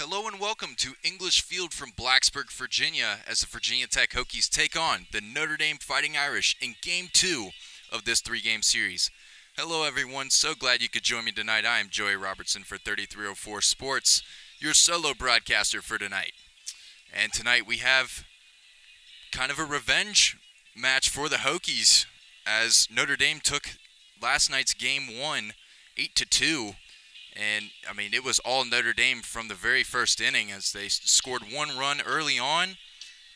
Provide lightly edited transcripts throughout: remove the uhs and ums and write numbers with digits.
Hello and welcome to English Field from Blacksburg, Virginia, as the Virginia Tech Hokies take on the Notre Dame Fighting Irish in Game 2 of this three-game series. Hello everyone, so glad you could join me tonight. I am Joey Robertson for 3304 Sports, your solo broadcaster for tonight. And tonight we have kind of a revenge match for the Hokies, as Notre Dame took last night's Game 1, 8-2. And, it was all Notre Dame from the very first inning, as they scored one run early on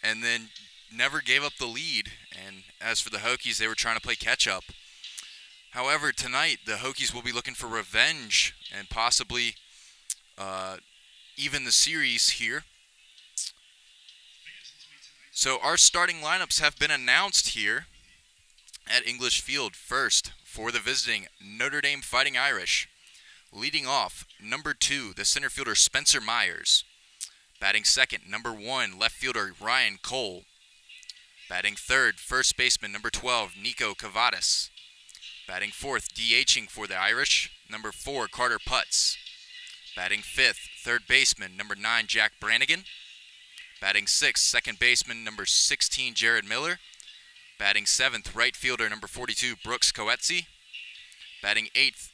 and then never gave up the lead. And as for the Hokies, they were trying to play catch-up. However, tonight, the Hokies will be looking for revenge and possibly even the series here. So our starting lineups have been announced here at English Field. First, for the visiting Notre Dame Fighting Irish. Leading off, number 2, the center fielder Spencer Myers. Batting second, number 1, left fielder Ryan Cole. Batting third, first baseman number 12, Nico Cavadas. Batting fourth, DHing for the Irish, number 4, Carter Putz. Batting fifth, third baseman number 9, Jack Branigan. Batting sixth, second baseman number 16, Jared Miller. Batting seventh, right fielder number 42, Brooks Coetze. Batting eighth,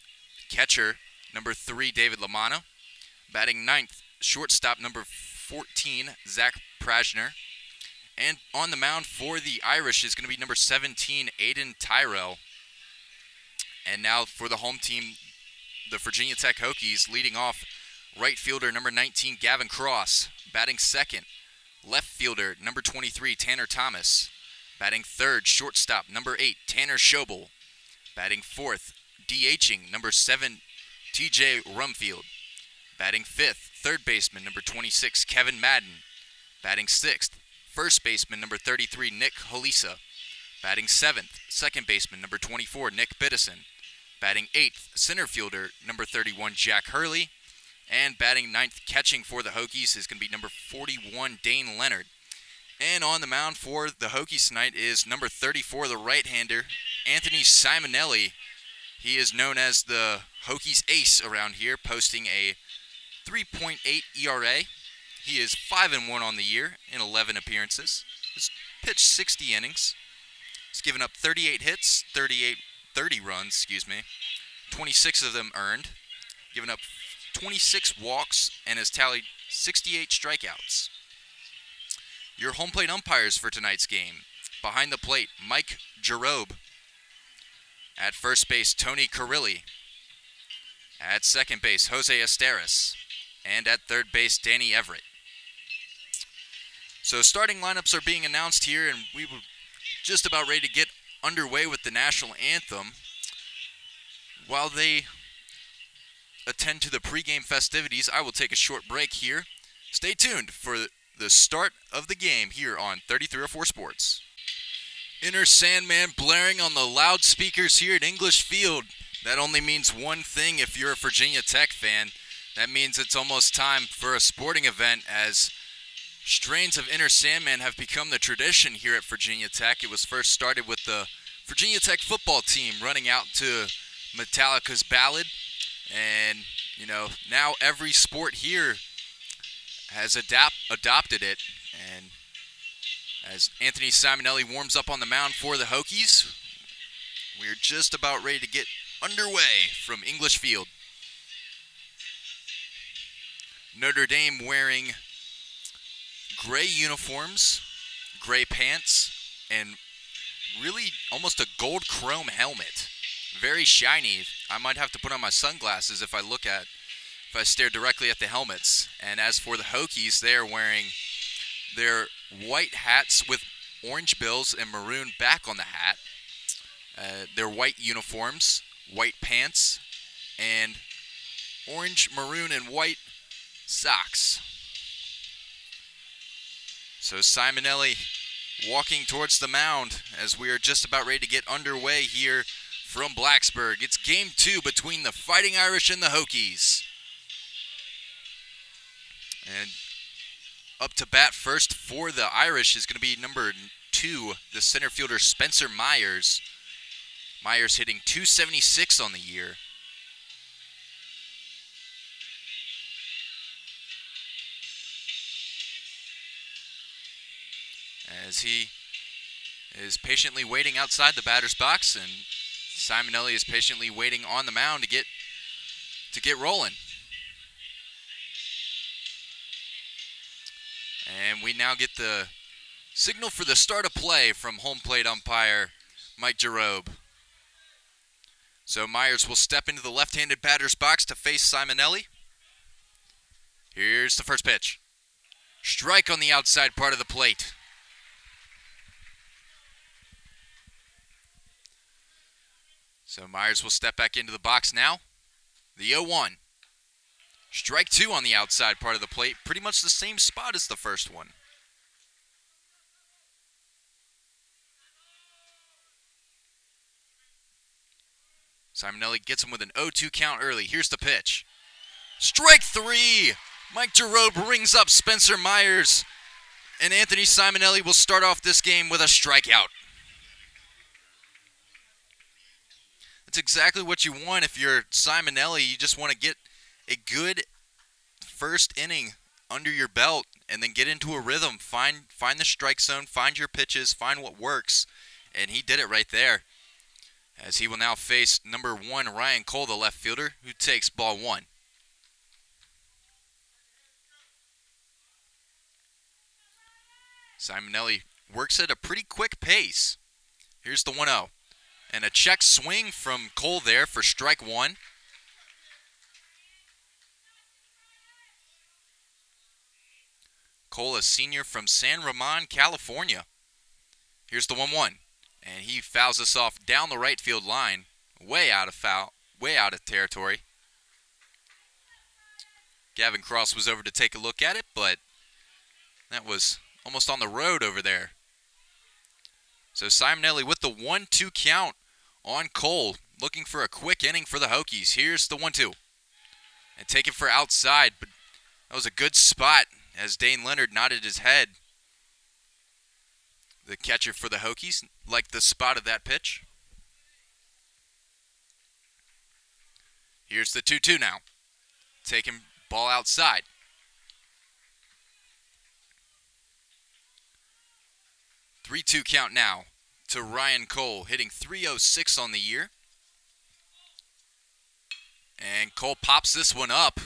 catcher number 3, David Lamanna. Batting ninth, shortstop number 14, Zac Prashner. And on the mound for the Irish is going to be number 17, Aiden Tyrell. And now for the home team, the Virginia Tech Hokies, leading off, right fielder number 19, Gavin Cross. Batting second, left fielder number 23, Tanner Thomas. Batting third, shortstop number 8, Tanner Schobel. Batting fourth, DHing number 7, TJ Rumfield. Batting fifth, third baseman number 26, Kevin Madden. Batting sixth, first baseman number 33, Nick Holisa. Batting seventh, second baseman number 24, Nick Biddison. Batting eighth, center fielder number 31, Jack Hurley. And batting ninth, catching for the Hokies, is going to be number 41, Dane Leonard. And on the mound for the Hokies tonight is number 34, the right-hander, Anthony Simonelli. He is known as the Hokies ace around here, posting a 3.8 ERA. He is 5-1 on the year in 11 appearances. He's pitched 60 innings. He's given up 38 hits, 30 runs, 26 of them earned. Given up 26 walks and has tallied 68 strikeouts. Your home plate umpires for tonight's game. Behind the plate, Mike Jarobe. At first base, Tony Carrilli. At second base, Jose Esteras. And at third base, Danny Everett. So starting lineups are being announced here, and we were just about ready to get underway with the national anthem. While they attend to the pregame festivities, I will take a short break here. Stay tuned for the start of the game here on 3304 Sports. Inner Sandman blaring on the loudspeakers here at English Field. That only means one thing if you're a Virginia Tech fan. That means it's almost time for a sporting event, as strains of Inner Sandman have become the tradition here at Virginia Tech. It was first started with the Virginia Tech football team running out to Metallica's Ballad. And, now every sport here has adopted it. And as Anthony Simonelli warms up on the mound for the Hokies, we're just about ready to get underway from English Field. Notre Dame wearing gray uniforms, gray pants, and really almost a gold chrome helmet. Very shiny. I might have to put on my sunglasses if I stare directly at the helmets. And as for the Hokies, they are wearing their white hats with orange bills and maroon back on the hat. Their white uniforms, white pants, and orange, maroon, and white socks. So Simonelli walking towards the mound as we are just about ready to get underway here from Blacksburg. It's Game 2 between the Fighting Irish and the Hokies. And up to bat first for the Irish is going to be number 2, the center fielder Spencer Myers. Myers hitting .276 on the year. as he is patiently waiting outside the batter's box, and Simonelli is patiently waiting on the mound to get rolling. And we now get the signal for the start of play from home plate umpire Mike Jarobe. So Myers will step into the left-handed batter's box to face Simonelli. Here's the first pitch. Strike on the outside part of the plate. So Myers will step back into the box now. The 0-1. Strike 2 on the outside part of the plate. Pretty much the same spot as the first one. Simonelli gets him with an 0-2 count early. Here's the pitch. Strike 3! Mike Jarobe rings up Spencer Myers, and Anthony Simonelli will start off this game with a strikeout. That's exactly what you want if you're Simonelli. You just want to get a good first inning under your belt and then get into a rhythm. Find the strike zone, find your pitches, find what works, and he did it right there. As he will now face number 1 Ryan Cole, the left fielder, who takes ball 1. Simonelli works at a pretty quick pace. Here's the 1-0. And a check swing from Cole there for strike 1. Cole, a senior from San Ramon, California. Here's the 1-1. And he fouls us off down the right field line. Way out of territory. Gavin Cross was over to take a look at it, but that was almost on the road over there. So Simonelli with the 1-2 count on Cole, looking for a quick inning for the Hokies. Here's the 1-2. And take it for outside, but that was a good spot as Dane Leonard nodded his head. The catcher for the Hokies liked the spot of that pitch. Here's the 2-2 now. Taking ball outside. The 3-2 count now to Ryan Cole, hitting .306 on the year. And Cole pops this one up.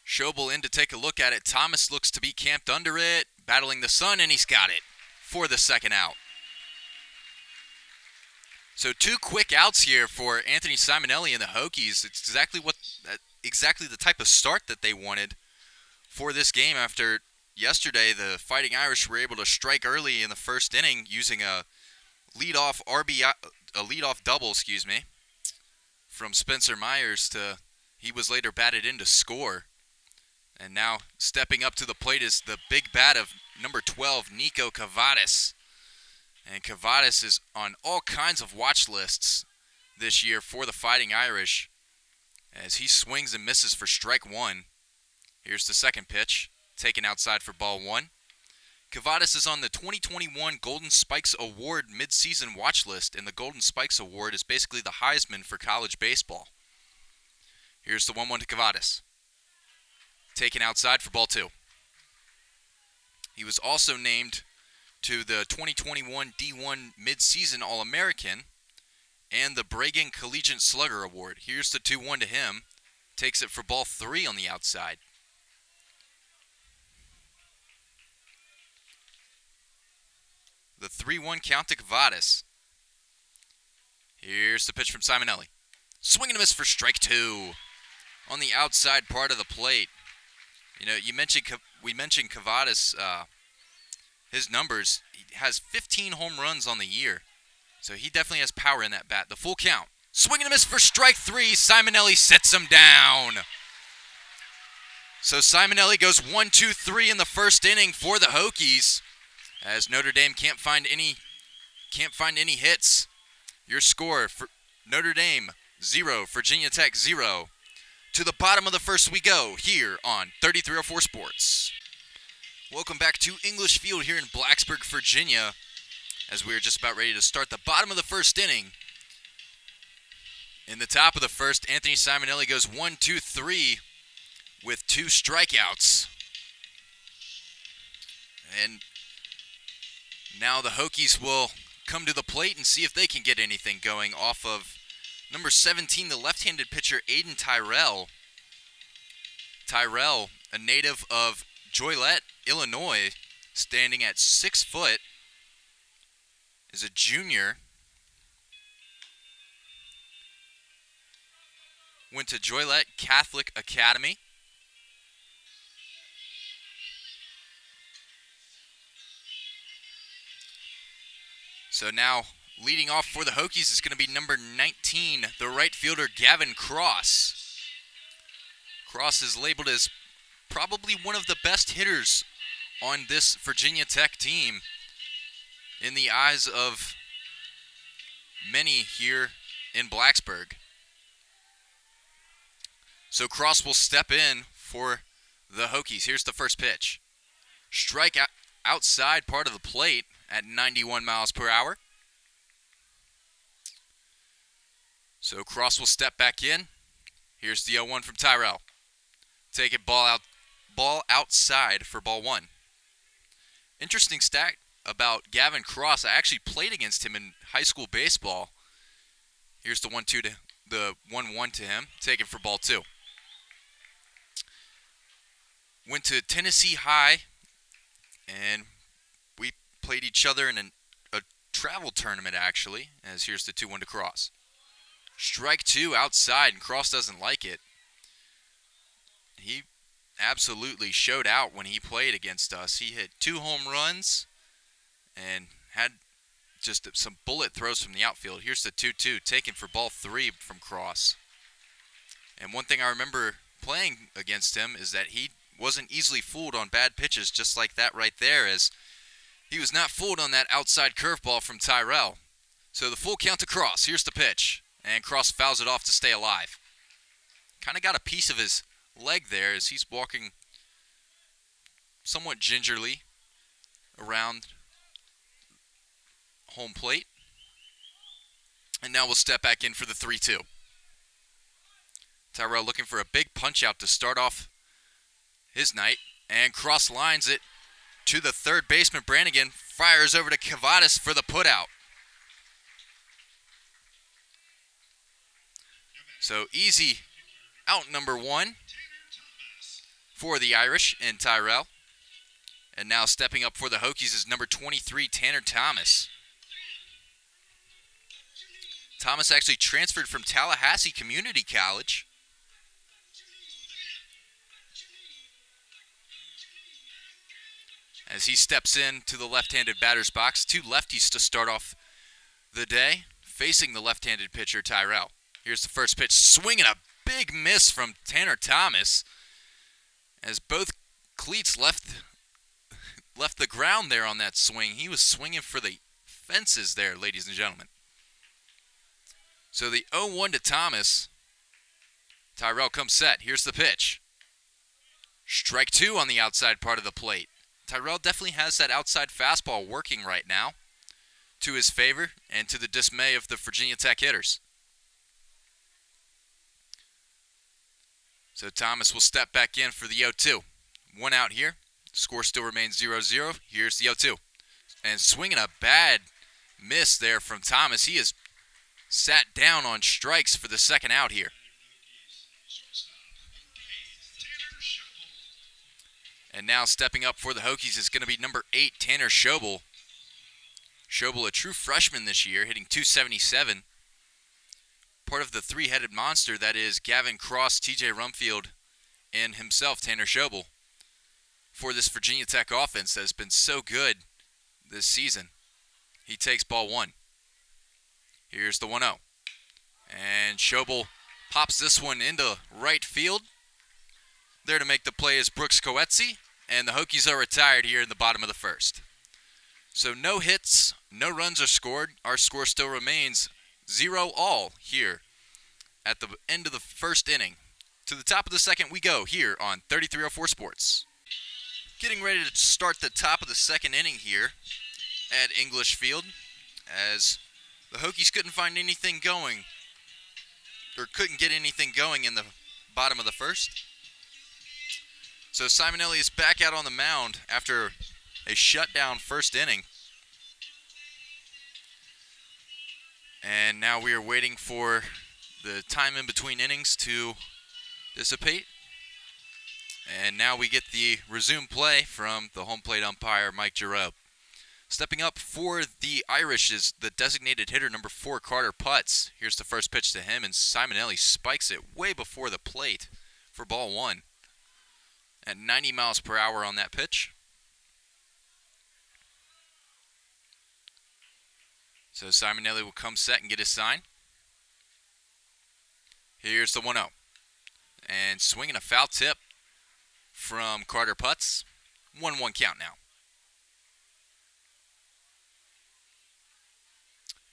Schobel in to take a look at it. Thomas looks to be camped under it, battling the sun, and he's got it for the second out. So 2 quick outs here for Anthony Simonelli and the Hokies. It's exactly the type of start that they wanted for this game. After yesterday, the Fighting Irish were able to strike early in the first inning using a leadoff double, from Spencer Myers. He was later batted in to score. And now stepping up to the plate is the big bat of number 12, Nico Cavadas. And Cavadas is on all kinds of watch lists this year for the Fighting Irish as he swings and misses for strike 1. Here's the second pitch, taken outside for ball 1. Cavadas is on the 2021 Golden Spikes Award midseason watch list, and the Golden Spikes Award is basically the Heisman for college baseball. Here's the 1-1 to Cavadas. Taken outside for ball 2. He was also named to the 2021 D1 Midseason All-American and the Branigan Collegiate Slugger Award. Here's the 2-1 to him. Takes it for ball 3 on the outside. The 3-1 count to Cavadas. Here's the pitch from Simonelli. Swing and a miss for strike 2 on the outside part of the plate. You know, we mentioned Cavadas, his numbers. He has 15 home runs on the year, so he definitely has power in that bat. The full count. Swing and a miss for strike 3. Simonelli sets him down. So Simonelli goes 1-2-3 in the first inning for the Hokies, as Notre Dame can't find any hits. Your score for Notre Dame 0, Virginia Tech 0. To the bottom of the first we go here on 3304 Sports. Welcome back to English Field here in Blacksburg, Virginia, as we're just about ready to start the bottom of the first inning. In the top of the first, Anthony Simonelli goes 1-2-3 with 2 strikeouts. And Now the Hokies will come to the plate and see if they can get anything going off of number 17, the left-handed pitcher, Aiden Tyrell. Tyrell, a native of Joliet, Illinois, standing at 6 foot, is a junior. Went to Joliet Catholic Academy. So now, leading off for the Hokies is going to be number 19, the right fielder, Gavin Cross. Cross is labeled as probably one of the best hitters on this Virginia Tech team in the eyes of many here in Blacksburg. So Cross will step in for the Hokies. Here's the first pitch. Strike outside part of the plate at 91 miles per hour. So Cross will step back in. Here's the 0-1 from Tyrell. Take it ball outside for ball 1. Interesting stat about Gavin Cross. I actually played against him in high school baseball. Here's the 1-1 to him. Take it for ball 2. Went to Tennessee High, and we played each other in a travel tournament, actually, as here's the 2-1 to Cross. Strike 2 outside, and Cross doesn't like it. He absolutely showed out when he played against us. He hit 2 home runs and had just some bullet throws from the outfield. Here's the 2-2 taken for ball 3 from Cross. And one thing I remember playing against him is that he wasn't easily fooled on bad pitches, just like that right there, as he was not fooled on that outside curveball from Tyrell. So the full count to Cross. Here's the pitch, and Cross fouls it off to stay alive. Kind of got a piece of his leg there as he's walking somewhat gingerly around home plate. And now we'll step back in for the 3-2. Tyrell looking for a big punch out to start off his night, and Cross lines it to the third baseman. Branigan fires over to Cavadas for the putout. So easy out number 1 for the Irish and Tyrell. And now stepping up for the Hokies is number 23, Tanner Thomas. Thomas actually transferred from Tallahassee Community College. As he steps into the left-handed batter's box, 2 lefties to start off the day, facing the left-handed pitcher, Tyrell. Here's the first pitch, swinging a big miss from Tanner Thomas, as both cleats left the ground there on that swing. He was swinging for the fences there, ladies and gentlemen. So the 0-1 to Thomas. Tyrell comes set. Here's the pitch. Strike 2 on the outside part of the plate. Tyrell definitely has that outside fastball working right now to his favor and to the dismay of the Virginia Tech hitters. So Thomas will step back in for the 0-2. 1 out here. Score still remains 0-0. Here's the 0-2. And swinging a bad miss there from Thomas. He is sat down on strikes for the second out here. And now stepping up for the Hokies is going to be number 8, Tanner Schobel. Schobel, a true freshman this year, hitting .277. Part of the three-headed monster that is Gavin Cross, TJ Rumfield, and himself, Tanner Schobel, for this Virginia Tech offense that has been so good this season. He takes ball 1. Here's the 1-0. And Schobel pops this one into right field. There to make the play is Brooks Coetzi, and the Hokies are retired here in the bottom of the first. So no hits, no runs are scored. Our score still remains 0-all here at the end of the first inning. To the top of the second we go here on 3304 Sports. Getting ready to start the top of the second inning here at English Field, as the Hokies couldn't find anything going, or couldn't get anything going in the bottom of the first. So Simonelli is back out on the mound after a shutdown first inning. And now we are waiting for the time in between innings to dissipate. And now we get the resume play from the home plate umpire, Mike Giroux. Stepping up for the Irish is the designated hitter, number 4, Carter Putz. Here's the first pitch to him, and Simonelli spikes it way before the plate for ball 1 at 90 miles per hour on that pitch. So Simonelli will come set and get his sign. Here's the 1-0. And swinging a foul tip from Carter Putz. 1-1 count now.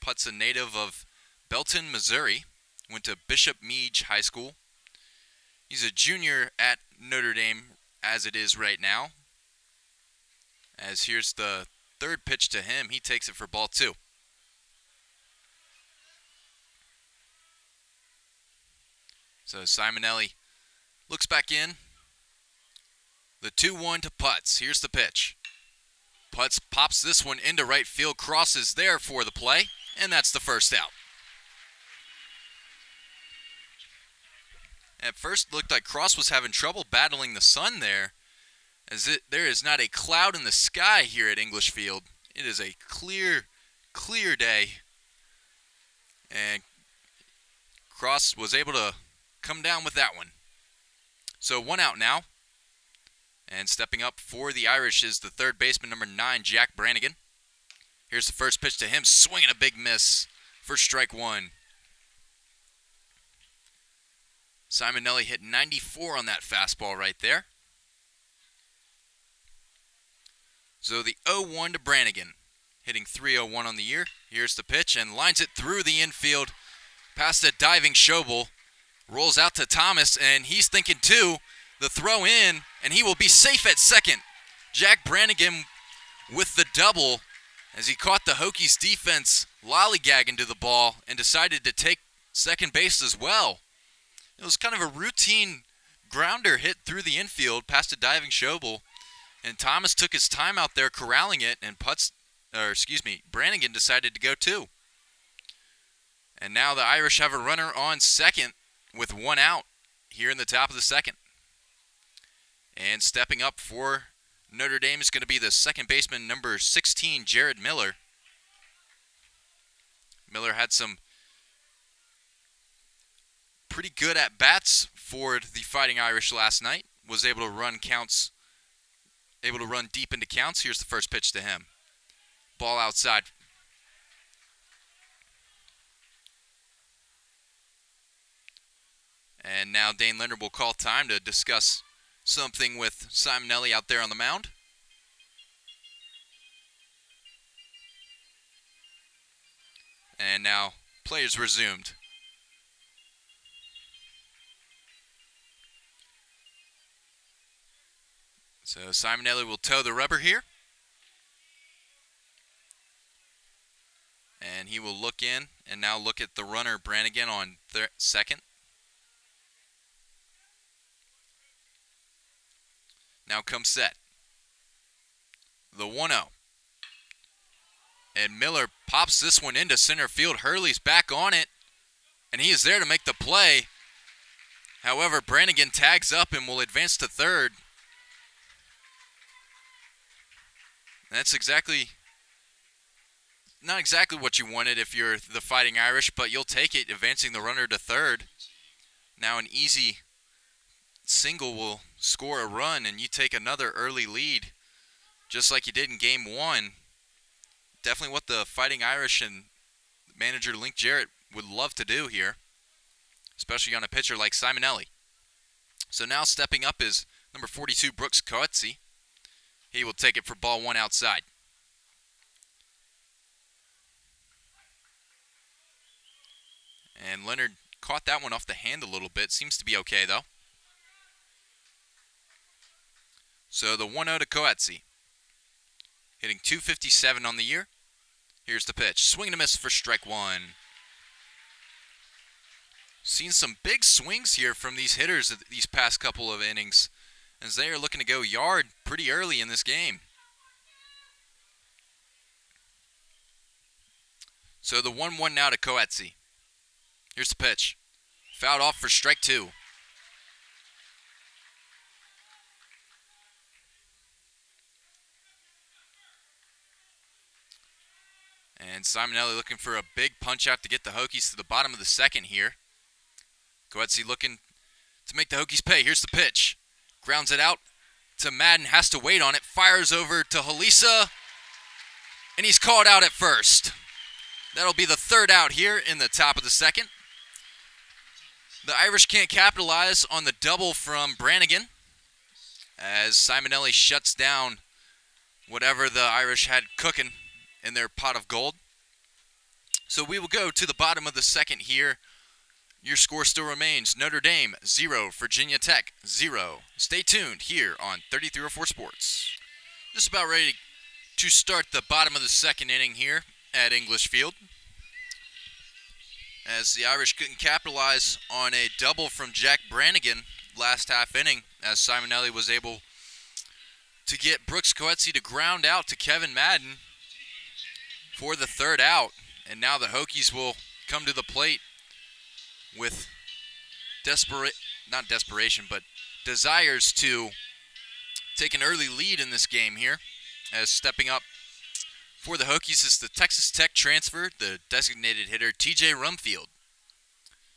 Putz, a native of Belton, Missouri, went to Bishop Meade High School. He's a junior at Notre Dame as it is right now. As here's the third pitch to him. He takes it for ball 2. So Simonelli looks back in. The 2-1 to Putz. Here's the pitch. Putz pops this one into right field. Cross is there for the play, and that's the first out. At first, it looked like Cross was having trouble battling the sun there, as there is not a cloud in the sky here at English Field. It is a clear, clear day, and Cross was able to come down with that one. So 1 out now. And stepping up for the Irish is the third baseman, number 9, Zac Branigan. Here's the first pitch to him, swinging a big miss for strike 1. Simonelli hit 94 on that fastball right there. So the 0-1 to Brannigan, hitting .301 on the year. Here's the pitch and lines it through the infield, past a diving Schobel. Rolls out to Thomas, and he's thinking too. The throw in, and he will be safe at second. Zac Brannigan with the double as he caught the Hokies defense lollygagging to the ball and decided to take second base as well. It was kind of a routine grounder hit through the infield past a diving Schobel, and Thomas took his time out there corralling it, and Brannigan decided to go too. And now the Irish have a runner on second with 1 out here in the top of the second. And stepping up for Notre Dame is going to be the second baseman, number 16, Jared Miller. Miller had some pretty good at-bats for the Fighting Irish last night. Was able to run deep into counts. Here's the first pitch to him. Ball outside. And now Dane Leonard will call time to discuss something with Simonelli out there on the mound. And now players resumed. So Simonelli will toe the rubber here. And he will look in and now look at the runner Branigan on second. Now comes set. The 1-0. And Miller pops this one into center field. Hurley's back on it, and he is there to make the play. However, Brannigan tags up and will advance to third. That's not exactly what you wanted if you're the Fighting Irish, but you'll take it, advancing the runner to third. Now an easy single will score a run, and you take another early lead, just like you did in Game 1. Definitely what the Fighting Irish and manager Link Jarrett would love to do here, especially on a pitcher like Simonelli. So now stepping up is number 42, Brooks Coetzee. He will take it for ball 1 outside. And Leonard caught that one off the hand a little bit. Seems to be okay, though. So the 1-0 to Coetzee. Hitting .257 on the year. Here's the pitch. Swing and a miss for strike 1. Seen some big swings here from these hitters these past couple of innings, as they are looking to go yard pretty early in this game. So the 1-1 now to Kohlhepp. Here's the pitch. Fouled off for strike 2. And Simonelli looking for a big punch out to get the Hokies to the bottom of the second here. Kohlhepp looking to make the Hokies pay. Here's the pitch. Grounds it out to Madden. Has to wait on it. Fires over to Hurley. And he's called out at first. That'll be the third out here in the top of the second. The Irish can't capitalize on the double from Brannigan as Simonelli shuts down whatever the Irish had cooking in their pot of gold. So we will go to the bottom of the second here. Your score still remains Notre Dame 0, Virginia Tech 0. Stay tuned here on 3304 Sports. Just about ready to start the bottom of the second inning here at English Field, as the Irish couldn't capitalize on a double from Zac Prashner last half inning, as Simonelli was able to get Brooks Kohlhepp to ground out to Kevin Madden for the third out. And now the Hokies will come to the plate with desires to take an early lead in this game here, as stepping up for the Hokies is the Texas Tech transfer, the designated hitter, TJ Rumfield.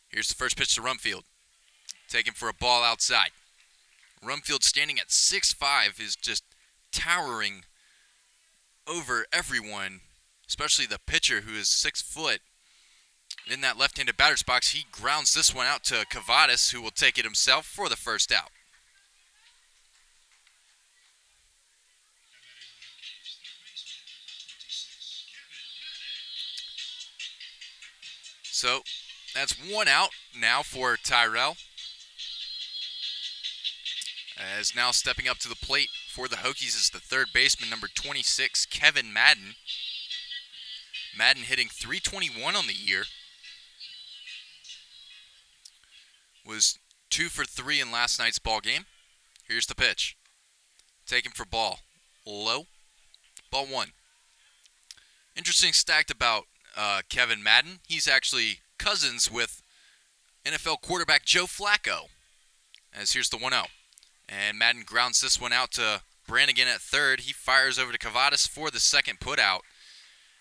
Here's the first pitch to Rumfield. Taken for a ball outside. Rumfield, standing at 6'5", is just towering over everyone, especially the pitcher, who is 6 foot. In that left-handed batter's box, he grounds this one out to Cavadas, who will take it himself for the first out. So that's one out now for Tyrell. As now stepping up to the plate for the Hokies is the third baseman, number 26, Kevin Madden. Madden hitting .321 on the year. Was 2 for 3 in last night's ball game. Here's the pitch. Taken for ball. Low. Ball 1. Interesting stat about Kevin Madden. He's actually cousins with NFL quarterback Joe Flacco. As here's the 1-0. And Madden grounds this one out to Branigan at third. He fires over to Cavadas for the second putout.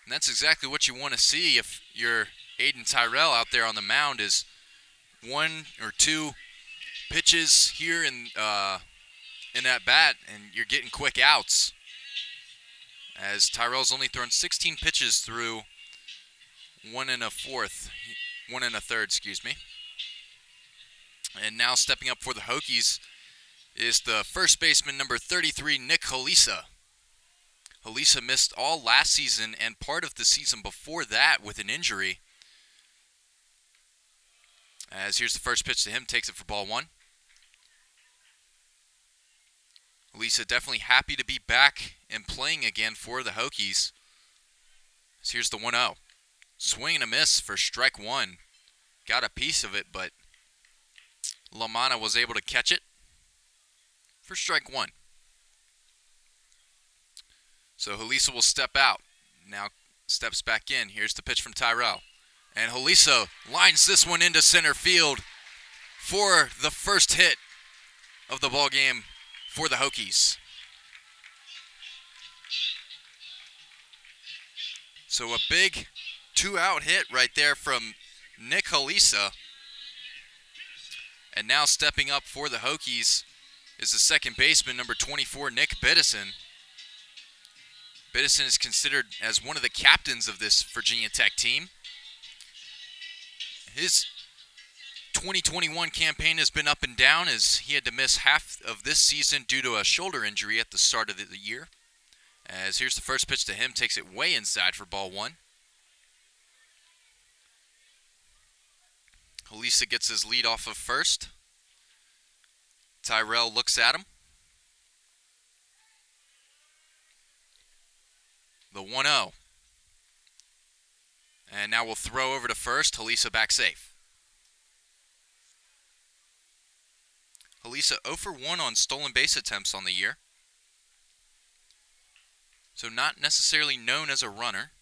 And that's exactly what you want to see if you're Aiden Tyrell out there on the mound, is 1 or 2 pitches here in that bat, and you're getting quick outs. As Tyrell's only thrown 16 pitches through 1 1 1/3, excuse me. And now stepping up for the Hokies is the first baseman, number 33, Nick Hurley. Hurley missed all last season and part of the season before that with an injury. As here's the first pitch to him, takes it for ball 1. Hurley definitely happy to be back and playing again for the Hokies. So here's the 1-0. Swing and a miss for strike 1. Got a piece of it, but Lamanna was able to catch it for strike 1. So Hurley will step out. Now steps back in. Here's the pitch from Tyrell. And Hurley lines this one into center field for the first hit of the ball game for the Hokies. So a big 2-out hit right there from Nick Hurley. And now stepping up for the Hokies is the second baseman, number 24, Nick Biddison. Biddison is considered as one of the captains of this Virginia Tech team. His 2021 campaign has been up and down, as he had to miss half of this season due to a shoulder injury at the start of the year. As here's the first pitch to him, takes it way inside for ball 1. Hurley gets his lead off of first. Tyrell looks at him. The 1-0. And now we'll throw over to first. Hurley back safe. Hurley 0 for 1 on stolen base attempts on the year. So not necessarily known as a runner.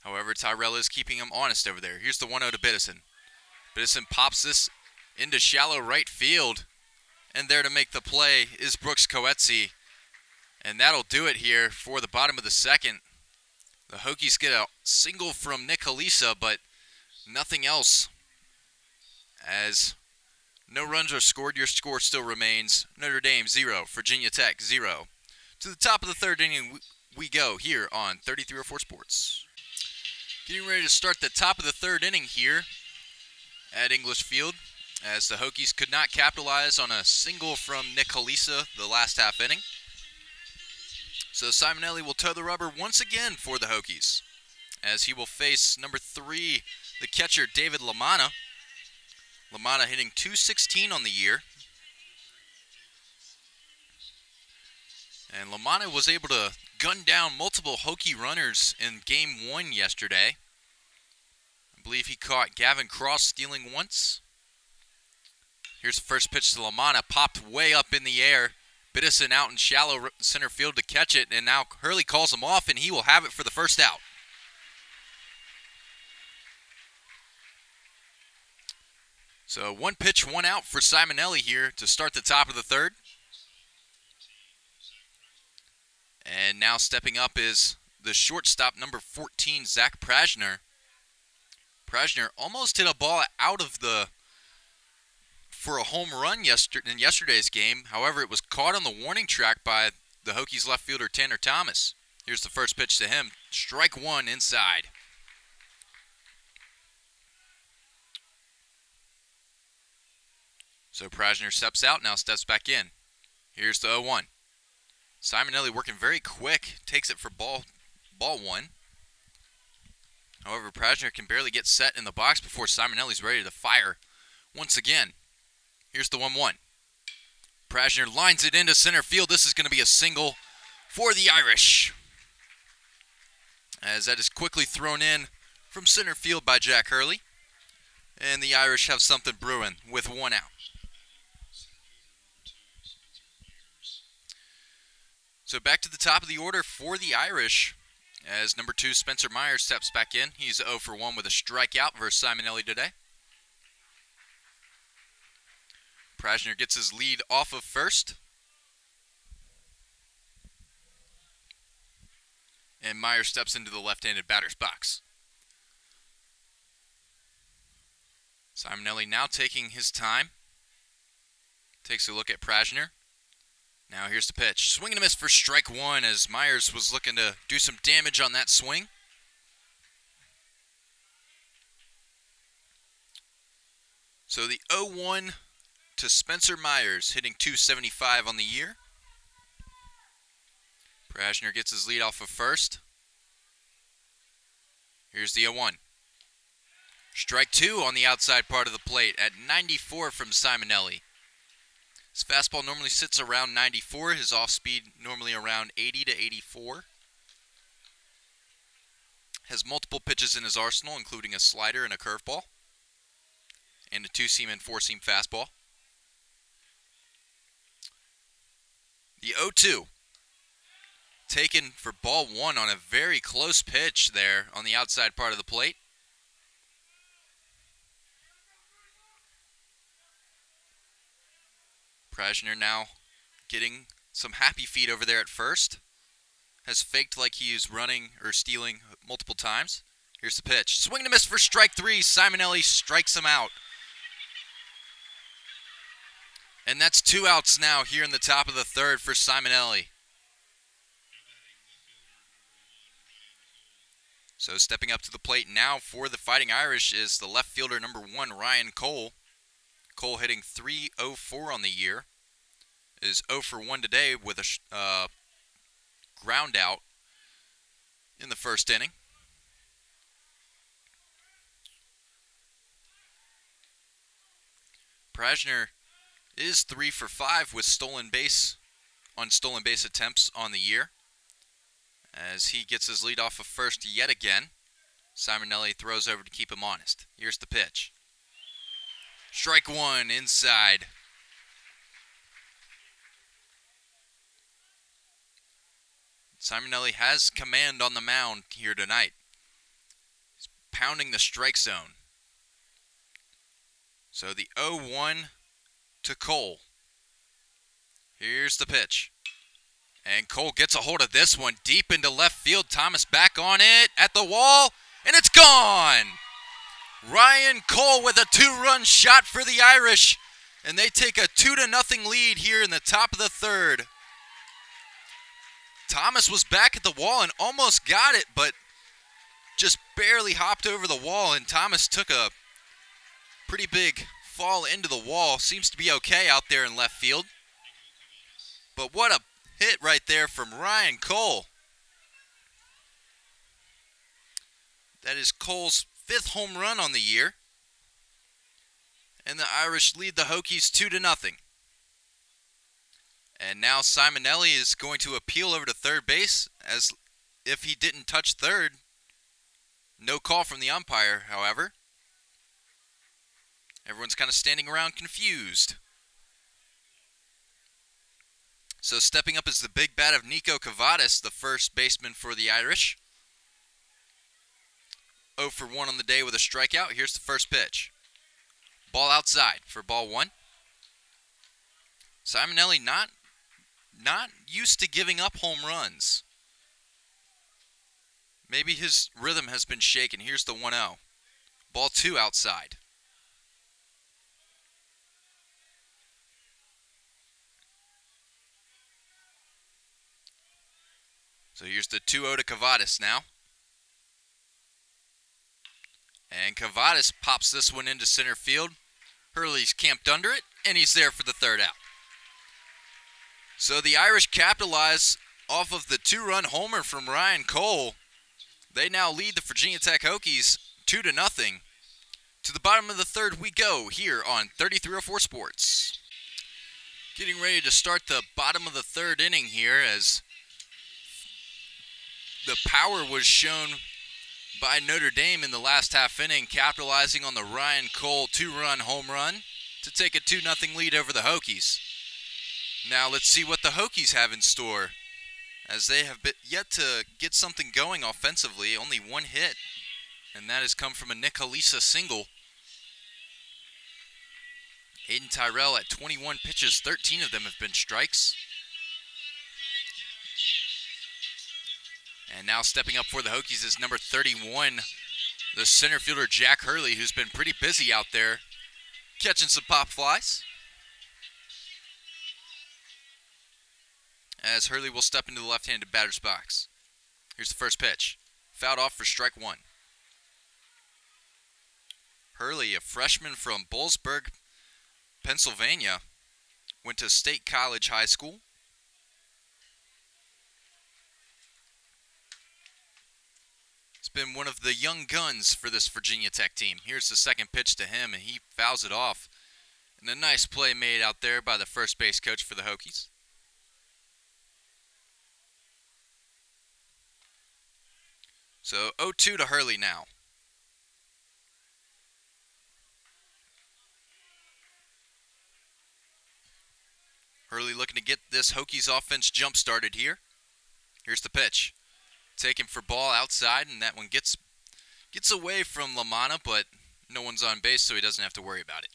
However, Tyrell is keeping him honest over there. Here's the 1-0 to Biddison. Biddison pops this into shallow right field. And there to make the play is Brooks Coetzee. And that'll do it here for the bottom of the second. The Hokies get a single from Nick Halisa, but nothing else. As no runs are scored, your score still remains Notre Dame 0, Virginia Tech 0. To the top of the third inning we go here on 3304 Sports. Getting ready to start the top of the third inning here at English Field, as the Hokies could not capitalize on a single from Nick Halisa the last half inning. So Simonelli will toe the rubber once again for the Hokies, as he will face number 3, the catcher David Lamanna. Lamanna hitting .216 on the year. And Lamanna was able to gun down multiple Hokie runners in Game 1 yesterday. I believe he caught Gavin Cross stealing once. Here's the first pitch to Lamanna, popped way up in the air. Biddison out in shallow center field to catch it, and now Hurley calls him off, and he will have it for the first out. So 1 pitch, 1 out for Simonelli here to start the top of the third. And now stepping up is the shortstop, number 14, Zac Prashner. Prashner almost hit a ball out of for a home run in yesterday's game. However, it was caught on the warning track by the Hokies left fielder Tanner Thomas. Here's the first pitch to him. Strike 1 inside. So Prashner steps out, now steps back in. Here's the 0-1. Simonelli working very quick, takes it for ball 1. However, Prashner can barely get set in the box before Simonelli's ready to fire once again. Here's the 1-1. Prashner lines it into center field. This is going to be a single for the Irish, as that is quickly thrown in from center field by Jack Hurley. And the Irish have something brewing with 1 out. So back to the top of the order for the Irish, as number 2, Spencer Myers, steps back in. He's 0 for 1 with a strikeout versus Simonelli today. Prashner gets his lead off of first. And Myers steps into the left-handed batter's box. Simonelli now taking his time. Takes a look at Prashner. Now here's the pitch. Swing and a miss for strike 1, as Myers was looking to do some damage on that swing. So the 0-1 to Spencer Myers, hitting .275 on the year. Prashner gets his lead off of first. Here's the 0-1. Strike 2 on the outside part of the plate at 94 from Simonelli. His fastball normally sits around 94. His off-speed normally around 80 to 84. Has multiple pitches in his arsenal, including a slider and a curveball. And a 2-seam and 4-seam fastball. The 0-2. Taken for ball 1 on a very close pitch there on the outside part of the plate. Prashner now getting some happy feet over there at first. Has faked like he is running or stealing multiple times. Here's the pitch. Swing and a miss for strike 3. Simonelli strikes him out. And that's 2 outs now here in the top of the third for Simonelli. So stepping up to the plate now for the Fighting Irish is the left fielder number 1, Ryan Cole. Cole hitting .304 on the year. Is 0 for 1 today with a ground out in the first inning. Prashner is 3 for 5 with stolen base attempts on the year, as he gets his lead off of first yet again. Simonelli throws over to keep him honest. Here's the pitch. Strike 1 inside. Simonelli has command on the mound here tonight. pounding the strike zone. So the 0-1 to Cole. Here's the pitch. And Cole gets a hold of this one deep into left field. Thomas back on it at the wall, and it's gone! Ryan Cole with a 2-run shot for the Irish, and they take a 2-0 lead here in the top of the third. Thomas was back at the wall and almost got it, but just barely hopped over the wall, and Thomas took a pretty big fall into the wall. Seems to be okay out there in left field. But what a hit right there from Ryan Cole. That is Cole's 5th home run on the year. And the Irish lead the Hokies 2-0. And now Simonelli is going to appeal over to third base as if he didn't touch third. No call from the umpire, however. Everyone's kind of standing around confused. So stepping up is the big bat of Nico Cavadas, the first baseman for the Irish. 0 for 1 on the day with a strikeout. Here's the first pitch. Ball outside for ball 1. Simonelli not used to giving up home runs. Maybe his rhythm has been shaken. Here's the 1-0. Ball 2 outside. So here's the 2-0 to Cavadas now. And Cavadas pops this one into center field. Hurley's camped under it, and he's there for the third out. So the Irish capitalize off of the 2-run homer from Ryan Cole. They now lead the Virginia Tech Hokies 2-0. To the bottom of the third we go here on 3304 Sports. Getting ready to start the bottom of the third inning here as the power was shown by Notre Dame in the last half inning, capitalizing on the Ryan Cole 2-run home run to take a 2-0 lead over the Hokies. Now let's see what the Hokies have in store, as they have yet to get something going offensively. Only one hit, and that has come from a Nick Halisa single. Aiden Tyrell at 21 pitches, 13 of them have been strikes. And now stepping up for the Hokies is number 31, the center fielder Jack Hurley, who's been pretty busy out there catching some pop flies. As Hurley will step into the left-handed batter's box. Here's the first pitch. Fouled off for strike 1. Hurley, a freshman from Boalsburg, Pennsylvania, went to State College High School. He's been one of the young guns for this Virginia Tech team. Here's the second pitch to him, and he fouls it off. And a nice play made out there by the first base coach for the Hokies. So 0-2 to Hurley now. Hurley looking to get this Hokies offense jump-started here. Here's the pitch. Taken for ball outside, and that one gets away from Lamanna, but no one's on base, so he doesn't have to worry about it.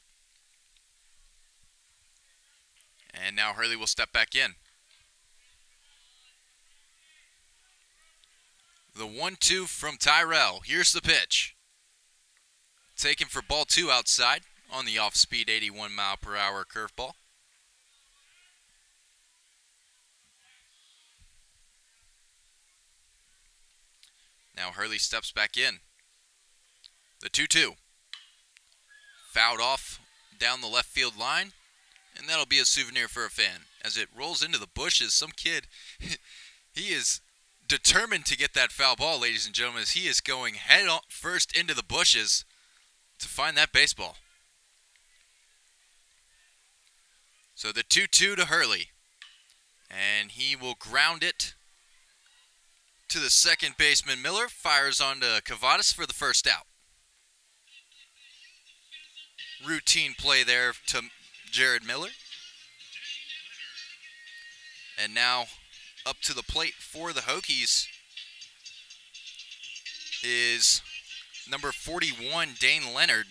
And now Hurley will step back in. The 1-2 from Tyrell. Here's the pitch. Taken for ball 2 outside on the off-speed 81-mile-per-hour curveball. Now Hurley steps back in. The 2-2. Fouled off down the left field line, and that'll be a souvenir for a fan. As it rolls into the bushes, some kid, he is determined to get that foul ball, ladies and gentlemen, as he is going head on first into the bushes to find that baseball. So the 2-2 to Hurley, and he will ground it to the second baseman. Miller fires on to Cavadas for the first out. Routine play there to Jared Miller. And now up to the plate for the Hokies is number 41, Dane Leonard.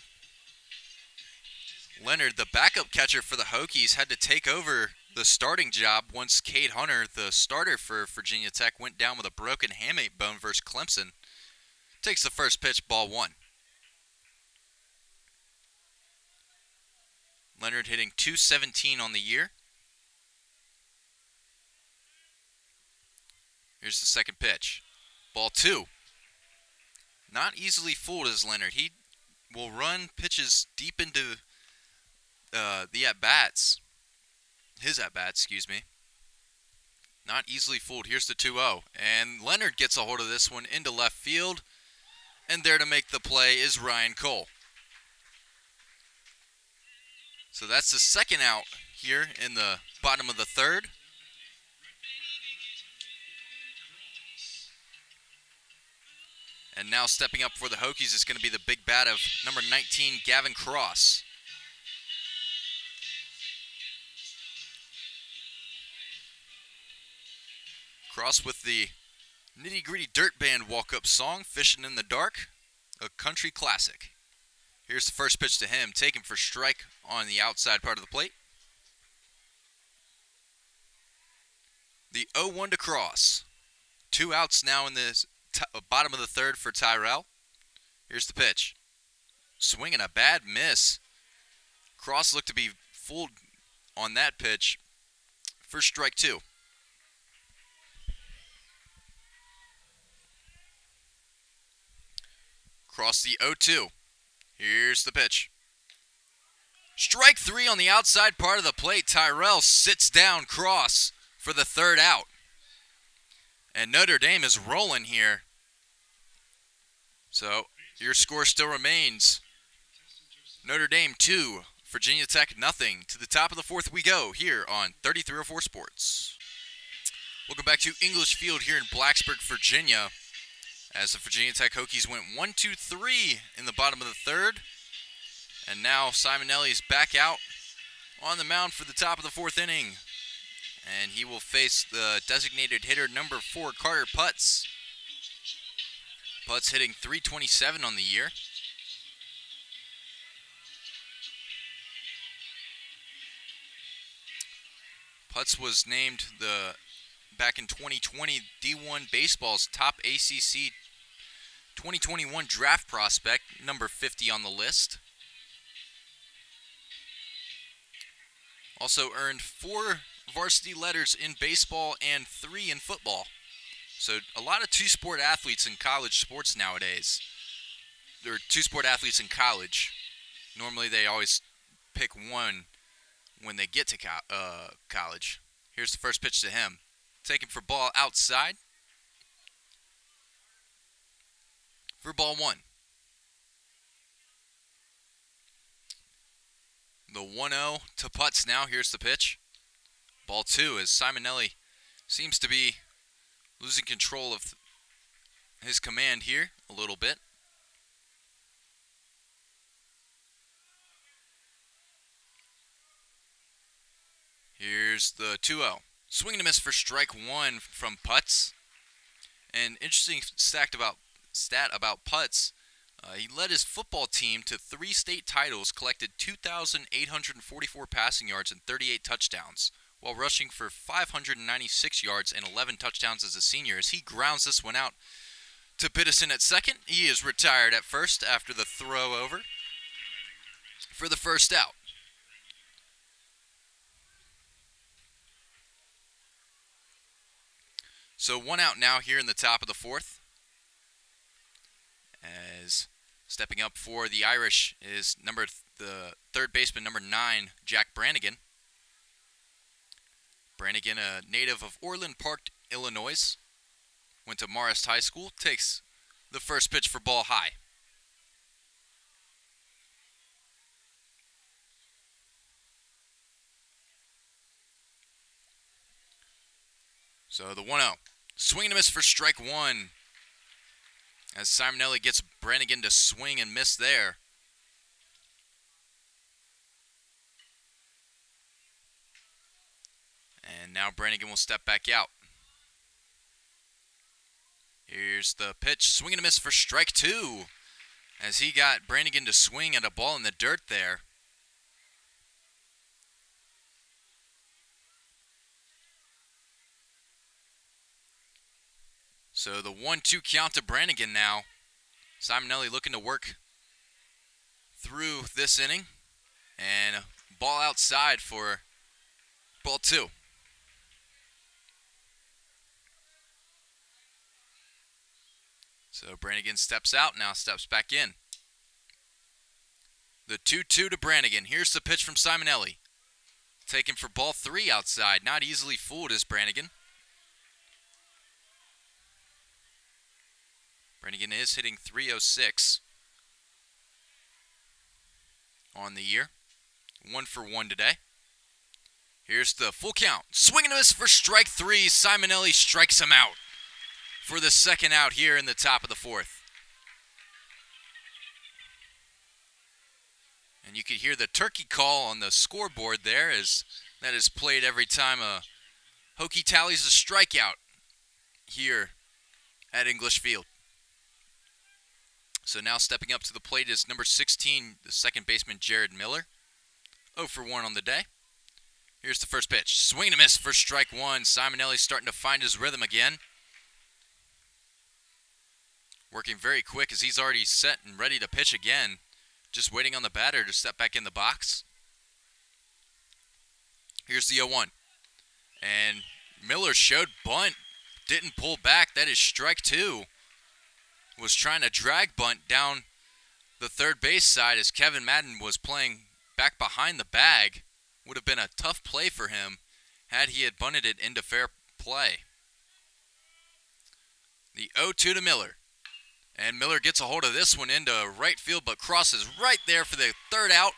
Leonard, the backup catcher for the Hokies, had to take over the starting job once Cade Hunter, the starter for Virginia Tech, went down with a broken hamate bone versus Clemson. Takes the first pitch, ball 1. Leonard hitting .217 on the year. Here's the second pitch. Ball 2. Not easily fooled is Leonard. He will run pitches deep into the at-bats. His at-bats, excuse me. Not easily fooled. Here's the 2-0. And Leonard gets a hold of this one into left field. And there to make the play is Ryan Cole. So that's the second out here in the bottom of the third. And now stepping up for the Hokies is going to be the big bat of number 19, Gavin Cross. Cross with the Nitty Gritty Dirt Band walk-up song, Fishing in the Dark, a country classic. Here's the first pitch to him, taken for strike on the outside part of the plate. The 0-1 to Cross. 2 outs now in the bottom of the third for Tyrell. Here's the pitch. Swinging a bad miss. Cross looked to be fooled on that pitch for strike 2. Cross the 0-2. Here's the pitch. Strike 3 on the outside part of the plate. Tyrell sits down Cross for the third out. And Notre Dame is rolling here. So your score still remains. Notre Dame 2, Virginia Tech nothing. To the top of the fourth we go here on 3304 Sports. Welcome back to English Field here in Blacksburg, Virginia. As the Virginia Tech Hokies went 1-2-3 in the bottom of the third. And now Simonelli is back out on the mound for the top of the fourth inning. And he will face the designated hitter number 4, Carter Putz. Putz hitting .327 on the year. Putz was named back in 2020 D1 Baseball's top ACC 2021 draft prospect, number 50 on the list. Also earned 4 varsity letters in baseball and 3 in football. So a lot of two-sport athletes in college sports nowadays. There are two-sport athletes in college. Normally they always pick one when they get to college. Here's the first pitch to him. Taken for ball outside. For ball 1. The 1-0 to Putz now. Here's the pitch. Ball 2 as Simonelli seems to be losing control of his command here a little bit. Here's the 2-0. Swing and a miss for strike 1 from Putz. An interesting stat about Putz. He led his football team to 3 state titles, collected 2,844 passing yards and 38 touchdowns, while rushing for 596 yards and 11 touchdowns as a senior. As he grounds this one out to Biddison at second, he is retired at first after the throw over for the first out. So 1 out now here in the top of the fourth. As stepping up for the Irish is the third baseman, number 9, Jack Branigan. Brannigan, a native of Orland Park, Illinois, went to Marist High School, takes the first pitch for ball high. So the 1-0. Swing and a miss for strike 1. As Simonelli gets Branigan to swing and miss there. And now Branigan will step back out. Here's the pitch. Swing and a miss for strike 2. as he got Branigan to swing at a ball in the dirt there. So the 1-2 count to Brannigan now. Simonelli looking to work through this inning. And ball outside for ball 2. So Brannigan steps out, now steps back in. The 2-2 to Brannigan. Here's the pitch from Simonelli. Taken for ball 3 outside. Not easily fooled is Brannigan. Brannigan is hitting .306 on the year. 1 for 1 today. Here's the full count. Swing and a miss for strike 3. Simonelli strikes him out for the second out here in the top of the 4th. And you could hear the turkey call on the scoreboard there, as that is played every time a Hokie tallies a strikeout here at English Field. So now stepping up to the plate is number 16, the second baseman, Jared Miller. 0 for 1 on the day. Here's the first pitch. Swing and a miss for strike 1. Simonelli starting to find his rhythm again. Working very quick as he's already set and ready to pitch again. Just waiting on the batter to step back in the box. Here's the 0-1. And Miller showed bunt. Didn't pull back. That is strike 2. Was trying to drag bunt down the third base side as Kevin Madden was playing back behind the bag. Would have been a tough play for him had he had bunted it into fair play. The 0-2 to Miller. And Miller gets a hold of this one into right field, but Cross is right there for the third out.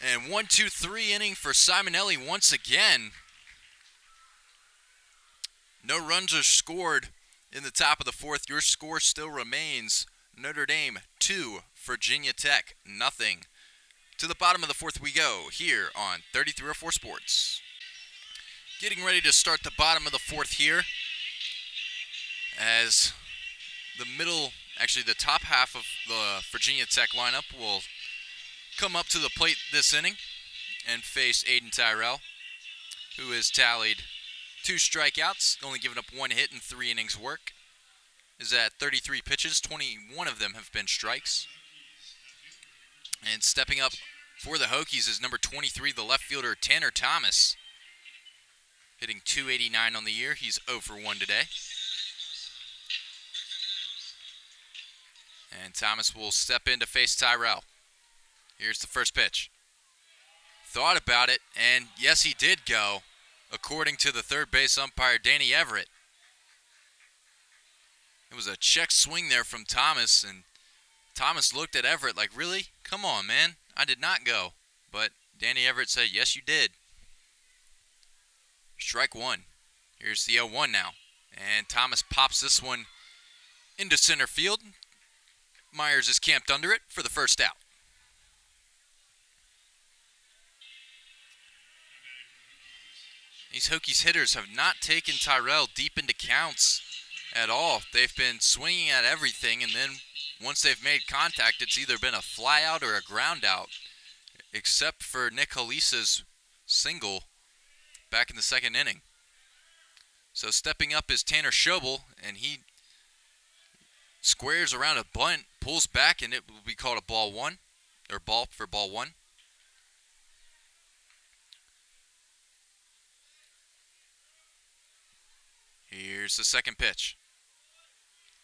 And 1-2-3 inning for Simonelli once again. No runs are scored in the top of the 4th. Your score still remains Notre Dame 2, Virginia Tech 0. To the bottom of the 4th we go here on 3304 Sports. Getting ready to start the bottom of the 4th here, as the top half of the Virginia Tech lineup will come up to the plate this inning and face Aiden Tyrell, who has tallied 2 strikeouts, only given up 1 hit in 3 innings work. Is at 33 pitches, 21 of them have been strikes. And stepping up for the Hokies is number 23, the left fielder Tanner Thomas, hitting .289 on the year. He's 0 for 1 today. And Thomas will step in to face Tyrell. Here's the first pitch. Thought about it, and yes, he did go, according to the third base umpire, Danny Everett. It was a check swing there from Thomas, and Thomas looked at Everett like, really? Come on, man. I did not go. But Danny Everett said, yes, you did. Strike 1. Here's the 0-1 now. And Thomas pops this one into center field. Myers is camped under it for the first out. These Hokies hitters have not taken Tyrell deep into counts at all. They've been swinging at everything, and then once they've made contact, it's either been a fly out or a ground out, except for Nick Halisa's single back in the second inning. So stepping up is Tanner Schobel, and he squares around a bunt, pulls back, and it will be called a ball 1, or ball for ball 1. Here's the second pitch.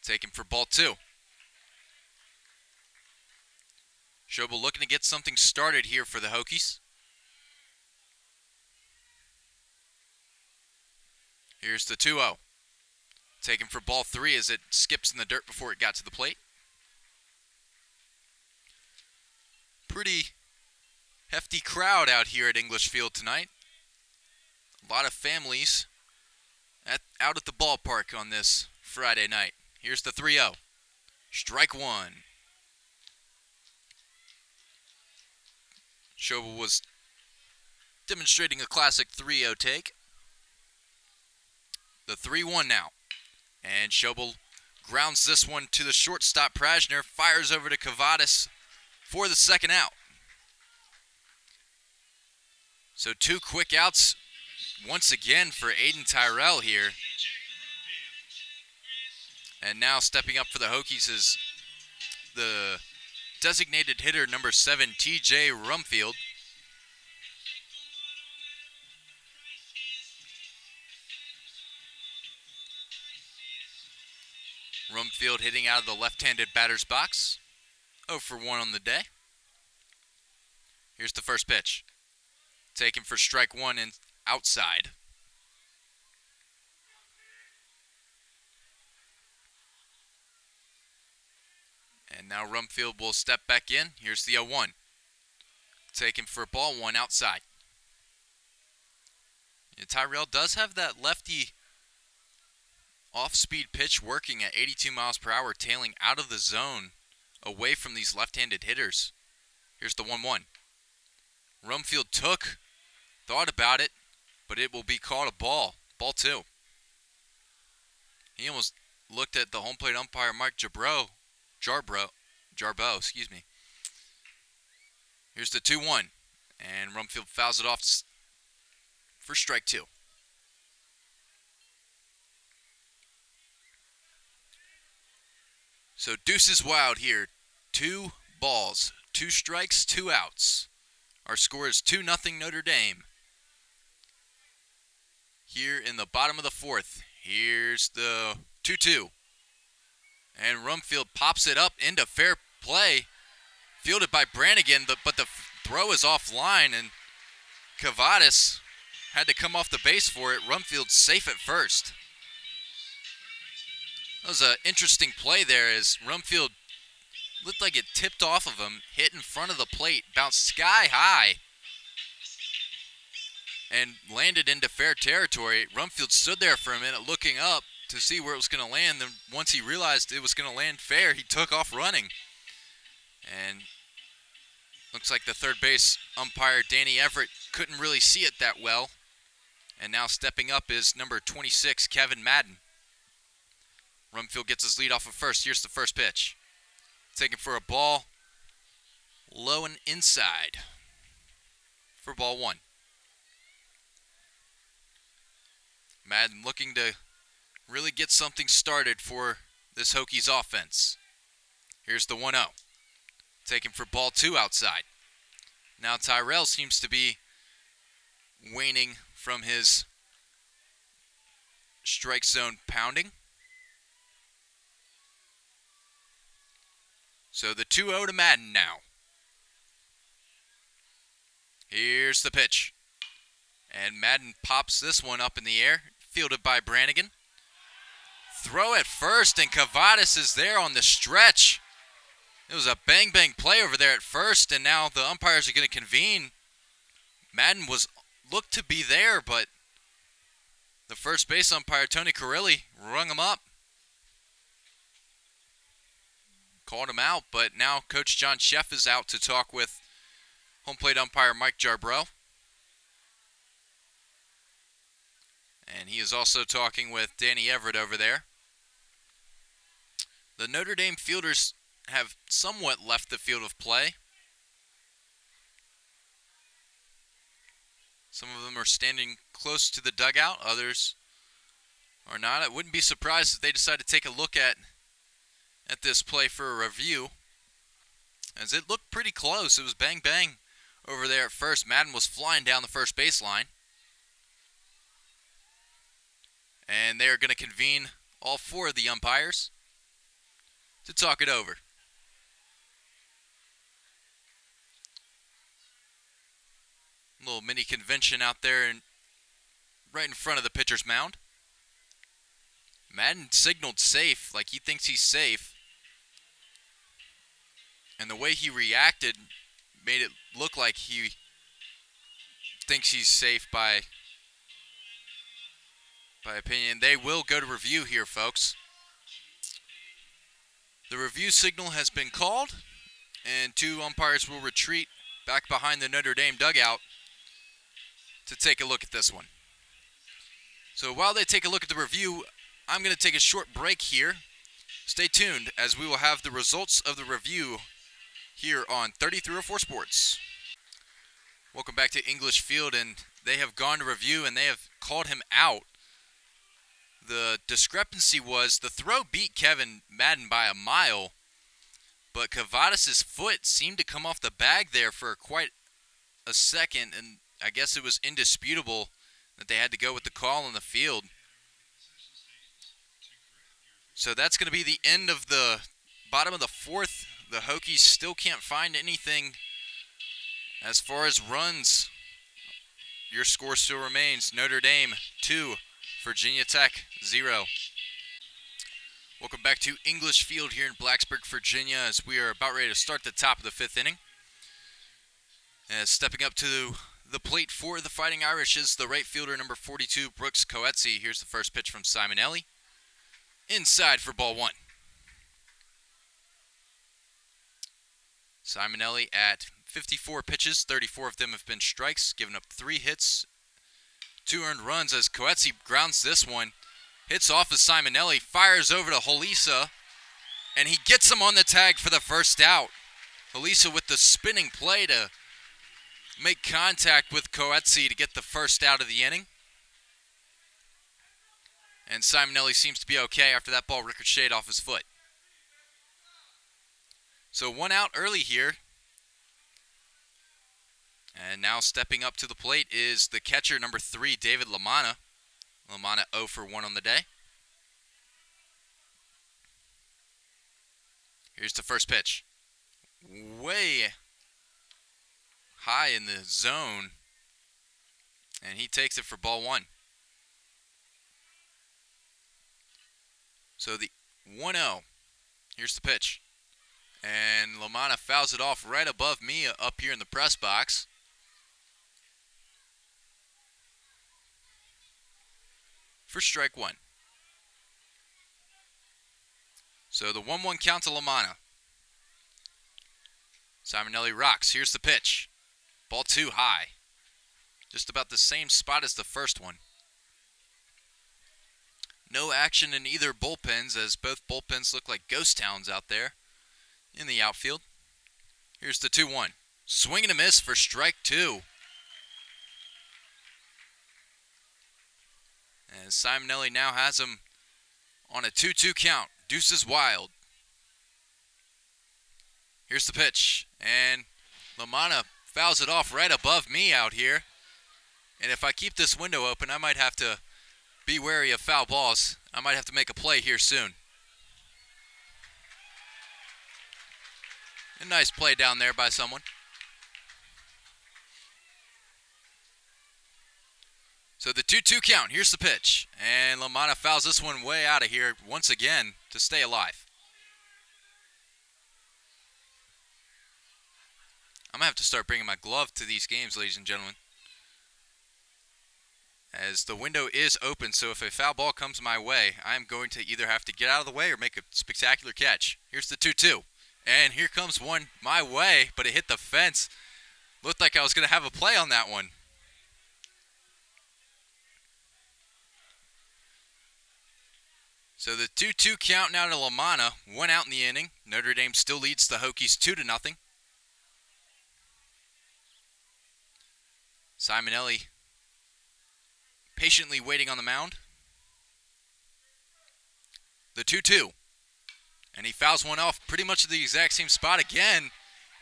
Taken for ball 2. Schobel looking to get something started here for the Hokies. Here's the 2-0. Taken for ball 3 as it skips in the dirt before it got to the plate. Pretty hefty crowd out here at English Field tonight. A lot of families out at the ballpark on this Friday night. Here's the 3-0. Strike 1. Schobel was demonstrating a classic 3-0 take. The 3-1 now. And Schobel grounds this one to the shortstop. Prashner fires over to Cavadas for the second out. So 2 quick outs once again for Aiden Tyrell here. And now stepping up for the Hokies is the designated hitter, number 7, TJ Rumfield. Rumfield hitting out of the left-handed batter's box. 0 for 1 on the day. Here's the first pitch. Taken for strike 1 and outside. And now Rumfield will step back in. Here's the 0-1. Taken for ball 1 outside. Yeah, Tyrell does have that lefty off-speed pitch working at 82 miles per hour, tailing out of the zone away from these left-handed hitters. Here's the 1-1. Rumfield thought about it, but it will be called a ball. Ball 2. He almost looked at the home plate umpire, Mike Jarboe, excuse me. Here's the 2-1, and Rumfield fouls it off for strike 2. So deuce is wild here. 2 balls, 2 strikes, 2 outs. Our score is 2-0 Notre Dame. Here in the bottom of the 4th, here's the 2-2. And Rumfield pops it up into fair play. Fielded by Branigan, but the throw is offline, and Cavadas had to come off the base for it. Rumfield's safe at first. That was an interesting play there as Rumfield looked like it tipped off of him, hit in front of the plate, bounced sky high, and landed into fair territory. Rumfield stood there for a minute looking up to see where it was going to land. Then once he realized it was going to land fair, he took off running. And looks like the third base umpire, Danny Everett, couldn't really see it that well. And now stepping up is number 26, Kevin Madden. Rumfield gets his lead off of first. Here's the first pitch. Taken for a ball, low and inside for ball 1. Madden looking to really get something started for this Hokies offense. Here's the 1-0. Taken for ball 2 outside. Now Tyrell seems to be waning from his strike zone pounding. So the 2-0 to Madden now. Here's the pitch. And Madden pops this one up in the air, fielded by Brannigan. Throw at first, and Cavadas is there on the stretch. It was a bang-bang play over there at first, and now the umpires are going to convene. Madden looked to be there, but the first base umpire, Tony Carrilli, rung him up. Called him out, but now Coach John Sheff is out to talk with home plate umpire Mike Jarboe. And he is also talking with Danny Everett over there. The Notre Dame fielders have somewhat left the field of play. Some of them are standing close to the dugout, others are not. I wouldn't be surprised if they decide to take a look at this play for a review, as it looked pretty close. It was bang-bang over there at first. Madden was flying down the first baseline. And they are going to convene all 4 of the umpires to talk it over. A little mini convention out there right in front of the pitcher's mound. Madden signaled safe, like he thinks he's safe. And the way he reacted made it look like he thinks he's safe by opinion. They will go to review here, folks. The review signal has been called, and 2 umpires will retreat back behind the Notre Dame dugout to take a look at this one. So while they take a look at the review, I'm going to take a short break here. Stay tuned as we will have the results of the review here on 3304 Sports. Welcome back to English Field, and they have gone to review and they have called him out. The discrepancy was the throw beat Kevin Madden by a mile, but Cavadas' foot seemed to come off the bag there for quite a second, and I guess it was indisputable that they had to go with the call on the field. So that's going to be the end of the bottom of the fourth. The Hokies still can't find anything as far as runs. Your score still remains Notre Dame 2, Virginia Tech 0. Welcome back to English Field here in Blacksburg, Virginia, as we are about ready to start the top of the fifth inning. And stepping up to the plate for the Fighting Irish is the right fielder, number 42, Brooks Kohlhepp. Here's the first pitch from Simonelli. Inside for ball one. Simonelli at 54 pitches, 34 of them have been strikes, giving up 3 hits, 2 earned runs as Kohlhepp grounds this one. Hits off of Simonelli, fires over to Hurley, and he gets him on the tag for the first out. Hurley with the spinning play to make contact with Kohlhepp to get the first out of the inning. And Simonelli seems to be okay after that ball ricocheted off his foot. So 1 out early here. And now stepping up to the plate is the catcher, number 3, David Lamanna. Lamanna 0 for 1 on the day. Here's the first pitch. Way high in the zone. And he takes it for ball 1. So the 1-0. Here's the pitch. And Lamanna fouls it off right above me up here in the press box. For strike 1. So the 1-1 count to Lamanna. Simonelli rocks. Here's the pitch. Ball 2 high. Just about the same spot as the first one. No action in either bullpens, as both bullpens look like ghost towns out there in the outfield. Here's the 2-1. Swing and a miss for strike 2. And Simonelli now has him on a 2-2 count. Deuces wild. Here's the pitch. And Lamanna fouls it off right above me out here. And if I keep this window open, I might have to be wary of foul balls. I might have to make a play here soon. A nice play down there by someone. So the 2-2 count. Here's the pitch. And Lamanna fouls this one way out of here once again to stay alive. I'm going to have to start bringing my glove to these games, ladies and gentlemen. As the window is open, so if a foul ball comes my way, I'm going to either have to get out of the way or make a spectacular catch. Here's the 2-2. And here comes one my way, but it hit the fence. Looked like I was going to have a play on that one. So the 2-2 count now to Lamanna. 1 out in the inning. Notre Dame still leads the Hokies 2-0. Simonelli patiently waiting on the mound. The 2-2. And he fouls one off pretty much at the exact same spot again.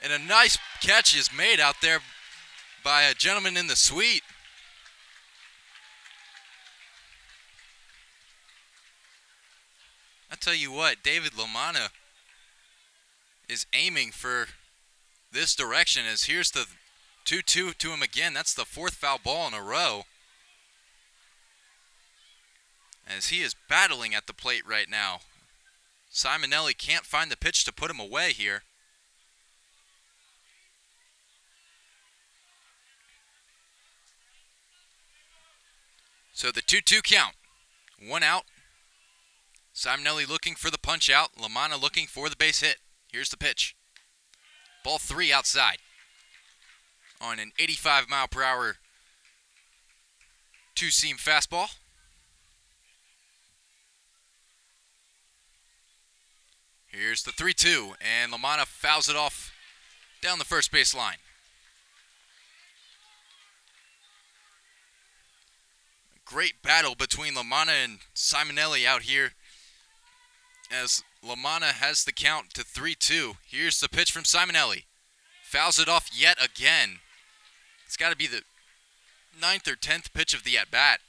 And a nice catch is made out there by a gentleman in the suite. I tell you what, David Lamanna is aiming for this direction, as here's the 2-2 to him again. That's the 4th foul ball in a row, as he is battling at the plate right now. Simonelli can't find the pitch to put him away here. So the 2-2 count. 1 out. Simonelli looking for the punch out. Lamanna looking for the base hit. Here's the pitch. Ball 3 outside. On an 85-mile-per-hour two-seam fastball. Here's the 3-2, and Lamanna fouls it off down the first base line. Great battle between Lamanna and Simonelli out here as Lamanna has the count to 3-2. Here's the pitch from Simonelli. Fouls it off yet again. It's got to be the 9th or 10th pitch of the at-bat.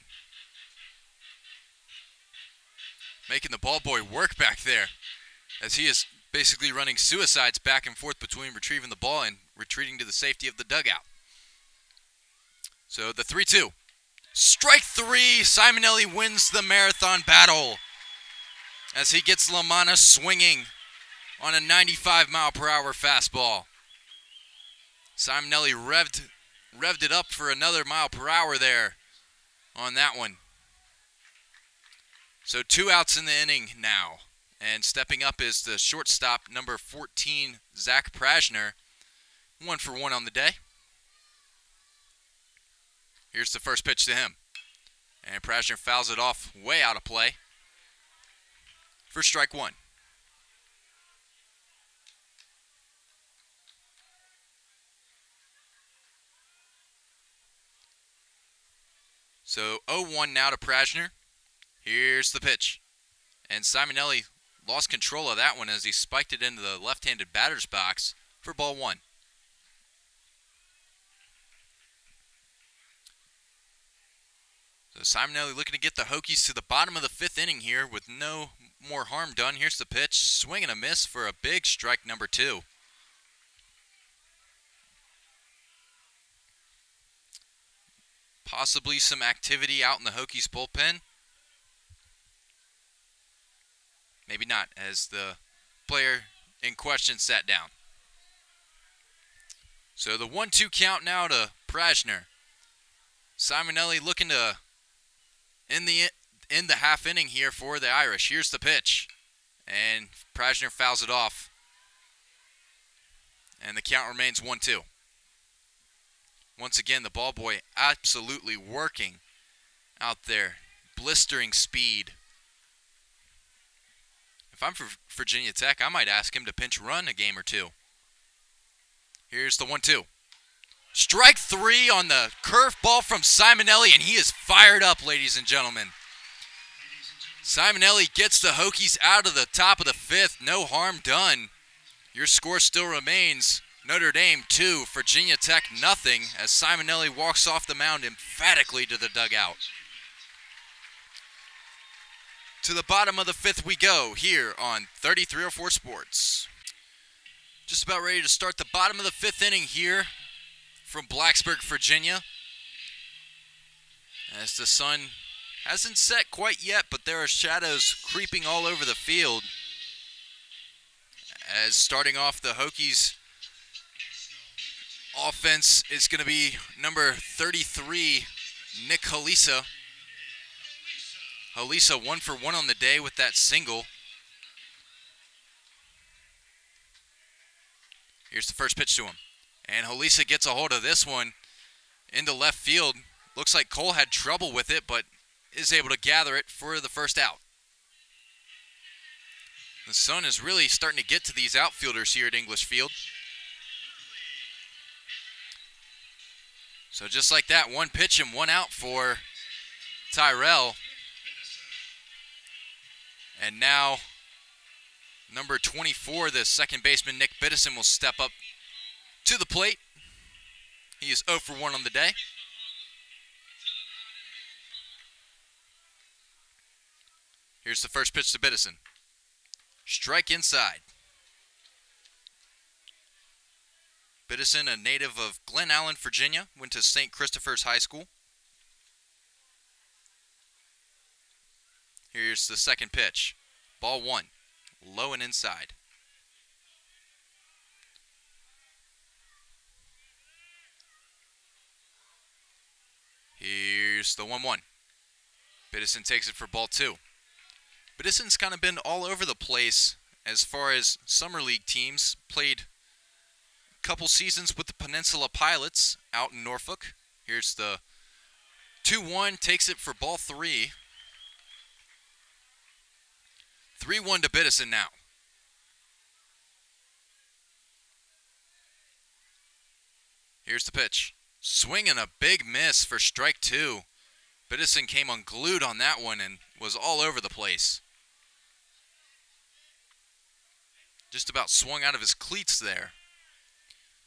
Making the ball boy work back there as he is basically running suicides back and forth between retrieving the ball and retreating to the safety of the dugout. So the 3-2. Strike 3, Simonelli wins the marathon battle as he gets Lamanna swinging on a 95-mile-per-hour fastball. Simonelli revved it up for another mile per hour there on that one. So 2 outs in the inning now, and stepping up is the shortstop, number 14, Zac Prashner, 1 for 1 on the day. Here's the first pitch to him. And Prashner fouls it off way out of play for strike 1. So 0-1 now to Prashner. Here's the pitch. And Simonelli lost control of that one as he spiked it into the left-handed batter's box for ball 1. So Simonelli looking to get the Hokies to the bottom of the 5th inning here with no more harm done. Here's the pitch. Swing and a miss for a big strike number 2. Possibly some activity out in the Hokies bullpen. Maybe not, as the player in question sat down. So the 1-2 count now to Prashner. Simonelli looking to end the half inning here for the Irish. Here's the pitch. And Prashner fouls it off. And the count remains 1-2. Once again, the ball boy absolutely working out there. Blistering speed. If I'm for Virginia Tech, I might ask him to pinch run a game or 2. Here's the 1-2. Strike 3 on the curveball from Simonelli, and he is fired up, ladies and gentlemen. Simonelli gets the Hokies out of the top of the 5th. No harm done. Your score still remains Notre Dame 2, Virginia Tech nothing, as Simonelli walks off the mound emphatically to the dugout. To the bottom of the 5th we go here on 3304 Sports. Just about ready to start the bottom of the 5th inning here from Blacksburg, Virginia. As the sun hasn't set quite yet, but there are shadows creeping all over the field. As starting off the Hokies offense is going to be number 33, Nick Halisa. Halisa 1 for 1 on the day with that single. Here's the first pitch to him. And Halisa gets a hold of this one into left field. Looks like Cole had trouble with it, but is able to gather it for the first out. The sun is really starting to get to these outfielders here at English Field. So just like that, 1 pitch and 1 out for Tyrell. And now, number 24, the second baseman, Nick Biddison, will step up to the plate. He is 0 for 1 on the day. Here's the first pitch to Biddison. Strike inside. Biddison, a native of Glen Allen, Virginia, went to St. Christopher's High School. Here's the second pitch. Ball 1, low and inside. Here's the 1-1. Biddison takes it for ball 2. Biddison's kind of been all over the place as far as summer league teams. Played a couple seasons with the Peninsula Pilots out in Norfolk. Here's the 2-1, takes it for ball 3. 3-1 to Biddison now. Here's the pitch. Swinging a big miss for strike 2. Biddison came unglued on that one and was all over the place. Just about swung out of his cleats there.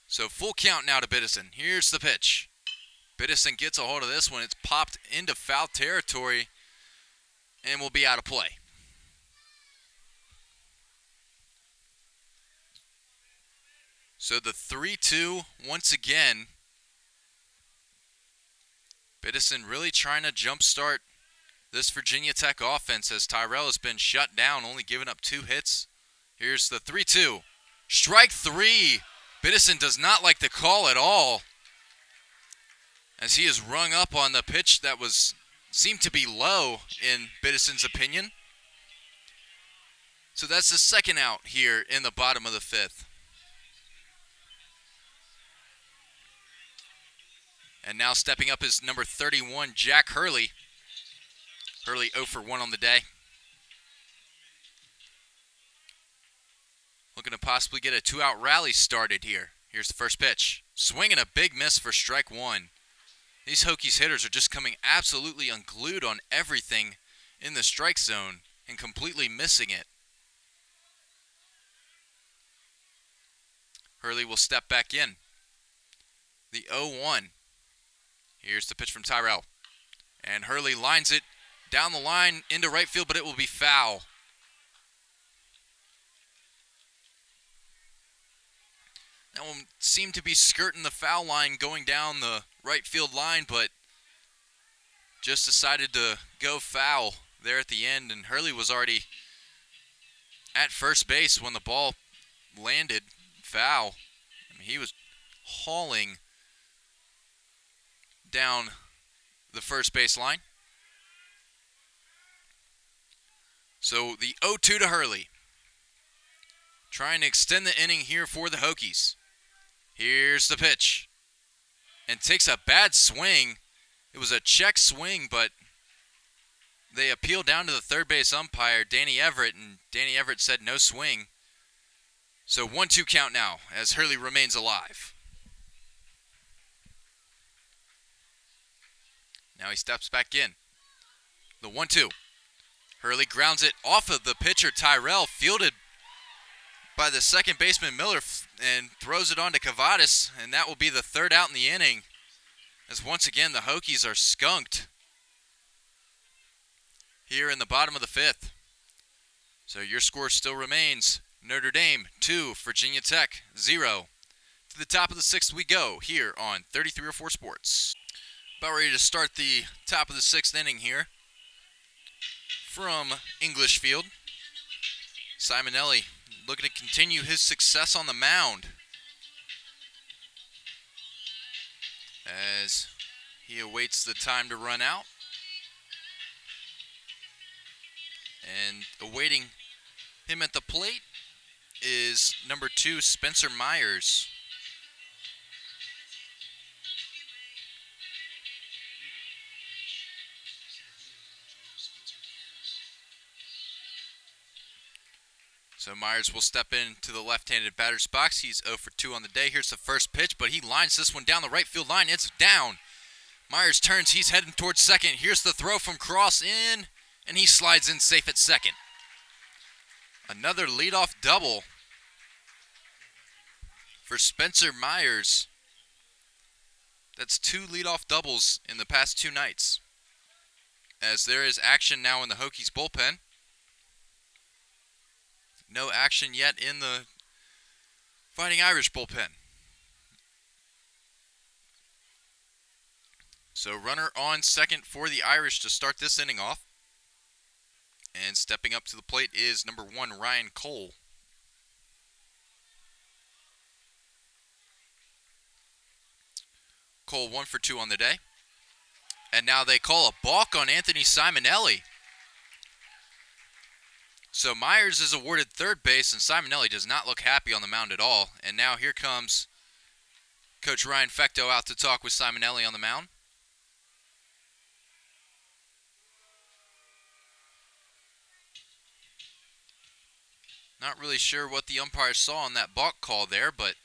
So full count now to Biddison. Here's the pitch. Biddison gets a hold of this one. It's popped into foul territory and will be out of play. So the 3-2 once again. Biddison really trying to jumpstart this Virginia Tech offense as Tyrell has been shut down, only giving up 2 hits. Here's the 3-2. Strike 3. Biddison does not like the call at all, as he is rung up on the pitch that seemed to be low in Biddison's opinion. So that's the second out here in the bottom of the 5th. And now stepping up is number 31, Jack Hurley. Hurley 0 for 1 on the day. Looking to possibly get a 2-out rally started here. Here's the first pitch. Swinging a big miss for strike 1. These Hokies hitters are just coming absolutely unglued on everything in the strike zone and completely missing it. Hurley will step back in. The 0-1. Here's the pitch from Tyrell. And Hurley lines it down the line into right field, but it will be foul. That one seemed to be skirting the foul line going down the right field line, but just decided to go foul there at the end. And Hurley was already at first base when the ball landed foul. I mean, he was hauling down the first base line. So the 0-2 to Hurley. Trying to extend the inning here for the Hokies. Here's the pitch. And takes a bad swing. It was a check swing, but they appealed down to the third base umpire, Danny Everett, and Danny Everett said no swing. So 1-2 count now as Hurley remains alive. Now he steps back in. The 1-2. Hurley grounds it off of the pitcher Tyrell, fielded by the second baseman Miller, and throws it on to Cavadas, and that will be the 3rd out in the inning, as once again the Hokies are skunked here in the bottom of the 5th. So your score still remains Notre Dame 2, Virginia Tech 0. To the top of the 6th we go here on 3304 Sports. About ready to start the top of the 6th inning here from English Field. Simonelli looking to continue his success on the mound as he awaits the time to run out. And awaiting him at the plate is number 2, Spencer Myers. So Myers will step into the left-handed batter's box. He's 0 for 2 on the day. Here's the first pitch, but he lines this one down the right field line. It's down. Myers turns. He's heading towards second. Here's the throw from Cross in, and he slides in safe at second. Another leadoff double for Spencer Myers. That's 2 leadoff doubles in the past 2 nights. As there is action now in the Hokies bullpen. No action yet in the Fighting Irish bullpen. So runner on second for the Irish to start this inning off. And stepping up to the plate is number 1, Ryan Cole. Cole 1 for 2 on the day. And now they call a balk on Anthony Simonelli. So Myers is awarded third base, and Simonelli does not look happy on the mound at all. And now here comes Coach Ryan Fecto out to talk with Simonelli on the mound. Not really sure what the umpire saw on that balk call there, but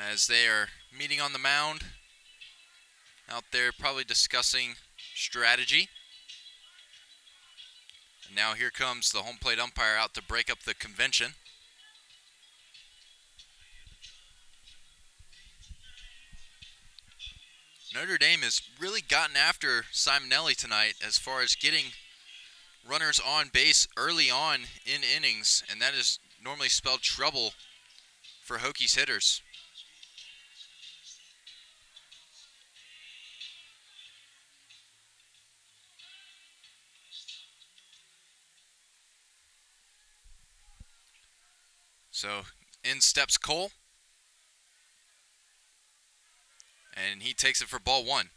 as they are meeting on the mound out there, probably discussing strategy. And now here comes the home plate umpire out to break up the convention. Notre Dame has really gotten after Simonelli tonight as far as getting runners on base early on in innings, and that has normally spelled trouble for Hokies hitters. So in steps Cole, and he takes it for ball one.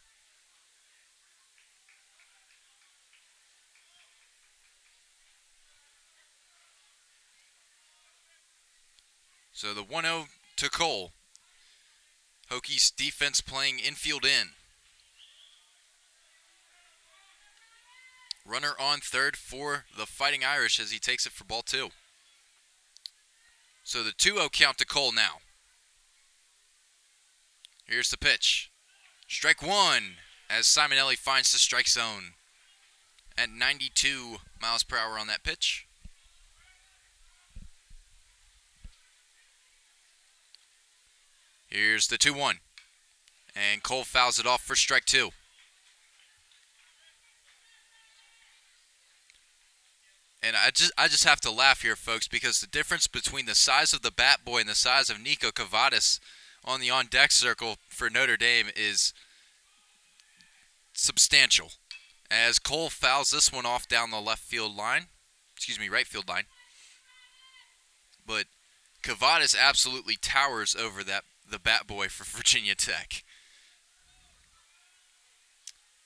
So the 1-0 to Cole. Hokies defense playing infield in. Runner on third for the Fighting Irish as he takes it for ball two. So the 2-0 count to Cole now. Here's the pitch. Strike one as Simonelli finds the strike zone at 92 miles per hour on that pitch. Here's the 2-1. And Cole fouls it off for strike two. And I just have to laugh here, folks, because the difference between the size of the bat boy and the size of Nico Cavadas on the on-deck circle for Notre Dame is substantial. As Cole fouls this one off down the right field line. But Cavadas absolutely towers over the bat boy for Virginia Tech.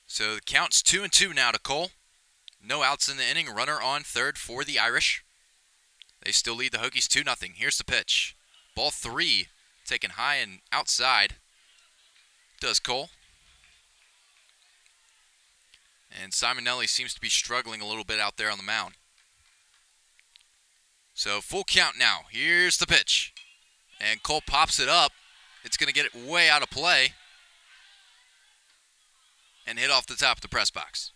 So the count's 2-2 now to Cole. No outs in the inning. Runner on third for the Irish. They still lead the Hokies 2-0. Here's the pitch. Ball three, taken high and outside. Does Cole. And Simonelli seems to be struggling a little bit out there on the mound. So full count now. Here's the pitch. And Cole pops it up. It's going to get it way out of play. And hit off the top of the press box.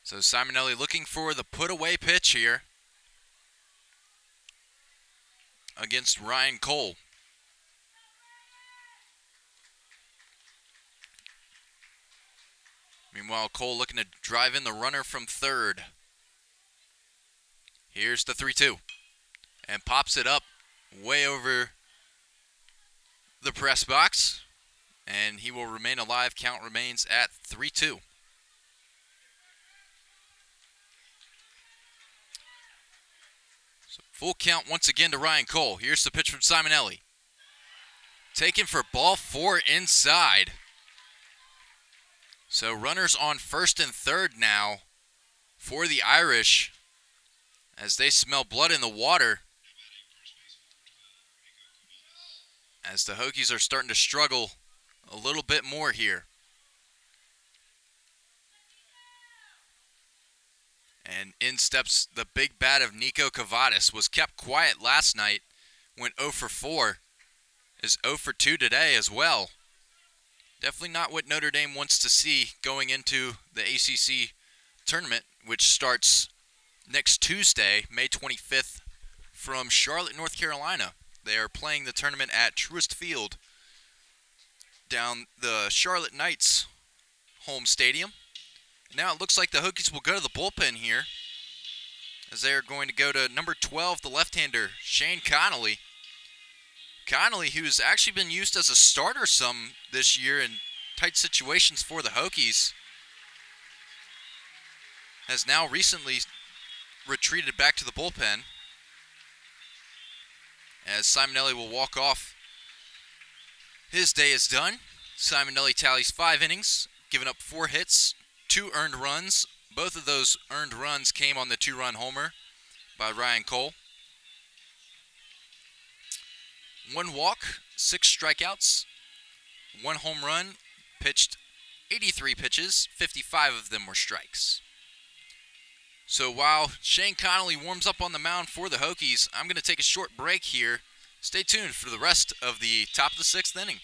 So Simonelli looking for the put-away pitch here against Ryan Cole. Meanwhile, Cole looking to drive in the runner from third. Here's the 3-2. And pops it up way over the press box. And he will remain alive. Count remains at 3-2. So full count once again to Ryan Cole. Here's the pitch from Simonelli. Taken for ball four inside. So runners on first and third now for the Irish as they smell blood in the water. As the Hokies are starting to struggle a little bit more here. And in steps the big bat of Nico Cavadas. Was kept quiet last night. Went 0 for 4. Is 0 for 2 today as well. Definitely not what Notre Dame wants to see going into the ACC tournament, which starts next Tuesday, May 25th, from Charlotte, North Carolina. They are playing the tournament at Truist Field down the Charlotte Knights home stadium. Now it looks like the Hokies will go to the bullpen here as they are going to go to number 12, the left-hander, Shane Connolly. Connolly, who's actually been used as a starter some this year in tight situations for the Hokies, has now recently retreated back to the bullpen as Simonelli will walk off. His day is done. Simonelli tallies 5 innings, giving up 4 hits, 2 earned runs. Both of those earned runs came on the 2-run homer by Ryan Cole. 1 walk, 6 strikeouts, 1 home run, pitched 83 pitches, 55 of them were strikes. So while Shane Connolly warms up on the mound for the Hokies, I'm going to take a short break here. Stay tuned for the rest of the top of the 6th inning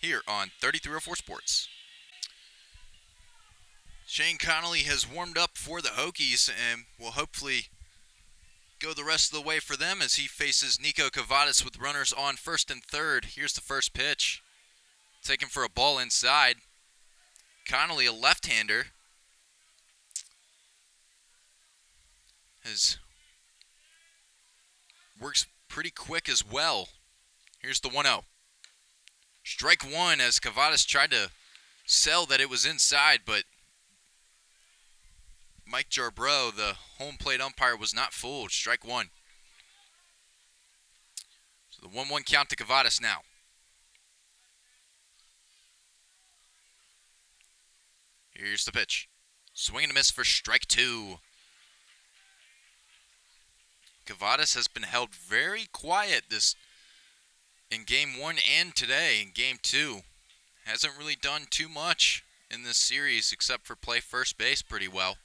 here on 3304 Sports. Shane Connolly has warmed up for the Hokies and will hopefully go the rest of the way for them as he faces Nico Cavadas with runners on first and third. Here's the first pitch. Taken for a ball inside. Connolly, a left-hander, works pretty quick as well. Here's the 1-0. Strike one as Cavadas tried to sell that it was inside, but Mike Jarbrough, the home plate umpire, was not fooled. Strike one. So the 1-1 count to Cavadas now. Here's the pitch. Swing and a miss for strike two. Cavadas has been held very quiet in Game 1 and today in Game 2. Hasn't really done too much in this series except for play first base pretty well.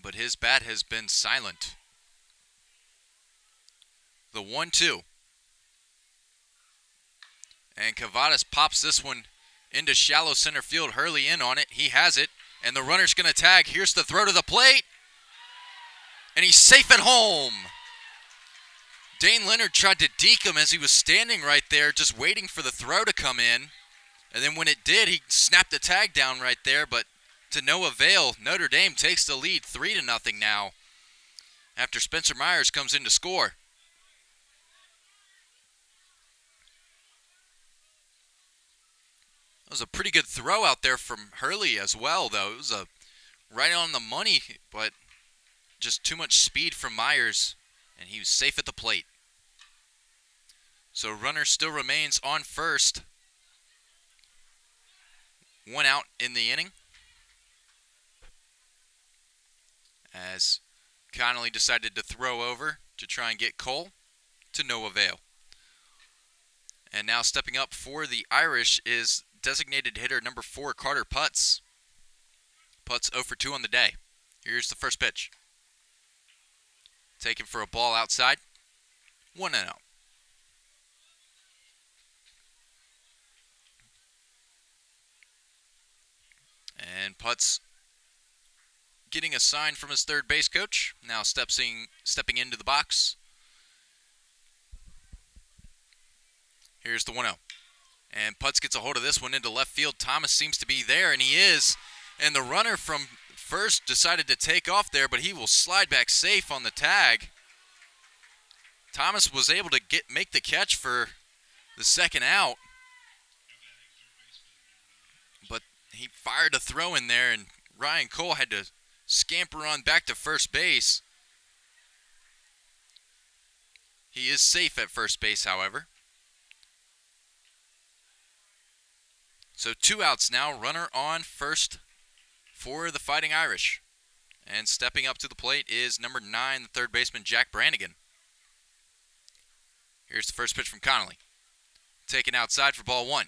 But his bat has been silent. The 1-2. And Cavadas pops this one into shallow center field. Hurley in on it. He has it. And the runner's going to tag. Here's the throw to the plate. And he's safe at home. Dane Leonard tried to deke him as he was standing right there just waiting for the throw to come in. And then when it did, he snapped the tag down right there, but to no avail. Notre Dame takes the lead 3-0 now after Spencer Myers comes in to score. That was a pretty good throw out there from Hurley as well, though. It was right on the money, but just too much speed from Myers, and he was safe at the plate. So runner still remains on first. 1 out in the inning, as Connolly decided to throw over to try and get Cole, to no avail. And now stepping up for the Irish is designated hitter number 4, Carter Putz. Putz 0 for 2 on the day. Here's the first pitch. Taken for a ball outside. 1-0. And Putz getting a sign from his third base coach. Now stepping into the box. Here's the 1-0. And Putz gets a hold of this one into left field. Thomas seems to be there, and he is. And the runner from first decided to take off there, but he will slide back safe on the tag. Thomas was able to make the catch for the second out. But he fired a throw in there, and Ryan Cole had to scamper on back to first base. He is safe at first base, however. So 2 outs now, runner on first for the Fighting Irish. And stepping up to the plate is number 9, the third baseman, Zac Branigan. Here's the first pitch from Connolly. Taken outside for ball 1.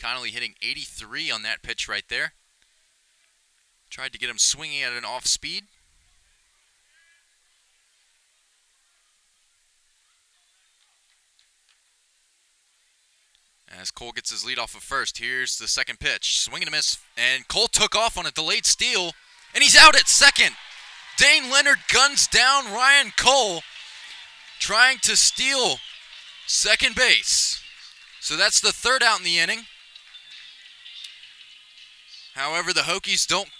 Connolly hitting 83 on that pitch right there. Tried to get him swinging at an off speed. As Cole gets his lead off of first, here's the second pitch. Swing and a miss, and Cole took off on a delayed steal, and he's out at second. Dane Leonard guns down Ryan Cole, trying to steal second base. So that's the third out in the inning. However, the Hokies don't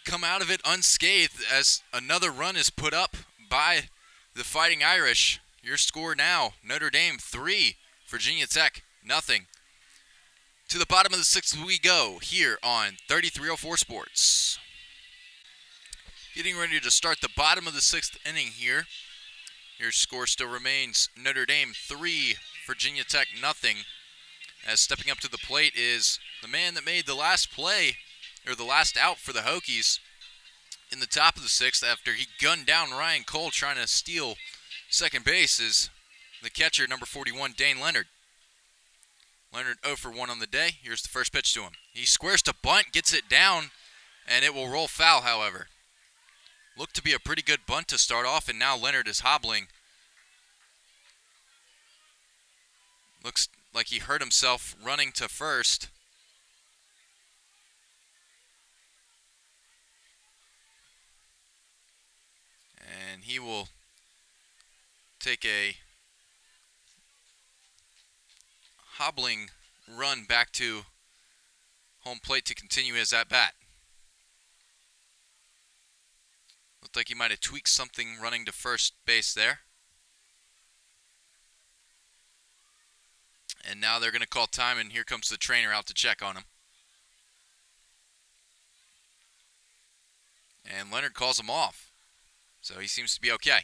come out of it unscathed as another run is put up by the Fighting Irish. Your score now, Notre Dame 3, Virginia Tech, 0. To the bottom of the 6th we go here on 3304 Sports. Getting ready to start the bottom of the 6th inning here. Your score still remains Notre Dame 3, Virginia Tech 0. As stepping up to the plate is the man that made the last play, or the last out for the Hokies in the top of the 6th after he gunned down Ryan Cole trying to steal second base, is the catcher, number 41, Dane Leonard. Leonard 0 for 1 on the day. Here's the first pitch to him. He squares to bunt, gets it down, and it will roll foul, however. Looked to be a pretty good bunt to start off, and now Leonard is hobbling. Looks like he hurt himself running to first. And he will take a hobbling run back to home plate to continue his at-bat. Looked like he might have tweaked something running to first base there. And now they're going to call time, and here comes the trainer out to check on him. And Leonard calls him off. So he seems to be okay.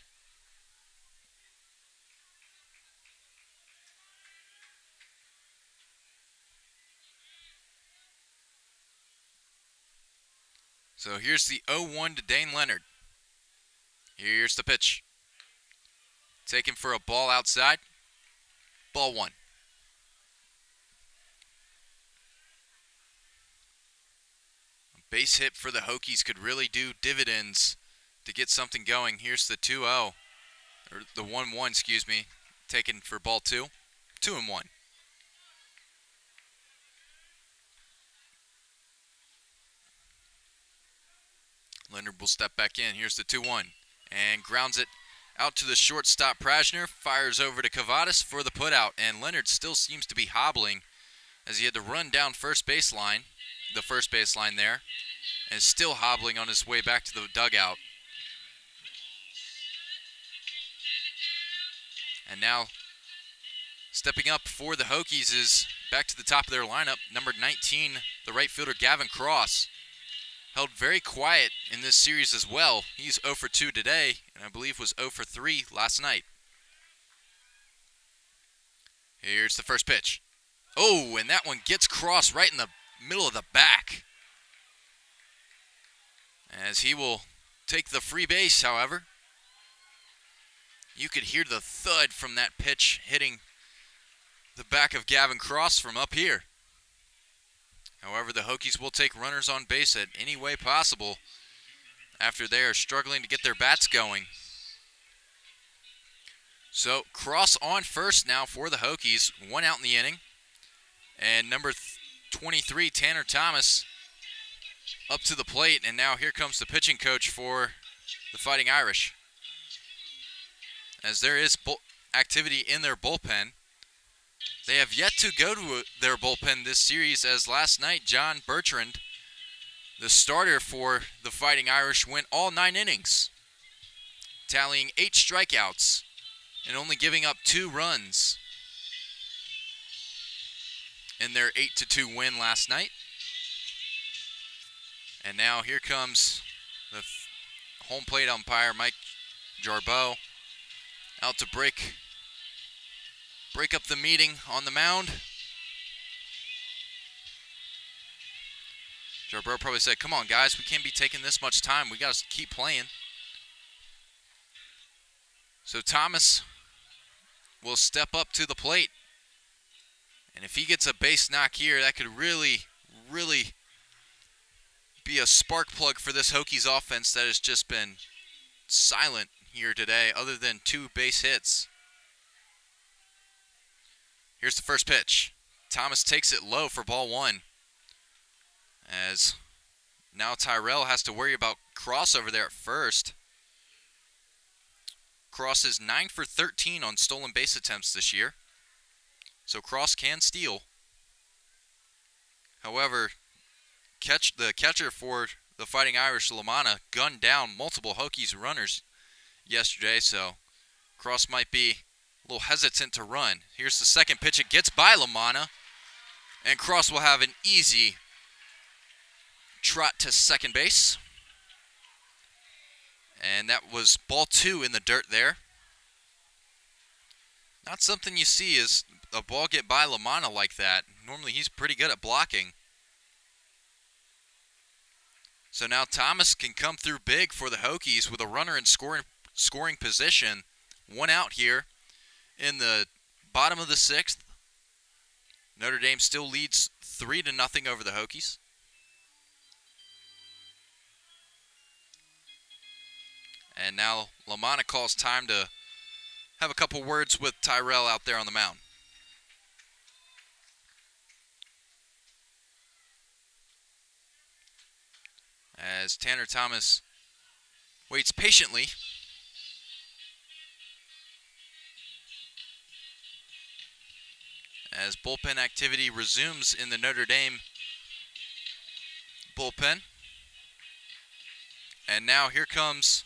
So here's the 0-1 to Dane Leonard. Here's the pitch. Taken for a ball outside. Ball 1. A base hit for the Hokies could really do dividends to get something going. Here's the 2-0. Or the 1-1, excuse me. Taken for ball 2. 2-1. Leonard will step back in. Here's the 2-1. And grounds it out to the shortstop. Prashner fires over to Cavadas for the putout. And Leonard still seems to be hobbling as he had to run down first baseline, the first baseline there, and still hobbling on his way back to the dugout. And now stepping up for the Hokies is back to the top of their lineup, number 19, the right fielder Gavin Cross. Held very quiet in this series as well. He's 0 for 2 today, and I believe was 0 for 3 last night. Here's the first pitch. Oh, and that one gets Cross right in the middle of the back. As he will take the free base, however. You could hear the thud from that pitch hitting the back of Gavin Cross from up here. However, the Hokies will take runners on base at any way possible after they are struggling to get their bats going. So, Cross on first now for the Hokies. 1 out in the inning. And number 23, Tanner Thomas, up to the plate. And now here comes the pitching coach for the Fighting Irish. As there is activity in their bullpen. They have yet to go to their bullpen this series, as last night John Bertrand, the starter for the Fighting Irish, went all 9 innings, tallying 8 strikeouts and only giving up 2 runs in their 8-2 win last night. And now here comes the home plate umpire, Mike Jarbeau, out to break up the meeting on the mound. Jarbeau probably said, come on, guys, we can't be taking this much time. We got to keep playing. So Thomas will step up to the plate. And if he gets a base knock here, that could really, really be a spark plug for this Hokies offense that has just been silent here today, other than 2 base hits. Here's the first pitch. Thomas takes it low for ball 1. As now Tyrell has to worry about Cross over there at first. Cross is 9 for 13 on stolen base attempts this year. So Cross can steal. However, the catcher for the Fighting Irish, Lamanna, gunned down multiple Hokies runners yesterday, so Cross might be a little hesitant to run. Here's the second pitch. It gets by Lamanna, and Cross will have an easy trot to second base. And that was ball 2 in the dirt there. Not something you see is a ball get by Lamanna like that. Normally he's pretty good at blocking. So now Thomas can come through big for the Hokies with a runner in scoring position. 1 out here in the bottom of the 6th. Notre Dame still leads 3-0 over the Hokies. And now Lamanna calls time to have a couple words with Tyrell out there on the mound. As Tanner Thomas waits patiently. As bullpen activity resumes in the Notre Dame bullpen. And now here comes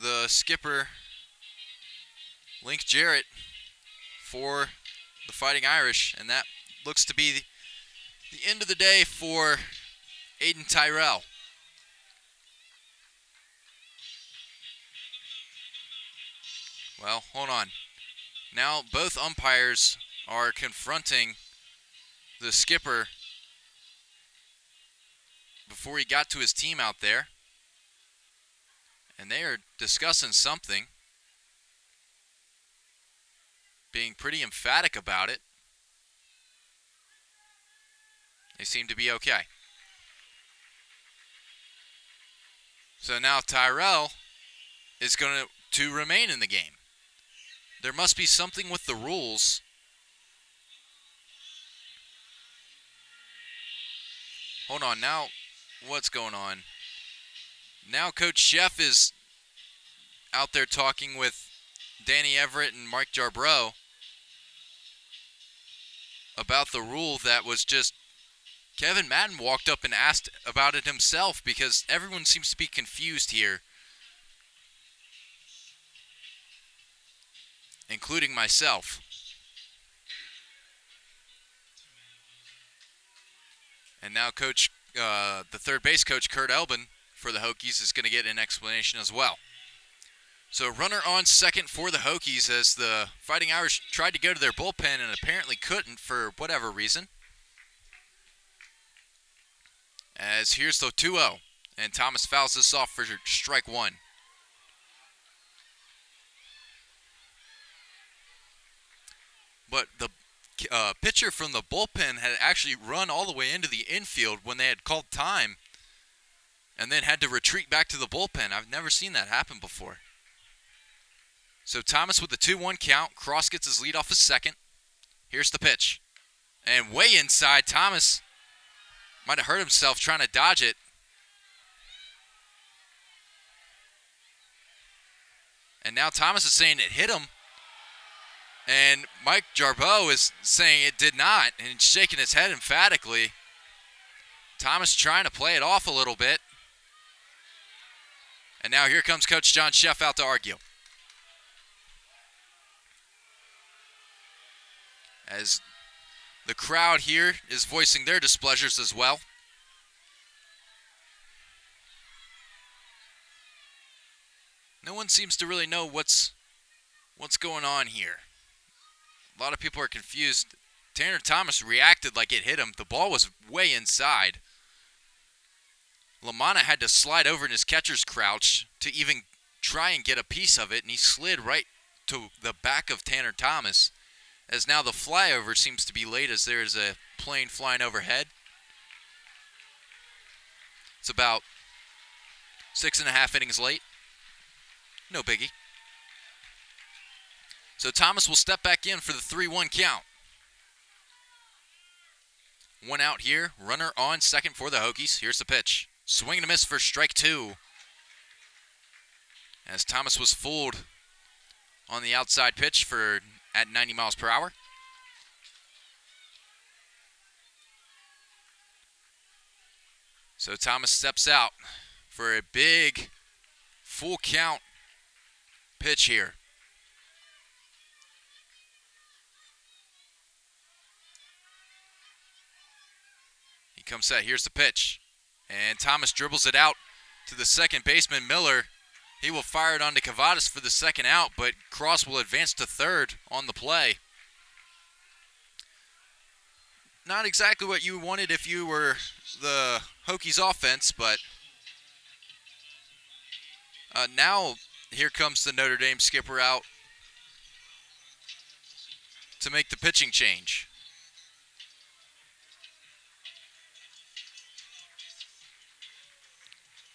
the skipper, Link Jarrett, for the Fighting Irish. And that looks to be the end of the day for Aiden Tyrell. Well, hold on. Now both umpires are confronting the skipper before he got to his team out there. And they are discussing something, being pretty emphatic about it. They seem to be okay. So now Tyrell is going to remain in the game. There must be something with the rules. Hold on, now what's going on? Now Coach Sheff is out there talking with Danny Everett and Mike Jarbrough about the rule that was just, Kevin Madden walked up and asked about it himself because everyone seems to be confused here, including myself. And now Coach, the third base coach, Kurt Elbin, for the Hokies is going to get an explanation as well. So runner on second for the Hokies as the Fighting Irish tried to go to their bullpen and apparently couldn't for whatever reason. As here's the 2-0, and Thomas fouls this off for strike one. But the pitcher from the bullpen had actually run all the way into the infield when they had called time and then had to retreat back to the bullpen. I've never seen that happen before. So Thomas with the 2-1 count. Cross gets his lead off his second. Here's the pitch. And way inside, Thomas might have hurt himself trying to dodge it. And now Thomas is saying it hit him. And Mike Jarbrough is saying it did not and shaking his head emphatically. Thomas trying to play it off a little bit. And now here comes Coach John Sheff out to argue. As the crowd here is voicing their displeasures as well. No one seems to really know what's going on here. A lot of people are confused. Tanner Thomas reacted like it hit him. The ball was way inside. Lamanna had to slide over in his catcher's crouch to even try and get a piece of it, and he slid right to the back of Tanner Thomas. As now the flyover seems to be late as there is a plane flying overhead. It's about 6.5 innings late. No biggie. So Thomas will step back in for the 3-1 count. One out here. Runner on second for the Hokies. Here's the pitch. Swing and a miss for strike two. As Thomas was fooled on the outside pitch at 90 miles per hour. So Thomas steps out for a big full count pitch here. He comes set. Here's the pitch. And Thomas dribbles it out to the second baseman, Miller. He will fire it onto Cavadas for the second out, but Cross will advance to third on the play. Not exactly what you wanted if you were the Hokies offense, but now here comes the Notre Dame skipper out to make the pitching change.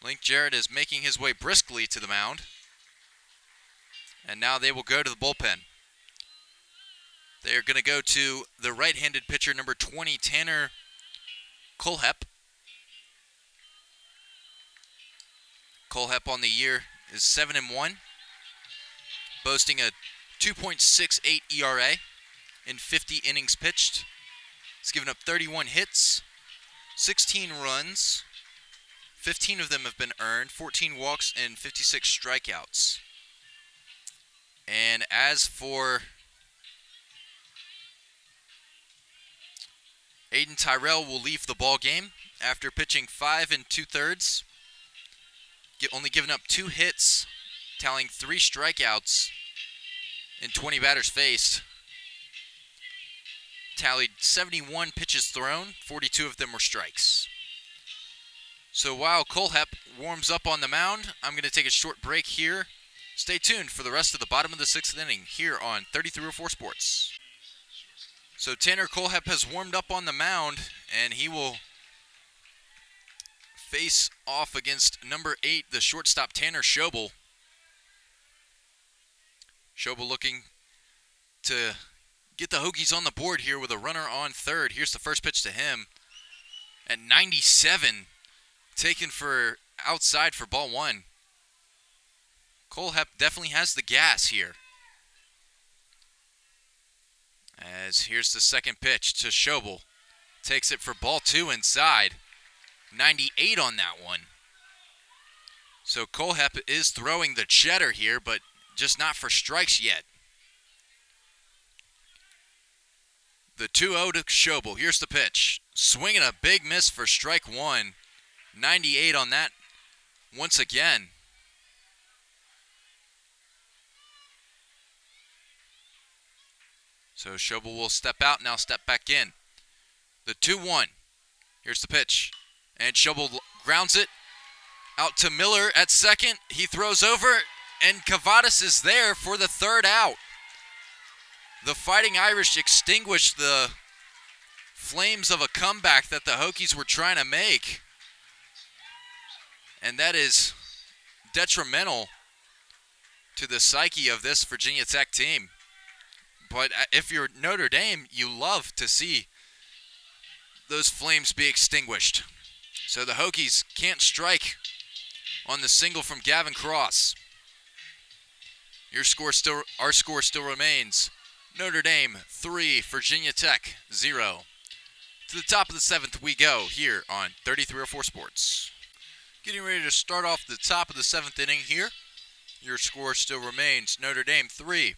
Link Jarrett is making his way briskly to the mound. And now they will go to the bullpen. They are going to go to the right-handed pitcher, number 20, Tanner Kohlhepp. Kohlhepp on the year is 7-1, boasting a 2.68 ERA in 50 innings pitched. He's given up 31 hits, 16 runs, 15 of them have been earned, 14 walks, and 56 strikeouts. And as for Aiden Tyrell, will leave the ball game after pitching 5 2/3, only giving up 2 hits, tallying 3 strikeouts in 20 batters faced. Tallied 71 pitches thrown, 42 of them were strikes. So while Kohlhepp warms up on the mound, I'm going to take a short break here. Stay tuned for the rest of the bottom of the 6th inning here on 3304 Sports. So Tanner Kohlhepp has warmed up on the mound, and he will face off against number 8, the shortstop Tanner Schobel. Schobel looking to get the Hokies on the board here with a runner on third. Here's the first pitch to him at 97, taken for outside for ball 1. Kohlhepp definitely has the gas here. As here's the second pitch to Schobel. Takes it for ball 2 inside. 98 on that one. So Kohlhepp is throwing the cheddar here, but just not for strikes yet. The 2-0 to Schobel. Here's the pitch. Swinging a big miss for strike 1. 98 on that once again. So Schobel will step out, now step back in. The 2-1. Here's the pitch. And Schobel grounds it out to Miller at second. He throws over, and Cavadas is there for the 3rd out. The Fighting Irish extinguished the flames of a comeback that the Hokies were trying to make. And that is detrimental to the psyche of this Virginia Tech team. But if you're Notre Dame, you love to see those flames be extinguished. So the Hokies can't strike on the single from Gavin Cross. Our score still remains Notre Dame 3, Virginia Tech 0. To the top of the 7th we go here on 3304 Sports. Getting ready to start off the top of the 7th inning here. Your score still remains Notre Dame 3,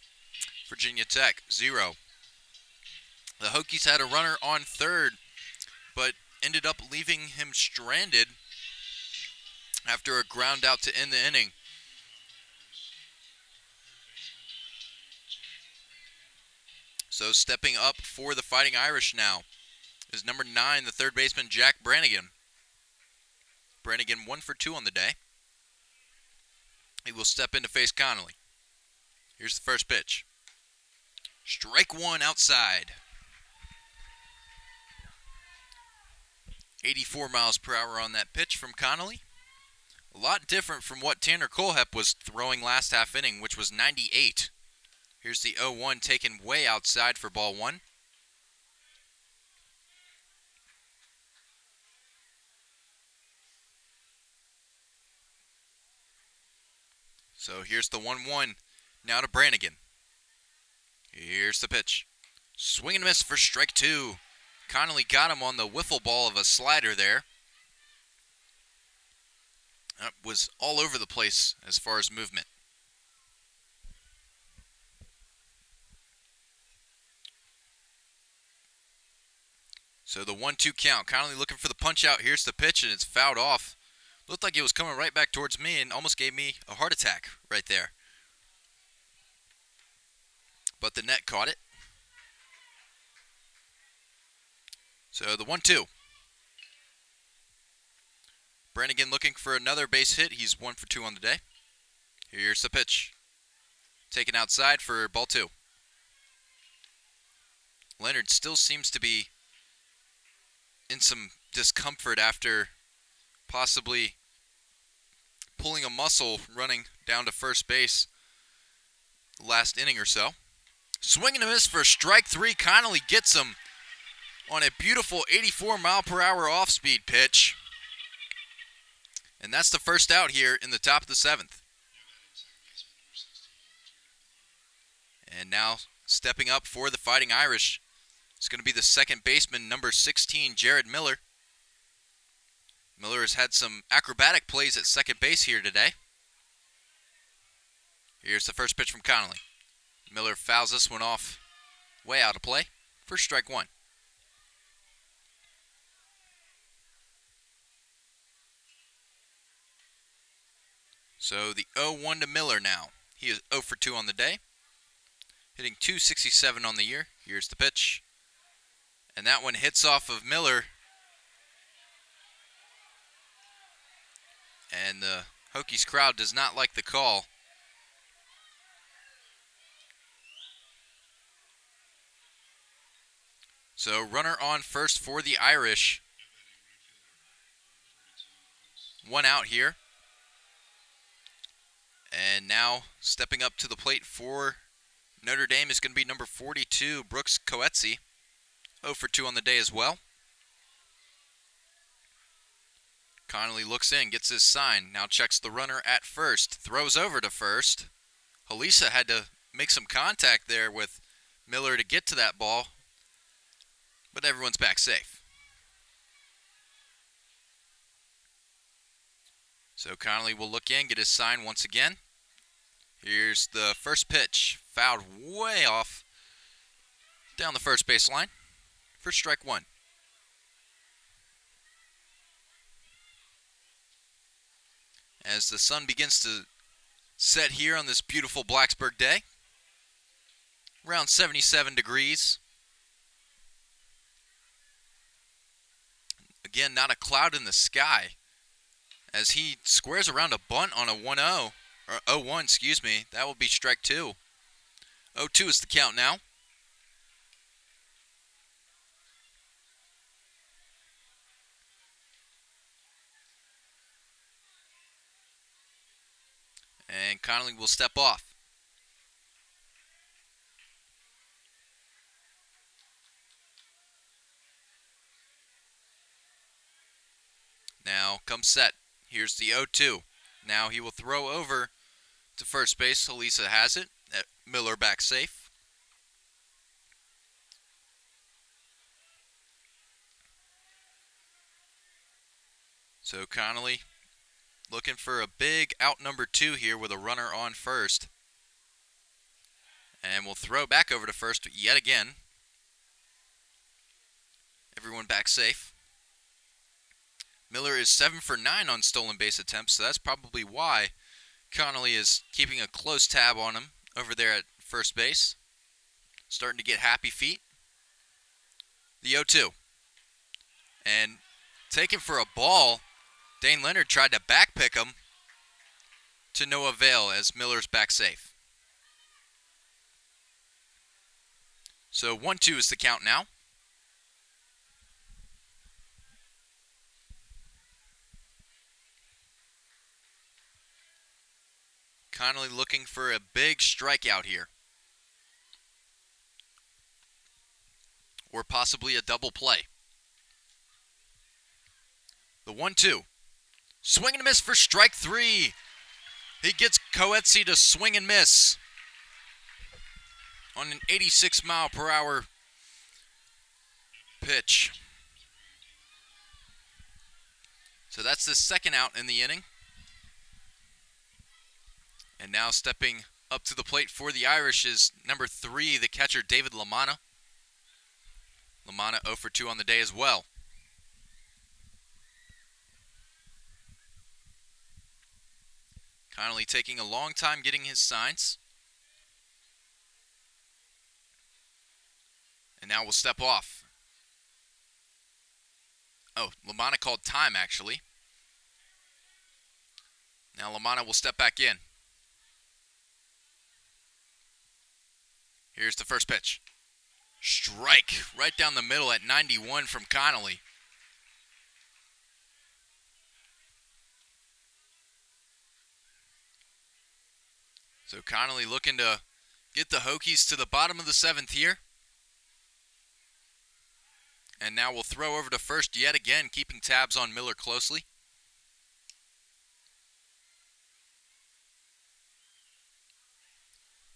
Virginia Tech 0. The Hokies had a runner on third, but ended up leaving him stranded after a ground out to end the inning. So stepping up for the Fighting Irish now is number 9, the third baseman, Zac Branigan. Brannigan 1 for 2 on the day. He will step in to face Connolly. Here's the first pitch. Strike 1 outside. 84 miles per hour on that pitch from Connolly. A lot different from what Tanner Kohlhepp was throwing last half inning, which was 98. Here's the 0-1 taken way outside for ball 1. So here's the 1-1 now to Brannigan. Here's the pitch. Swing and miss for strike 2. Connolly got him on the wiffle ball of a slider there. That was all over the place as far as movement. So the 1-2 count. Connolly looking for the punch out. Here's the pitch, and it's fouled off. Looked like it was coming right back towards me and almost gave me a heart attack right there. But the net caught it. So the 1-2. Branigan looking for another base hit. He's 1 for 2 on the day. Here's the pitch. Taken outside for ball 2. Leonard still seems to be in some discomfort after possibly pulling a muscle running down to first base last inning or so. Swing and a miss for strike three. Connolly gets him on a beautiful 84-mile-per-hour off-speed pitch. And that's the first out here in the top of the seventh. And now stepping up for the Fighting Irish is going to be the second baseman, number 16, Jared Miller. Miller has had some acrobatic plays at second base here today. Here's the first pitch from Connolly. Miller fouls this one off way out of play for strike one. So the 0-1 to Miller now. He is 0 for 2 on the day, hitting .267 on the year. Here's the pitch. And that one hits off of Miller. And the Hokies crowd does not like the call. So runner on first for the Irish. One out here. And now stepping up to the plate for Notre Dame is going to be number 42, Brooks Kohlhepp. 0 for 2 on the day as well. Connolly looks in, gets his sign, now checks the runner at first, throws over to first. Halisa had to make some contact there with Miller to get to that ball, but everyone's back safe. So Connolly will look in, get his sign once again. Here's the first pitch, fouled way off down the first base line for strike one. As the sun begins to set here on this beautiful Blacksburg day, around 77 degrees. Again, not a cloud in the sky as he squares around a bunt on a 1-0, or 0-1, excuse me. That will be strike two. 0-2 is the count now. And Connolly will step off. Now comes set. Here's the 0-2. Now he will throw over to first base. Halisa has it. Miller back safe. So Connolly looking for a big out number 2 here with a runner on first. And we'll throw back over to first yet again. Everyone back safe. Miller is 7 for 9 on stolen base attempts, so that's probably why Connolly is keeping a close tab on him over there at first base. Starting to get happy feet. The 0-2. And taken for a ball. Dane Leonard tried to backpick him to no avail as Miller's back safe. So 1-2 is the count now. Connolly looking for a big strikeout here. Or possibly a double play. The 1-2. Swing and a miss for strike 3. He gets Kohlhepp to swing and miss on an 86-mile-per-hour pitch. So that's the second out in the inning. And now stepping up to the plate for the Irish is number 3, the catcher David Lamanna. Lamanna 0 for 2 on the day as well. Connolly taking a long time getting his signs. And now we'll step off. Oh, Lamanna called time actually. Now Lamanna will step back in. Here's the first pitch. Strike right down the middle at 91 from Connolly. So Connolly looking to get the Hokies to the bottom of the 7th here. And now we'll throw over to first yet again, keeping tabs on Miller closely.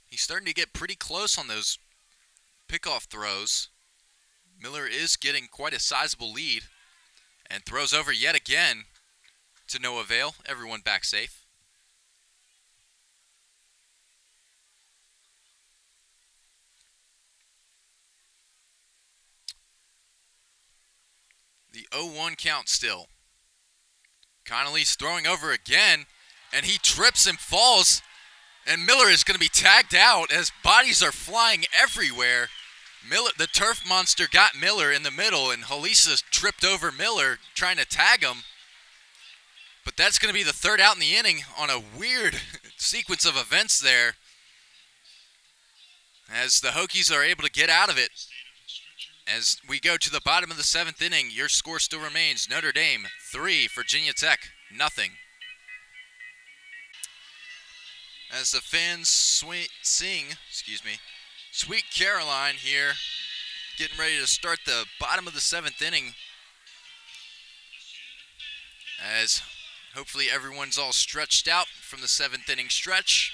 He's starting to get pretty close on those pickoff throws. Miller is getting quite a sizable lead and throws over yet again to no avail. Everyone back safe. The 0-1 count still. Connolly's throwing over again, and he trips and falls, and Miller is going to be tagged out as bodies are flying everywhere. Miller, the turf monster, got Miller in the middle, and Halisa tripped over Miller trying to tag him. But that's going to be the 3rd out in the inning on a weird sequence of events there, as the Hokies are able to get out of it. As we go to the bottom of the 7th inning, your score still remains Notre Dame 3, Virginia Tech 0. As the fans sing, Sweet Caroline here, getting ready to start the bottom of the 7th inning. As hopefully everyone's all stretched out from the 7th inning stretch.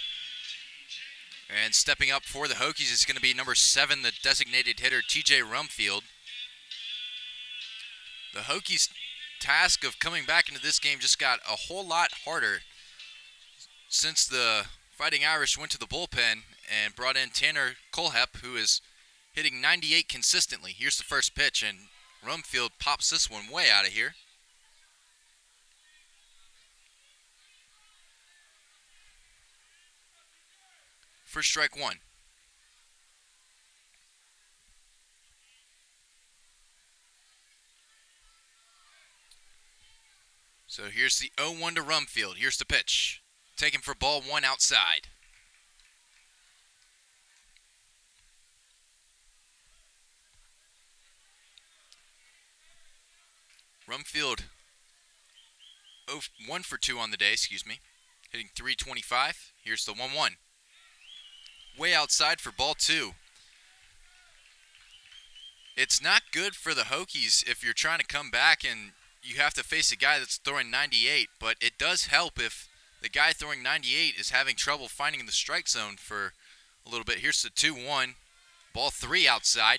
And stepping up for the Hokies is going to be number 7, the designated hitter, TJ Rumfield. The Hokies' task of coming back into this game just got a whole lot harder since the Fighting Irish went to the bullpen and brought in Tanner Kohlhepp, who is hitting 98 consistently. Here's the first pitch, and Rumfield pops this one way out of here. For strike 1. So here's the 0-1 to Rumfield. Here's the pitch. Taken for ball 1 outside. Rumfield 1 for 2 on the day, hitting .325. Here's the 1-1. Way outside for ball 2. It's not good for the Hokies if you're trying to come back and you have to face a guy that's throwing 98, but it does help if the guy throwing 98 is having trouble finding the strike zone for a little bit. Here's the 2-1. Ball 3 outside.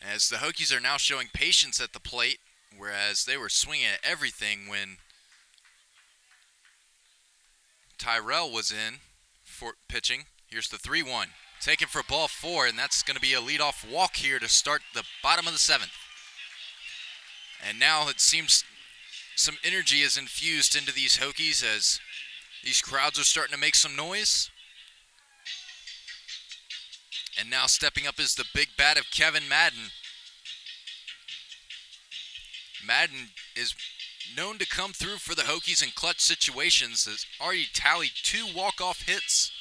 As the Hokies are now showing patience at the plate, whereas they were swinging at everything when Tyrell was in for pitching. Here's the 3-1. Taken for ball 4, and that's going to be a leadoff walk here to start the bottom of the 7th. And now it seems some energy is infused into these Hokies as these crowds are starting to make some noise. And now stepping up is the big bat of Kevin Madden. Madden is known to come through for the Hokies in clutch situations, has already tallied 2 walk-off hits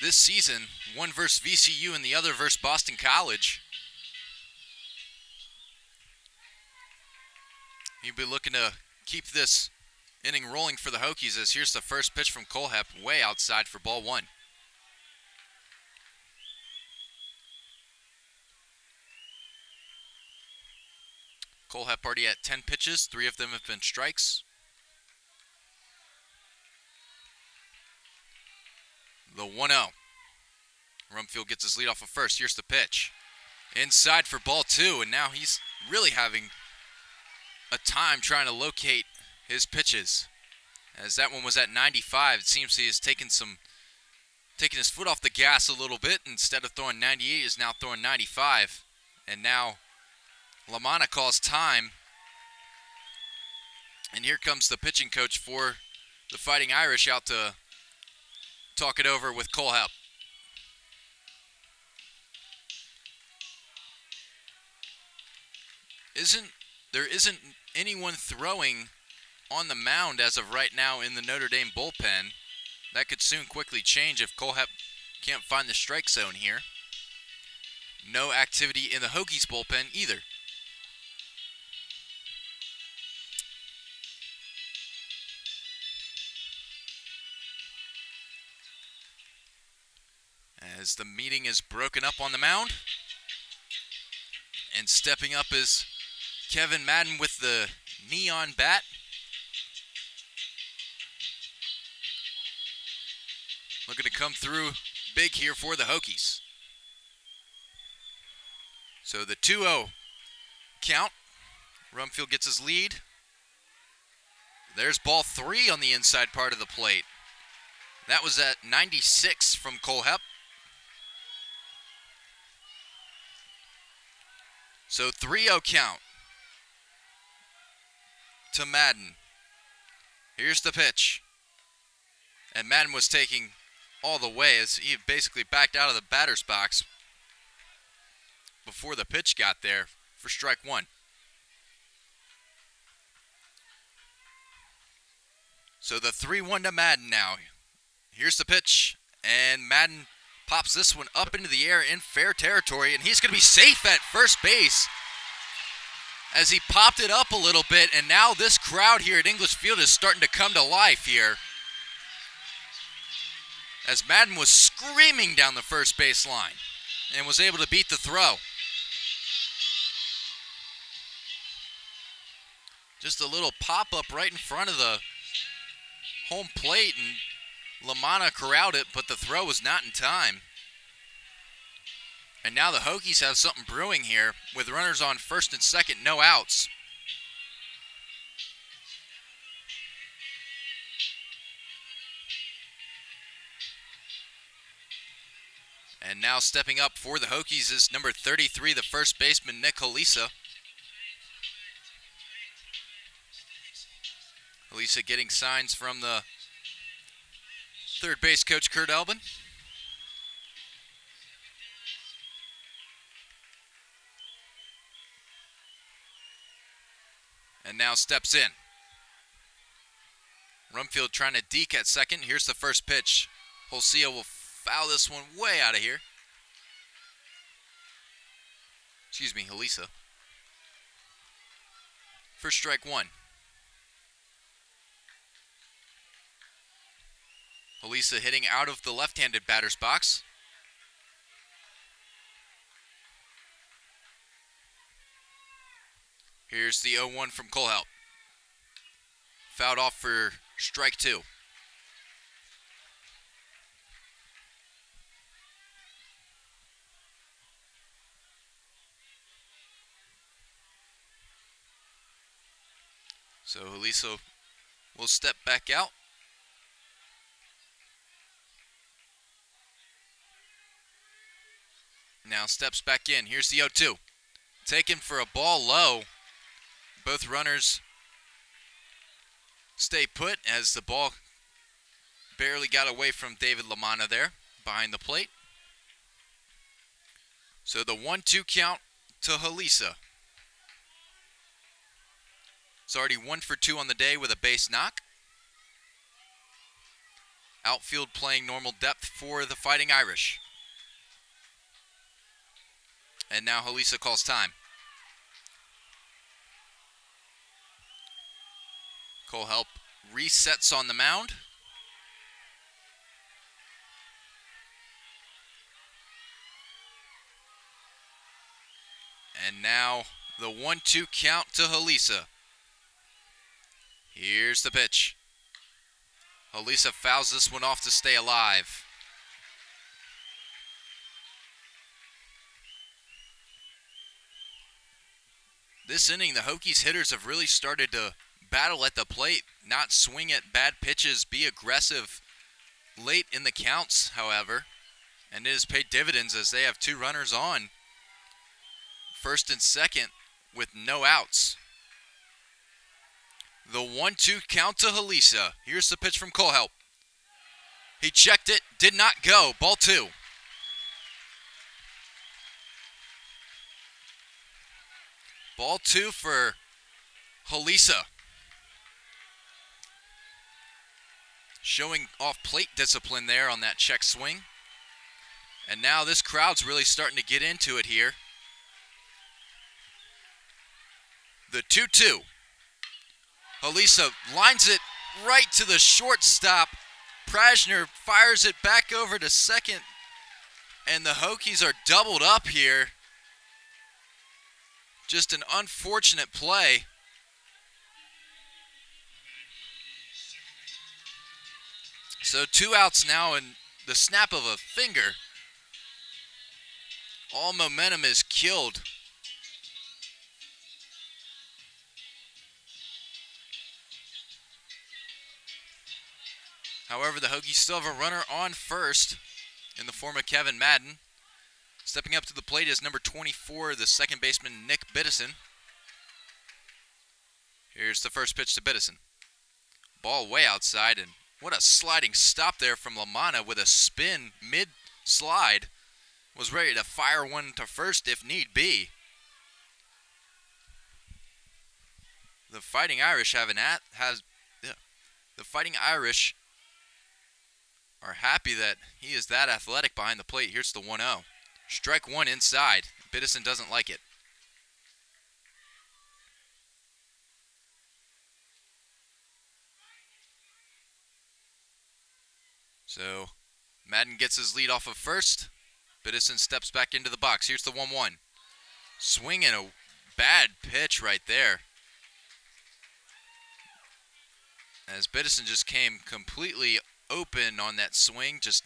this season, one versus VCU and the other versus Boston College. He'll be looking to keep this inning rolling for the Hokies, as here's the first pitch from Kohlhepp, way outside for ball 1. Kohlhepp already at 10 pitches. 3 of them have been strikes. The 1-0. Rumfield gets his lead off of first. Here's the pitch. Inside for ball 2, and now he's really having a time trying to locate his pitches. As that one was at 95, it seems he has taken his foot off the gas a little bit. Instead of throwing 98, is now throwing 95. And now Lamanna calls time. And here comes the pitching coach for the Fighting Irish out to talk it over with Kohlhepp. There isn't anyone throwing on the mound as of right now in the Notre Dame bullpen. That could soon quickly change if Kohlhepp can't find the strike zone here. No activity in the Hokies bullpen either. as the meeting is broken up on the mound. And stepping up is Kevin Madden with the neon bat. Looking to come through big here for the Hokies. So the 2-0 count. Rumfield gets his lead. There's ball 3 on the inside part of the plate. That was at 96 from Kohlhepp. So 3-0 count to Madden. Here's the pitch. And Madden was taking all the way as he basically backed out of the batter's box before the pitch got there for strike 1. So the 3-1 to Madden now. Here's the pitch, and Madden pops this one up into the air in fair territory, and he's going to be safe at first base as he popped it up a little bit, and now this crowd here at English Field is starting to come to life here as Madden was screaming down the first base line and was able to beat the throw. Just a little pop-up right in front of the home plate, and Lamanna corralled it, but the throw was not in time. And now the Hokies have something brewing here with runners on first and second, no outs. And now stepping up for the Hokies is number 33, the first baseman, Nick Cavadas. Cavadas getting signs from the third base coach, Kurt Elbin. And now steps in. Rumfield trying to deke at second. Here's the first pitch. Holsia will foul this one way out of here. Excuse me, Cavadas. First strike 1. Cavadas hitting out of the left-handed batter's box. Here's the 0-1 from Kohlhepp. Fouled off for strike 2. So Cavadas will step back out. Now steps back in. Here's the 0-2. Taken for a ball low. Both runners stay put as the ball barely got away from David Lamanna there behind the plate. So the 1-2 count to Cavadas. It's already 1 for 2 on the day with a base knock. Outfield playing normal depth for the Fighting Irish. And now Cavadas calls time. Kohlhepp resets on the mound. And now the 1-2 count to Cavadas. Here's the pitch. Cavadas fouls this one off to stay alive. This inning, the Hokies hitters have really started to battle at the plate, not swing at bad pitches, be aggressive late in the counts, however. And it has paid dividends as they have 2 runners on first and second with no outs. The 1-2 count to Cavadas. Here's the pitch from Kohlhepp. He checked it, did not go. Ball 2. Ball 2 for Cavadas. Showing off plate discipline there on that check swing. And now this crowd's really starting to get into it here. The 2-2. Cavadas lines it right to the shortstop. Prashner fires it back over to second. And the Hokies are doubled up here. Just an unfortunate play. So 2 outs now and the snap of a finger. All momentum is killed. However, the Hokies still have a runner on first in the form of Kevin Madden. Stepping up to the plate is number 24, the second baseman, Nick Biddison. Here's the first pitch to Biddison. Ball way outside, and what a sliding stop there from Lamanna with a spin mid-slide. Was ready to fire one to first if need be. The Fighting Irish the Fighting Irish are happy that he is that athletic behind the plate. Here's the 1-0. Strike one inside. Biddison doesn't like it. So Madden gets his lead off of first. Biddison steps back into the box. Here's the 1-1. Swinging a bad pitch right there. As Biddison just came completely open on that swing. Just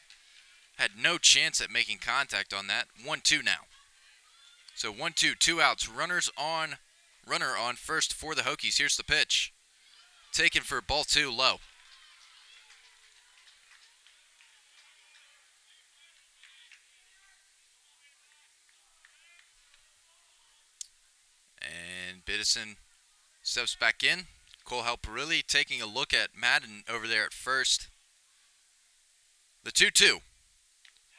had no chance at making contact on that. 1-2 now. So 1-2, 2 outs. Runner on first for the Hokies. Here's the pitch. Taken for ball 2, low. And Biddison steps back in. Kohlhepp really taking a look at Madden over there at first. The 2-2.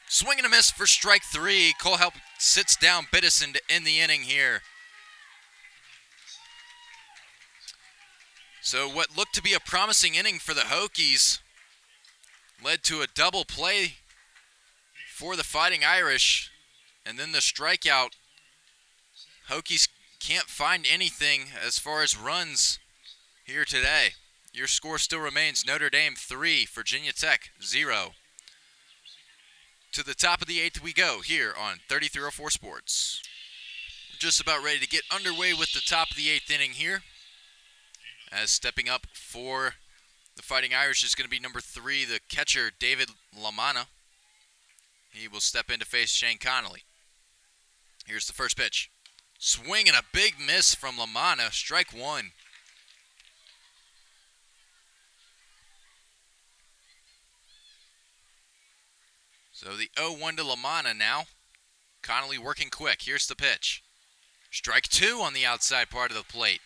Swing and a miss for strike 3. Kohlhepp sits down Biddison to end the inning here. So what looked to be a promising inning for the Hokies led to a double play for the Fighting Irish. And then the strikeout. Hokies can't find anything as far as runs here today. Your score still remains Notre Dame 3, Virginia Tech 0. To the top of the 8th we go here on 3304 Sports. We're just about ready to get underway with the top of the 8th inning here. As stepping up for the Fighting Irish is going to be number 3, the catcher, David Lamanna. He will step in to face Shane Connolly. Here's the first pitch. Swing and a big miss from Lamanna, strike 1. So the 0-1 to Lamanna now. Connolly working quick. Here's the pitch. Strike 2 on the outside part of the plate.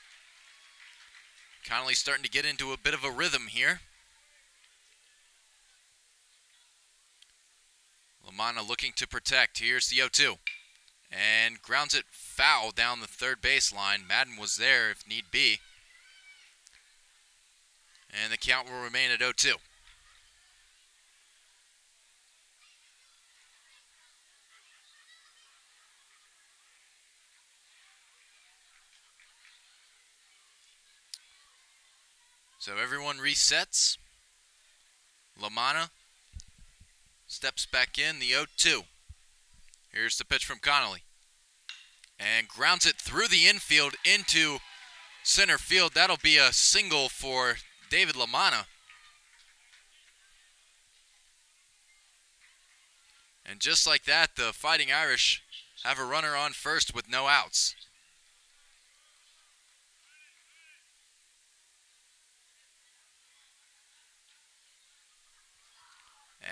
Connolly starting to get into a bit of a rhythm here. Lamanna looking to protect. Here's the 0-2. And grounds it foul down the third baseline. Madden was there if need be. And the count will remain at 0-2. So everyone resets. Lamanna steps back in, the 0-2. Here's the pitch from Connolly. And grounds it through the infield into center field. That'll be a single for David Lamanna. And just like that, the Fighting Irish have a runner on first with no outs.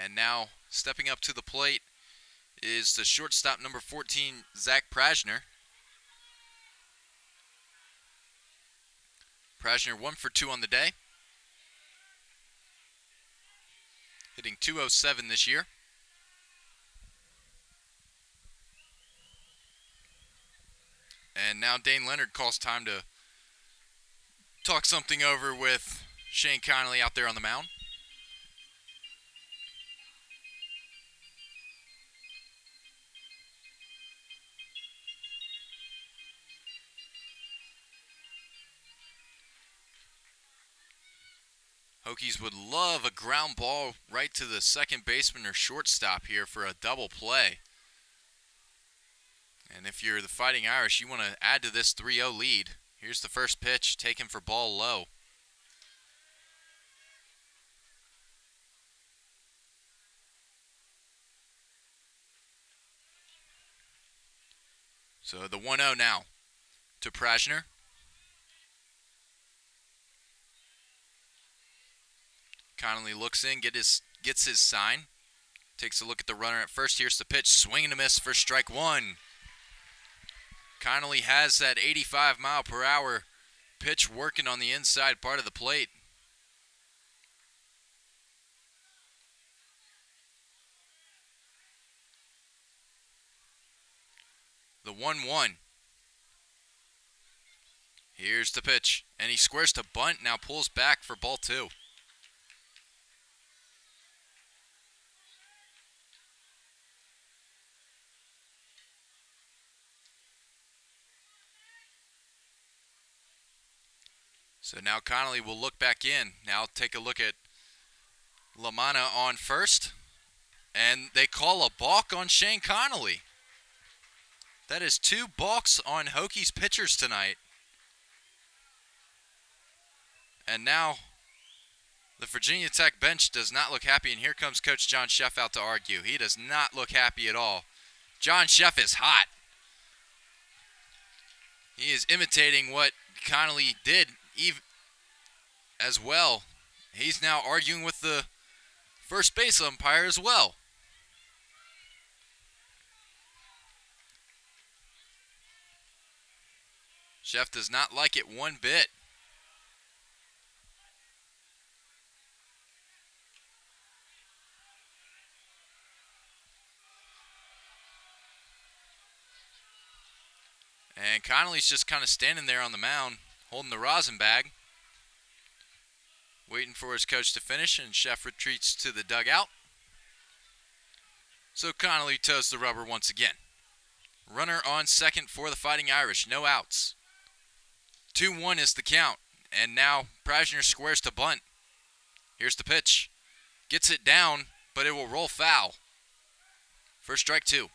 And now stepping up to the plate is the shortstop number 14, Zac Prashner. Prashner 1 for 2 on the day. Hitting .207 this year. And now Dane Leonard calls time to talk something over with Shane Connolly out there on the mound. Hokies would love a ground ball right to the second baseman or shortstop here for a double play. And if you're the Fighting Irish, you want to add to this 3-0 lead. Here's the first pitch, taken for ball low. So the 1-0 now to Prashner. Connolly looks in, gets his sign. Takes a look at the runner at first. Here's the pitch. Swing and a miss for strike one. Connolly has that 85-mile-per-hour pitch working on the inside part of the plate. The 1-1. Here's the pitch. And he squares to bunt. Now pulls back for ball two. So now Connolly will look back in. Now take a look at Lamanna on first. And they call a balk on Shane Connolly. That is 2 balks on Hokies pitchers tonight. And now the Virginia Tech bench does not look happy. And here comes Coach John Sheff out to argue. He does not look happy at all. John Sheff is hot. He is imitating what Connolly did as well. He's now arguing with the first base umpire as well. Sheff does not like it one bit. And Connolly's just kind of standing there on the mound, holding the rosin bag, waiting for his coach to finish, and Sheff retreats to the dugout. So Connolly toes the rubber once again. Runner on second for the Fighting Irish, no outs. 2-1 is the count, and now Prashner squares to bunt. Here's the pitch. Gets it down, but it will roll foul. For strike two.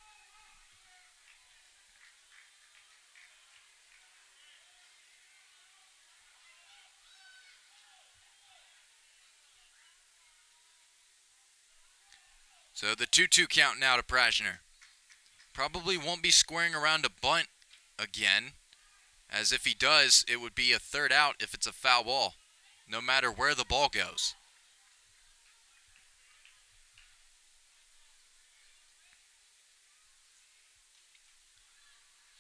So the 2-2 count now to Prashner. Probably won't be squaring around to bunt again, as if he does, it would be a third out if it's a foul ball, no matter where the ball goes.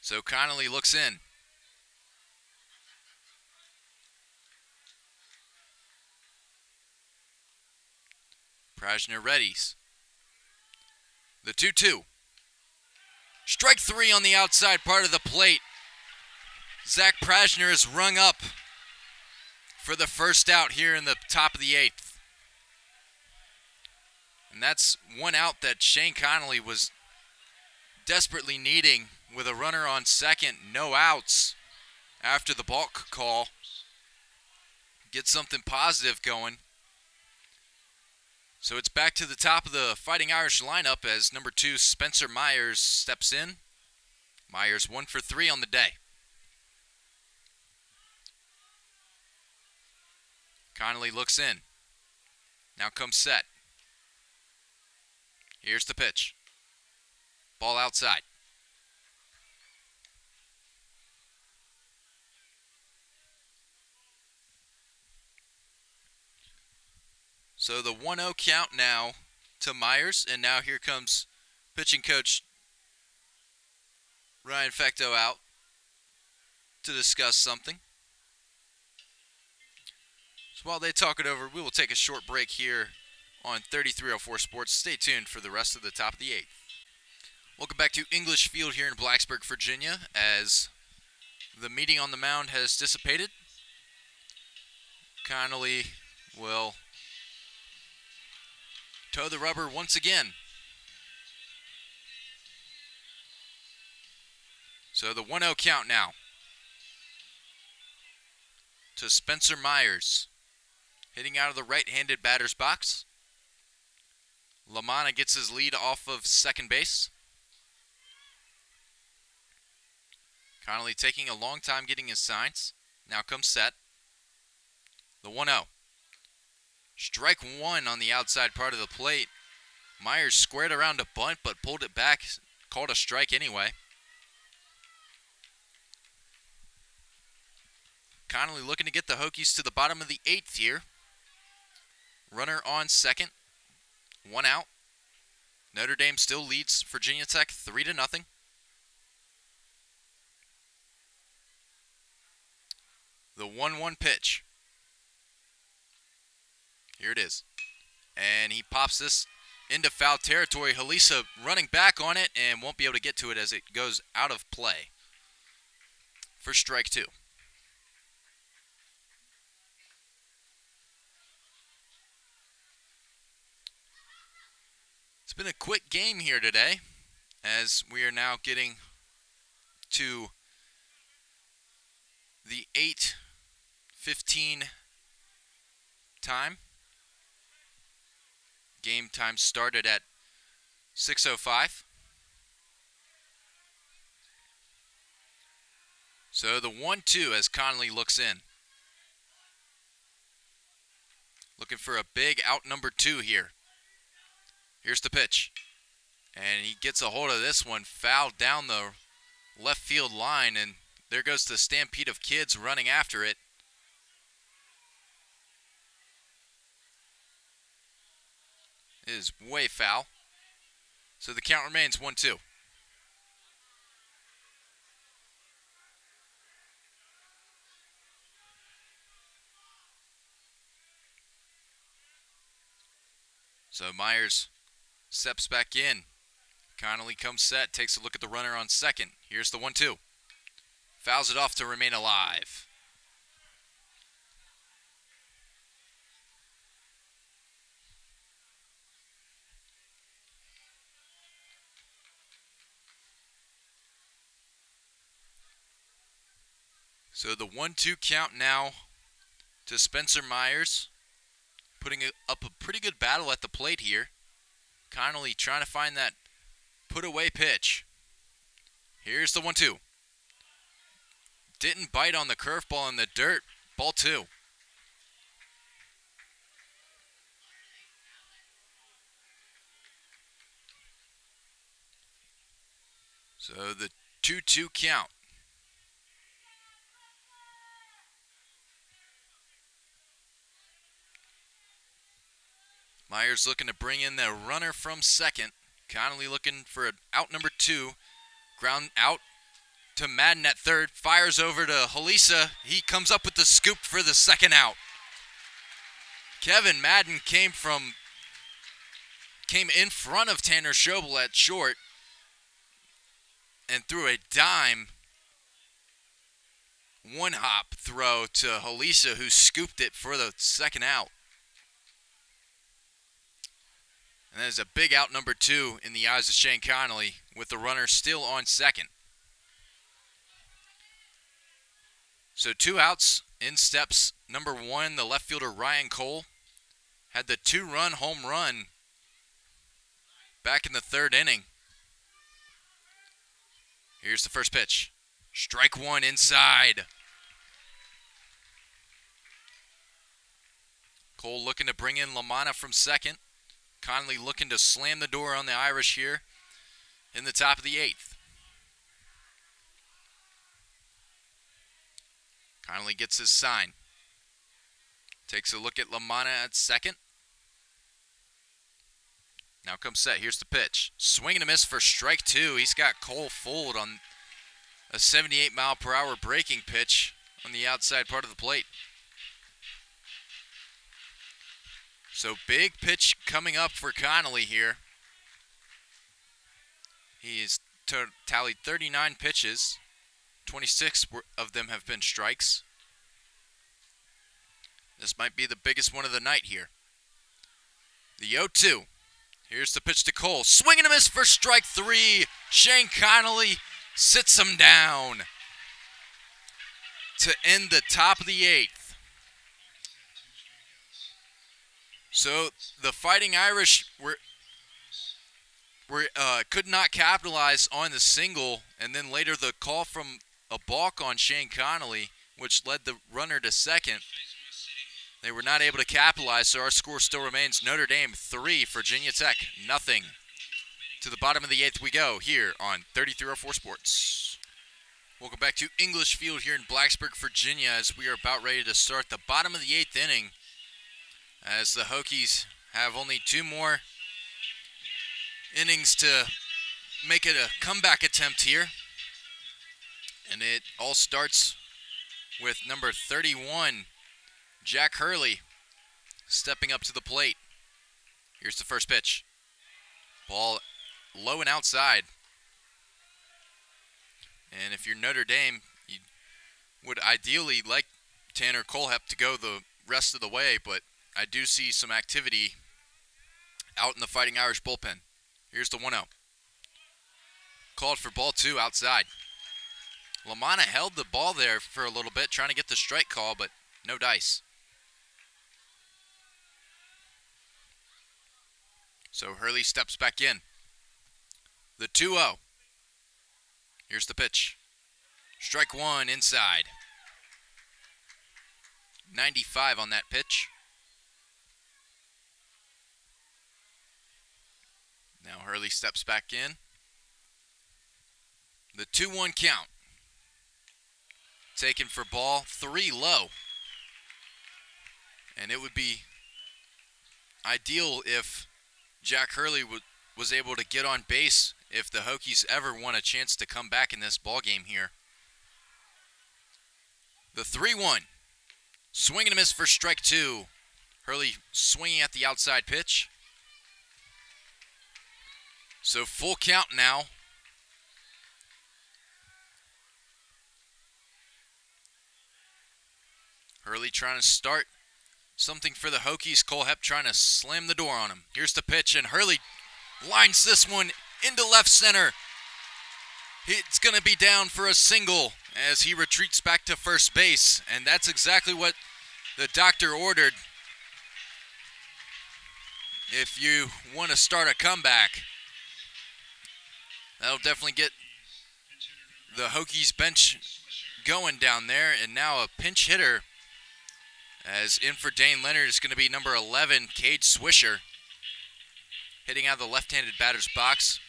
So Connolly looks in. Prashner readies. The 2-2. Strike three on the outside part of the plate. Zac Prashner is rung up for the first out here in the top of the 8th. And that's one out that Shane Connolly was desperately needing with a runner on second, no outs after the balk call. Get something positive going. So it's back to the top of the Fighting Irish lineup as number 2, Spencer Myers, steps in. Myers 1 for 3 on the day. Connolly looks in. Now comes set. Here's the pitch. Ball outside. So the 1-0 count now to Myers, and now here comes pitching coach Ryan Fecto out to discuss something. So while they talk it over, we will take a short break here on 3304 Sports. Stay tuned for the rest of the top of the 8th. Welcome back to English Field here in Blacksburg, Virginia, as the meeting on the mound has dissipated. Connolly will toe the rubber once again. So the 1-0 count now to Spencer Myers, hitting out of the right-handed batter's box. Lamanna gets his lead off of second base. Connolly taking a long time getting his signs. Now comes set. The 1-0. Strike one on the outside part of the plate. Myers squared around a bunt but pulled it back, called a strike anyway. Connolly looking to get the Hokies to the bottom of the 8th here. Runner on second. 1 out. Notre Dame still leads Virginia Tech 3-0. The 1-1 pitch. Here it is. And he pops this into foul territory. Halisa running back on it and won't be able to get to it as it goes out of play for strike 2. It's been a quick game here today as we are now getting to the 8:15 time. Game time started at 6:05. So the 1-2 as Connolly looks in. Looking for a big out number 2 here. Here's the pitch. And he gets a hold of this one, fouled down the left field line, and there goes the stampede of kids running after it. It is way foul. So the count remains 1-2. So Myers steps back in. Connolly comes set, takes a look at the runner on second. Here's the 1-2. Fouls it off to remain alive. So the 1-2 count now to Spencer Myers, putting up a pretty good battle at the plate here. Connolly trying to find that put-away pitch. Here's the 1-2. Didn't bite on the curveball in the dirt. Ball 2. So the 2-2 count. Myers looking to bring in the runner from second. Connolly looking for an out number 2. Ground out to Madden at third. Fires over to Halisa. He comes up with the scoop for the second out. Kevin Madden came in front of Tanner Schobel at short and threw a dime one-hop throw to Halisa, who scooped it for the second out. And that is a big out number 2 in the eyes of Shane Connolly, with the runner still on second. So 2 outs. In steps number 1, the left fielder Ryan Cole. Had the 2-run home run back in the 3rd inning. Here's the first pitch. Strike 1 inside. Cole looking to bring in Lamanna from second. Connolly looking to slam the door on the Irish here in the top of the 8th. Connolly gets his sign. Takes a look at Lamanna at second. Now comes set. Here's the pitch. Swing and a miss for strike 2. He's got Cole fooled on a 78-mile-per-hour breaking pitch on the outside part of the plate. So big pitch coming up for Connolly here. He's tallied 39 pitches. 26 of them have been strikes. This might be the biggest one of the night here. The 0-2. Here's the pitch to Cole. Swing and a miss for strike 3. Shane Connolly sits him down to end the top of the 8th. So the Fighting Irish could not capitalize on the single, and then later the call from a balk on Shane Connolly, which led the runner to second. They were not able to capitalize, so our score still remains Notre Dame 3, Virginia Tech nothing. To the bottom of the 8th we go here on 3304 Sports. Welcome back to English Field here in Blacksburg, Virginia, as we are about ready to start the bottom of the 8th inning, as the Hokies have only 2 more innings to make it a comeback attempt here. And it all starts with number 31, Jack Hurley, stepping up to the plate. Here's the first pitch. Ball low and outside. And if you're Notre Dame, you would ideally like Tanner Kohlhepp to go the rest of the way, but I do see some activity out in the Fighting Irish bullpen. Here's the 1-0. Called for ball 2 outside. Lamanna held the ball there for a little bit, trying to get the strike call, but no dice. So Hurley steps back in. The 2-0. Here's the pitch. Strike 1 inside. 95 on that pitch. Now Hurley steps back in. The 2-1 count. Taken for ball 3 low. And it would be ideal if Jack Hurley was able to get on base if the Hokies ever want a chance to come back in this ball game here. The 3-1. Swing and a miss for strike 2. Hurley swinging at the outside pitch. So full count now. Hurley trying to start something for the Hokies. Kohlhepp trying to slam the door on him. Here's the pitch, and Hurley lines this one into left center. It's going to be down for a single as he retreats back to first base, and that's exactly what the doctor ordered. If you want to start a comeback, that'll definitely get the Hokies bench going down there, and now a pinch hitter. As in for Dane Leonard is going to be number 11, Cade Swisher, hitting out of the left-handed batter's box.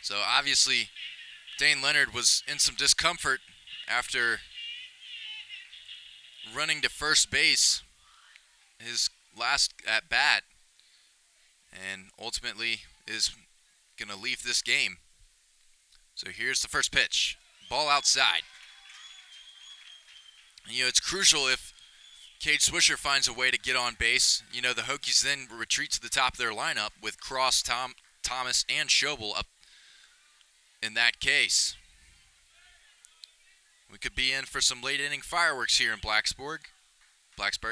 So obviously, Dane Leonard was in some discomfort after running to first base his last at-bat, and ultimately is going to leave this game. So here's the first pitch. Ball outside. You know, it's crucial if Cade Swisher finds a way to get on base. You know, the Hokies then retreat to the top of their lineup with Cross, Thomas, and Schobel up in that case. We could be in for some late inning fireworks here in Blacksburg,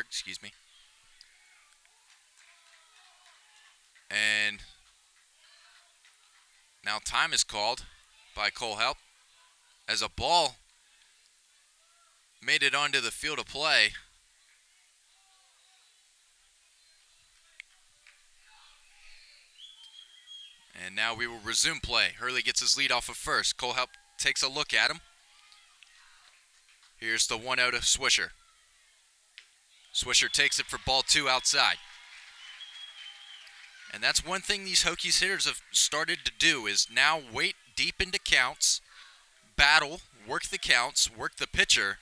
excuse me. And now time is called by Kohlhepp as a ball made it onto the field of play. And now we will resume play. Hurley gets his lead off of first. Kohlhepp takes a look at him. Here's the 1-0 to Swisher. Swisher takes it for ball 2 outside. And that's one thing these Hokies hitters have started to do, is now wait deep into counts, battle, work the counts, work the pitcher.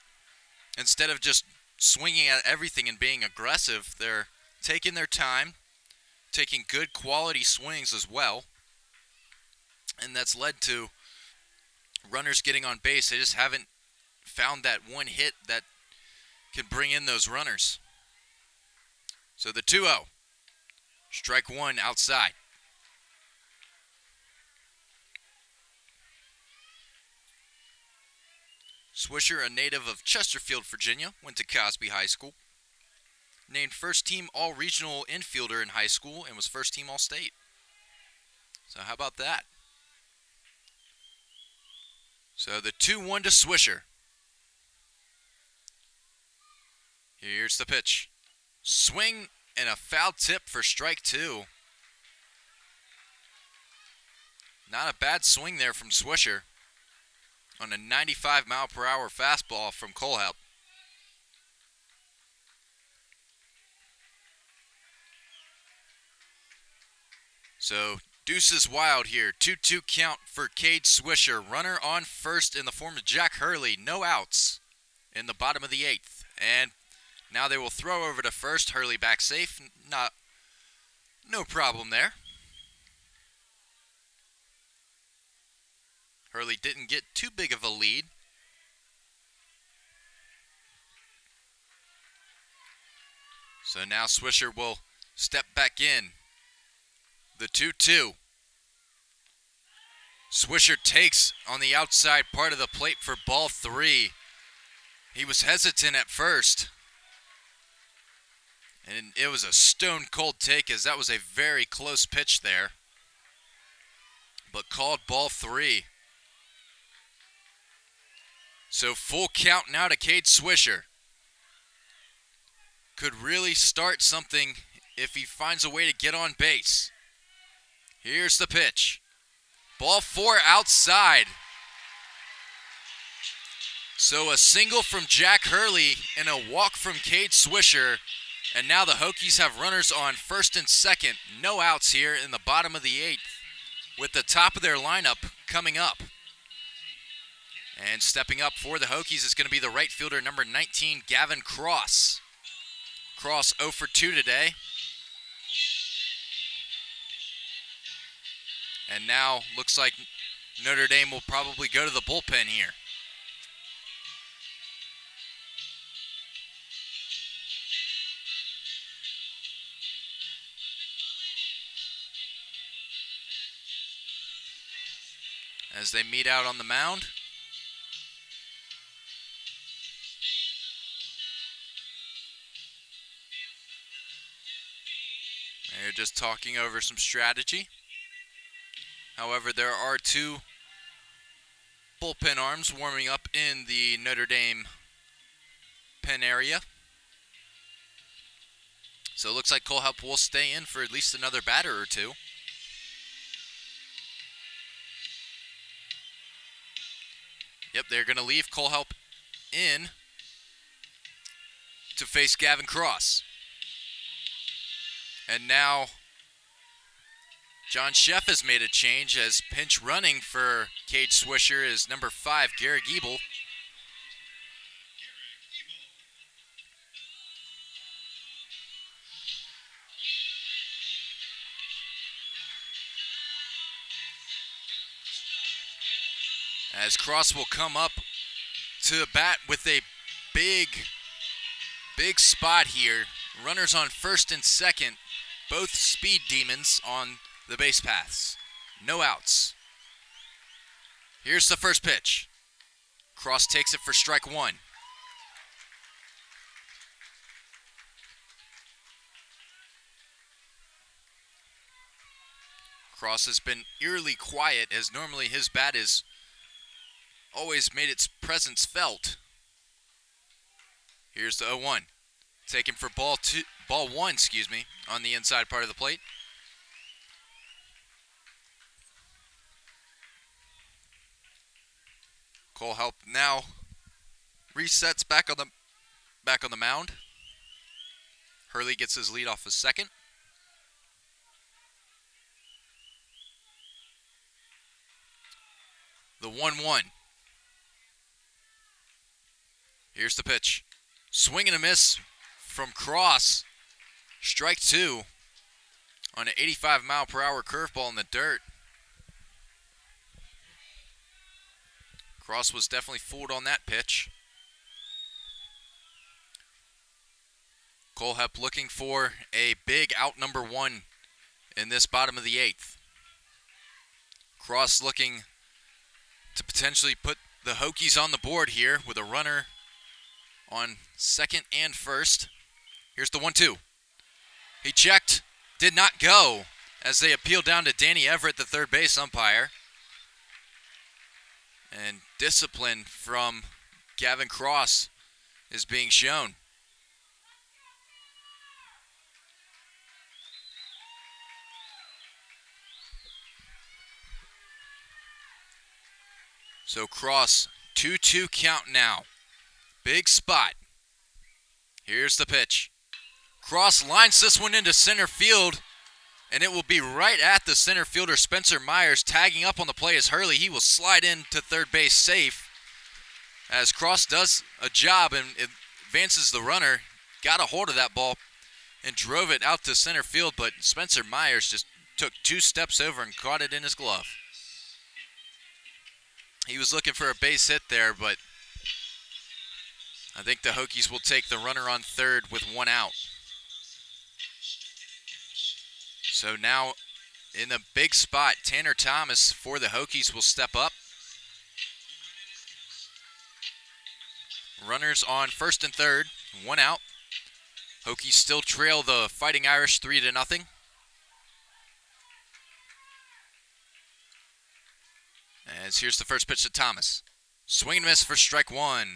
Instead of just swinging at everything and being aggressive, they're taking their time, taking good quality swings as well. And that's led to runners getting on base. They just haven't found that one hit that can bring in those runners. So the 2-0. Strike 1 outside. Swisher, a native of Chesterfield, Virginia, went to Cosby High School. Named first-team all-regional infielder in high school and was first-team all-state. So how about that? So the 2-1 to Swisher. Here's the pitch. Swing and a foul tip for strike 2. Not a bad swing there from Swisher. on a 95-mile-per-hour fastball from Kohlhepp. So deuces wild here. 2-2 count for Cade Swisher. Runner on first in the form of Jack Hurley. No outs in the bottom of the 8th. And now they will throw over to first. Hurley back safe. No problem there. Hurley didn't get too big of a lead. So now Swisher will step back in. The 2-2. Swisher takes on the outside part of the plate for ball 3. He was hesitant at first. And it was a stone cold take, as that was a very close pitch there. But called ball 3. So full count now to Cade Swisher. Could really start something if he finds a way to get on base. Here's the pitch. Ball 4 outside. So a single from Jack Hurley and a walk from Cade Swisher. And now the Hokies have runners on first and second. No outs here in the bottom of the 8th, with the top of their lineup coming up. And stepping up for the Hokies is going to be the right fielder, number 19, Gavin Cross. Cross 0 for 2 today. And now looks like Notre Dame will probably go to the bullpen here. As they meet out on the mound. They're just talking over some strategy. However, there are 2 bullpen arms warming up in the Notre Dame pen area. So it looks like Kohlhepp will stay in for at least another batter or 2. Yep, they're going to leave Kohlhepp in to face Gavin Cross. And now John Sheff has made a change, as pinch running for Cade Swisher is number 5, Gary Giebel. As Cross will come up to bat with a big spot here. Runners on first and second, both speed demons on the base paths. No outs. Here's the first pitch. Cross takes it for strike 1. Cross has been eerily quiet, as normally his bat is always made its presence felt. Here's the 0-1. Taken for ball 1, on the inside part of the plate. Kohlhepp now resets back on the mound. Hurley gets his lead off of second. The 1-1. Here's the pitch. Swing and a miss from Cross. Strike 2 on an 85-mile-per-hour curveball in the dirt. Cross was definitely fooled on that pitch. Kohlhepp looking for a big out number 1 in this bottom of the 8th. Cross looking to potentially put the Hokies on the board here with a runner on second and first. Here's the 1-2. He checked, did not go, as they appeal down to Danny Everett, the third base umpire. And discipline from Gavin Cross is being shown. So Cross, 2-2 count now. Big spot. Here's the pitch. Cross lines this one into center field, and it will be right at the center fielder, Spencer Myers, tagging up on the play as Hurley. He will slide into third base safe as Cross does a job and advances the runner. Got a hold of that ball and drove it out to center field, but Spencer Myers just took 2 steps over and caught it in his glove. He was looking for a base hit there, but I think the Hokies will take the runner on third with 1 out. So now in the big spot, Tanner Thomas for the Hokies will step up. Runners on first and third, 1 out. Hokies still trail the Fighting Irish 3-0. As here's the first pitch to Thomas. Swing and miss for strike 1.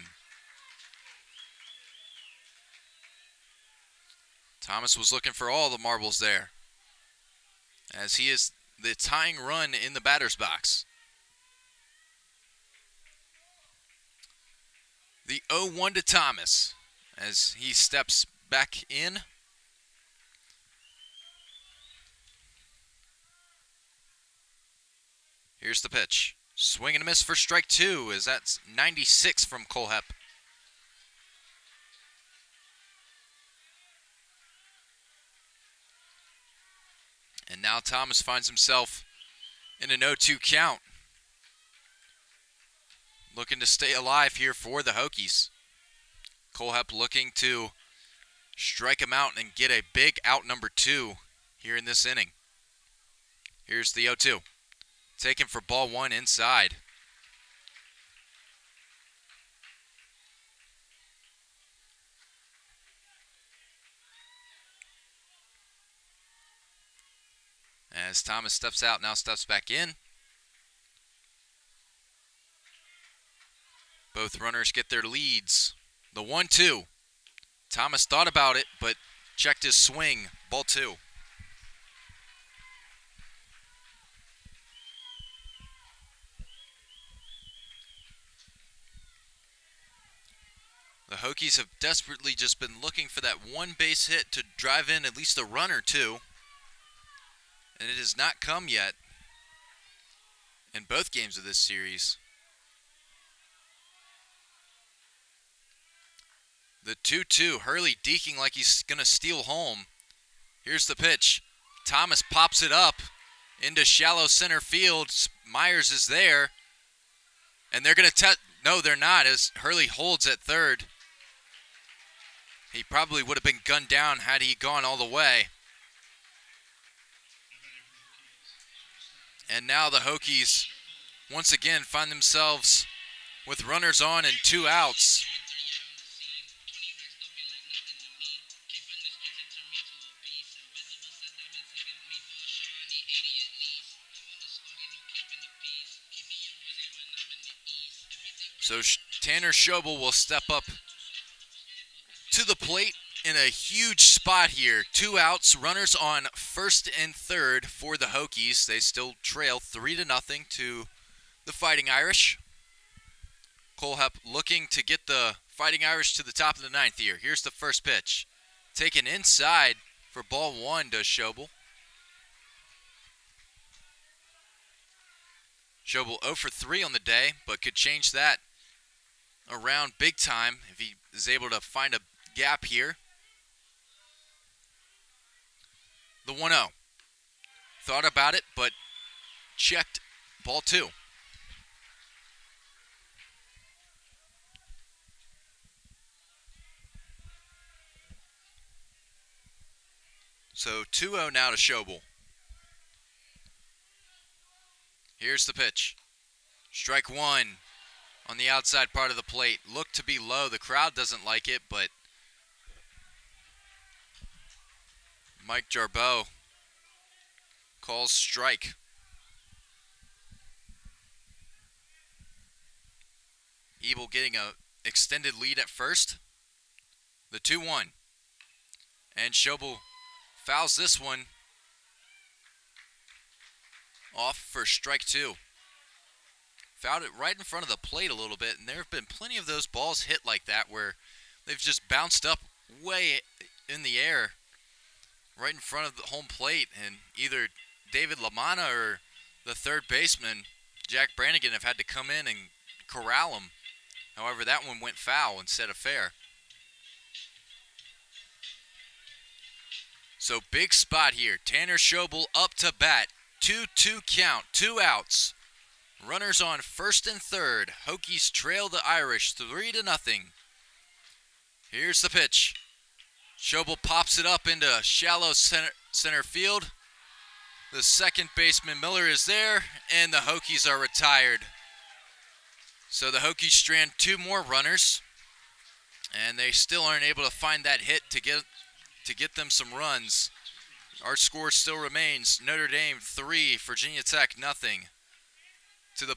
Thomas was looking for all the marbles there, as he is the tying run in the batter's box. The 0-1 to Thomas as he steps back in. Here's the pitch. Swing and a miss for strike 2, as that's 96 from Kohlhepp. And now Thomas finds himself in an 0-2 count. Looking to stay alive here for the Hokies. Kohlhepp looking to strike him out and get a big out number 2 here in this inning. Here's the 0-2. Taken for ball 1 inside. As Thomas steps out, now steps back in. Both runners get their leads. The 1-2. Thomas thought about it, but checked his swing. Ball 2. The Hokies have desperately just been looking for that one base hit to drive in at least a run or 2. And it has not come yet in both games of this series. The 2-2, Hurley deking like he's going to steal home. Here's the pitch. Thomas pops it up into shallow center field. Myers is there. And they're going to no, they're not, as Hurley holds at third. He probably would have been gunned down had he gone all the way. And now the Hokies once again find themselves with runners on and 2 outs. So Tanner Schobel will step up to the plate in a huge spot here. 2 outs, runners on first and third for the Hokies. They still trail 3-0 to the Fighting Irish. Kohlhepp looking to get the Fighting Irish to the top of the 9th here. Here's the first pitch. Taken inside for ball 1 to Schobel. Schobel 0 for 3 on the day, but could change that around big time if he is able to find a gap here. The 1-0. Thought about it, but checked ball 2. So 2-0 now to Schobel. Here's the pitch. Strike 1 on the outside part of the plate. Looked to be low. The crowd doesn't like it, but Mike Jarbeau calls strike. Ebel getting a extended lead at first. The 2-1. And Schobel fouls this one off for strike 2. fouled it right in front of the plate a little bit, and there have been plenty of those balls hit like that where they've just bounced up way in the air right in front of the home plate, and either David Lamanna or the third baseman, Jack Branigan, have had to come in and corral him. However, that one went foul instead of fair. So big spot here. Tanner Schobel up to bat. 2-2 count, 2 outs. Runners on first and third. Hokies trail the Irish 3-0. Here's the pitch. Schobel pops it up into shallow center field. The second baseman Miller is there, and the Hokies are retired. So the Hokies strand 2 more runners, and they still aren't able to find that hit to get them some runs. Our score still remains Notre Dame 3, Virginia Tech 0. To the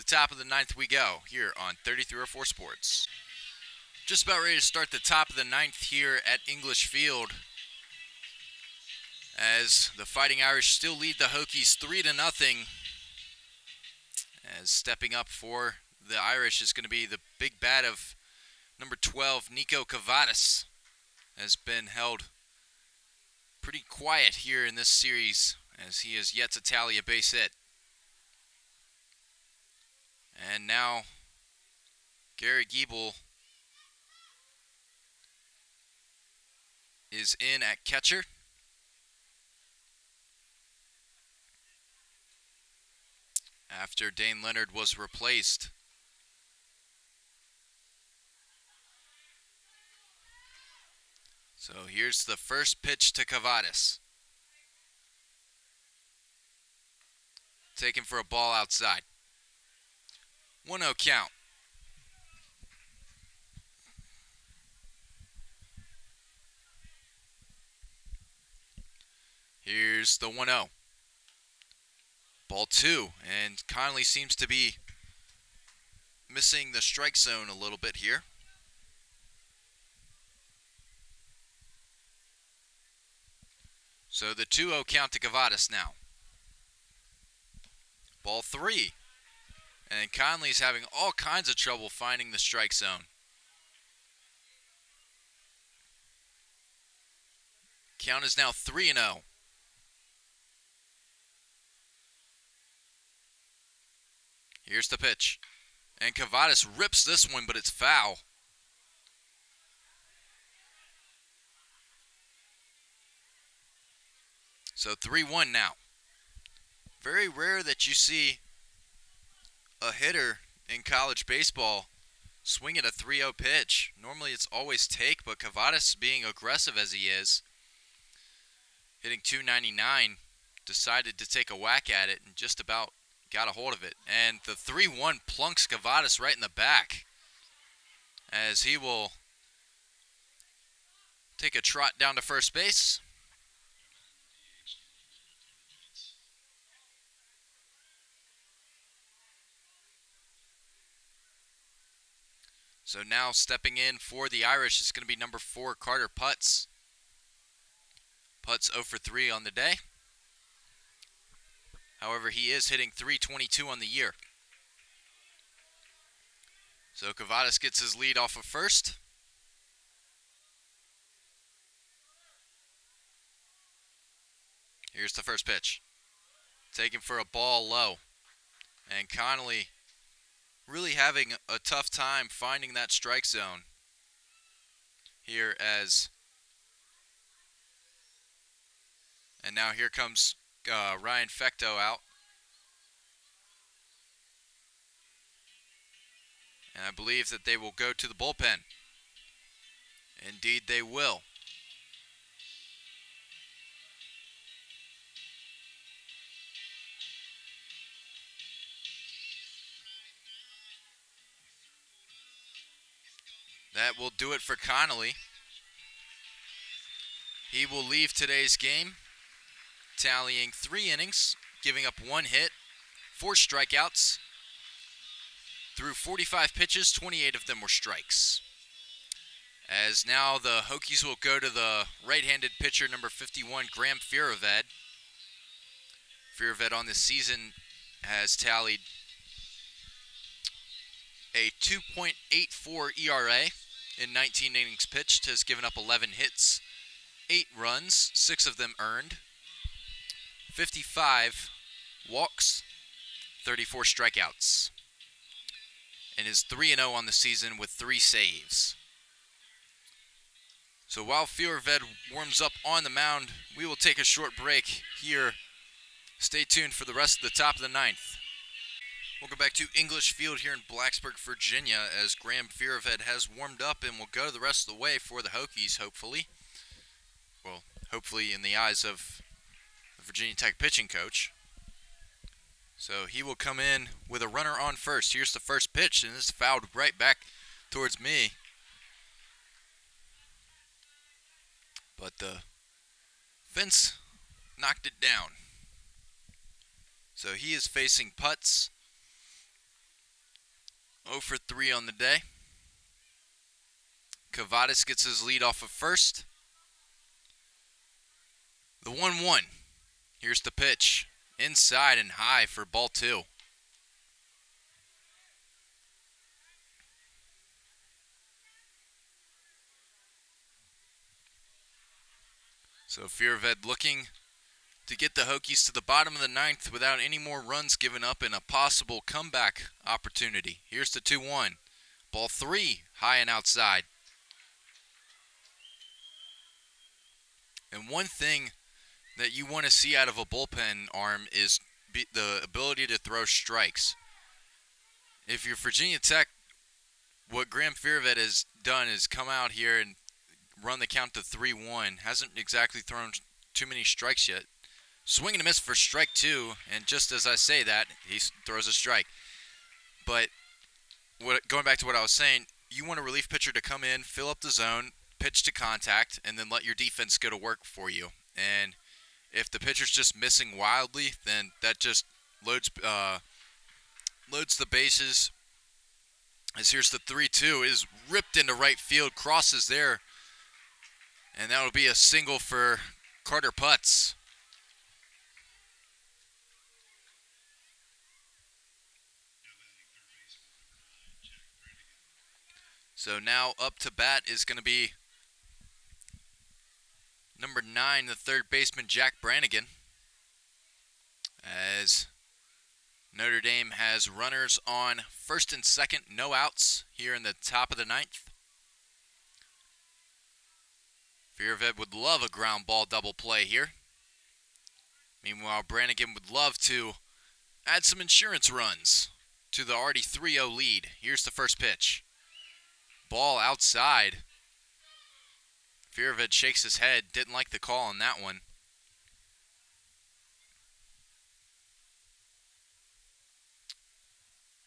top of the 9th we go here on 3304 Sports. Just about ready to start the top of the 9th here at English Field, as the Fighting Irish still lead the Hokies 3-0. As stepping up for the Irish is going to be the big bat of number 12, Nico Cavadas. Has been held pretty quiet here in this series, as he has yet to tally a base hit. And now Gary Giebel is in at catcher. After Dane Leonard was replaced. So here's the first pitch to Cavadas. Taken for a ball outside. 1-0 count. Here's the 1-0. Ball 2, and Conley seems to be missing the strike zone a little bit here. So the 2-0 count to Cavadas now. Ball 3. And Conley's having all kinds of trouble finding the strike zone. Count is now 3-0. Here's the pitch. And Cavadas rips this one, but it's foul. So 3-1 now. Very rare that you see a hitter in college baseball swing at a 3-0 pitch. Normally it's always take, but Cavadas, being aggressive as he is, hitting .299, decided to take a whack at it and just about got a hold of it. And the 3-1 plunks Cavadas right in the back, as he will take a trot down to first base. So now stepping in for the Irish is going to be number 4, Carter Putz. Putz 0 for 3 on the day. However, he is hitting .322 on the year. So Cavadas gets his lead off of first. Here's the first pitch. Taken for a ball low. And Connolly really having a tough time finding that strike zone here as... And now here comes Ryan Fecto out. And I believe that they will go to the bullpen. Indeed they will. That will do it for Connolly. He will leave today's game tallying 3 innings, giving up 1 hit, 4 strikeouts. Through 45 pitches, 28 of them were strikes. As now the Hokies will go to the right-handed pitcher, number 51, Graham Firaved. Firaved on this season has tallied a 2.84 ERA in 19 innings pitched, has given up 11 hits, 8 runs, 6 of them earned, 55 walks, 34 strikeouts, and is 3-0 on the season with 3 saves. So while Fierved warms up on the mound, we will take a short break here. Stay tuned for the rest of the top of the 9th. We'll go back to English Field here in Blacksburg, Virginia, as Graham Fierved has warmed up and will go the rest of the way for the Hokies, hopefully. Well, hopefully in the eyes of the Virginia Tech pitching coach. So he will come in with a runner on first. Here's the first pitch, and it's fouled right back towards me. But the fence knocked it down. So he is facing putts. 0 for 3 on the day. Cavadas gets his lead off of first. The 1-1. Here's the pitch. Inside and high for ball 2. So Fierved looking to get the Hokies to the bottom of the 9th without any more runs given up and a possible comeback opportunity. Here's the 2-1. Ball 3, high and outside. And one thing that you want to see out of a bullpen arm is the ability to throw strikes. If you're Virginia Tech, what Graham Fierved has done is come out here and run the count to 3-1. Hasn't exactly thrown too many strikes yet. Swing and a miss for strike 2, and just as I say that, he throws a strike. But going back to what I was saying, you want a relief pitcher to come in, fill up the zone, pitch to contact, and then let your defense go to work for you. And if the pitcher's just missing wildly, then that just loads the bases. As here's the 3-2, is ripped into right field, crosses there, and that will be a single for Carter Putz. So now up to bat is going to be number 9, the third baseman, Zac Brannigan. As Notre Dame has runners on first and second, no outs here in the top of the 9th. Fierved would love a ground ball double play here. Meanwhile, Brannigan would love to add some insurance runs to the already 3-0 lead. Here's the first pitch. Ball outside. Fierved shakes his head. Didn't like the call on that one.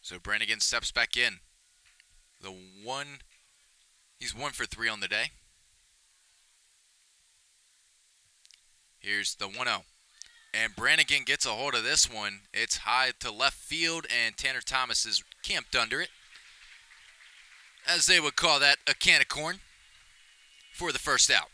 So Brannigan steps back in. He's 1 for 3 on the day. Here's the 1-0. And Branigan gets a hold of this one. It's high to left field, and Tanner Thomas is camped under it. As they would call that, a can of corn for the first out.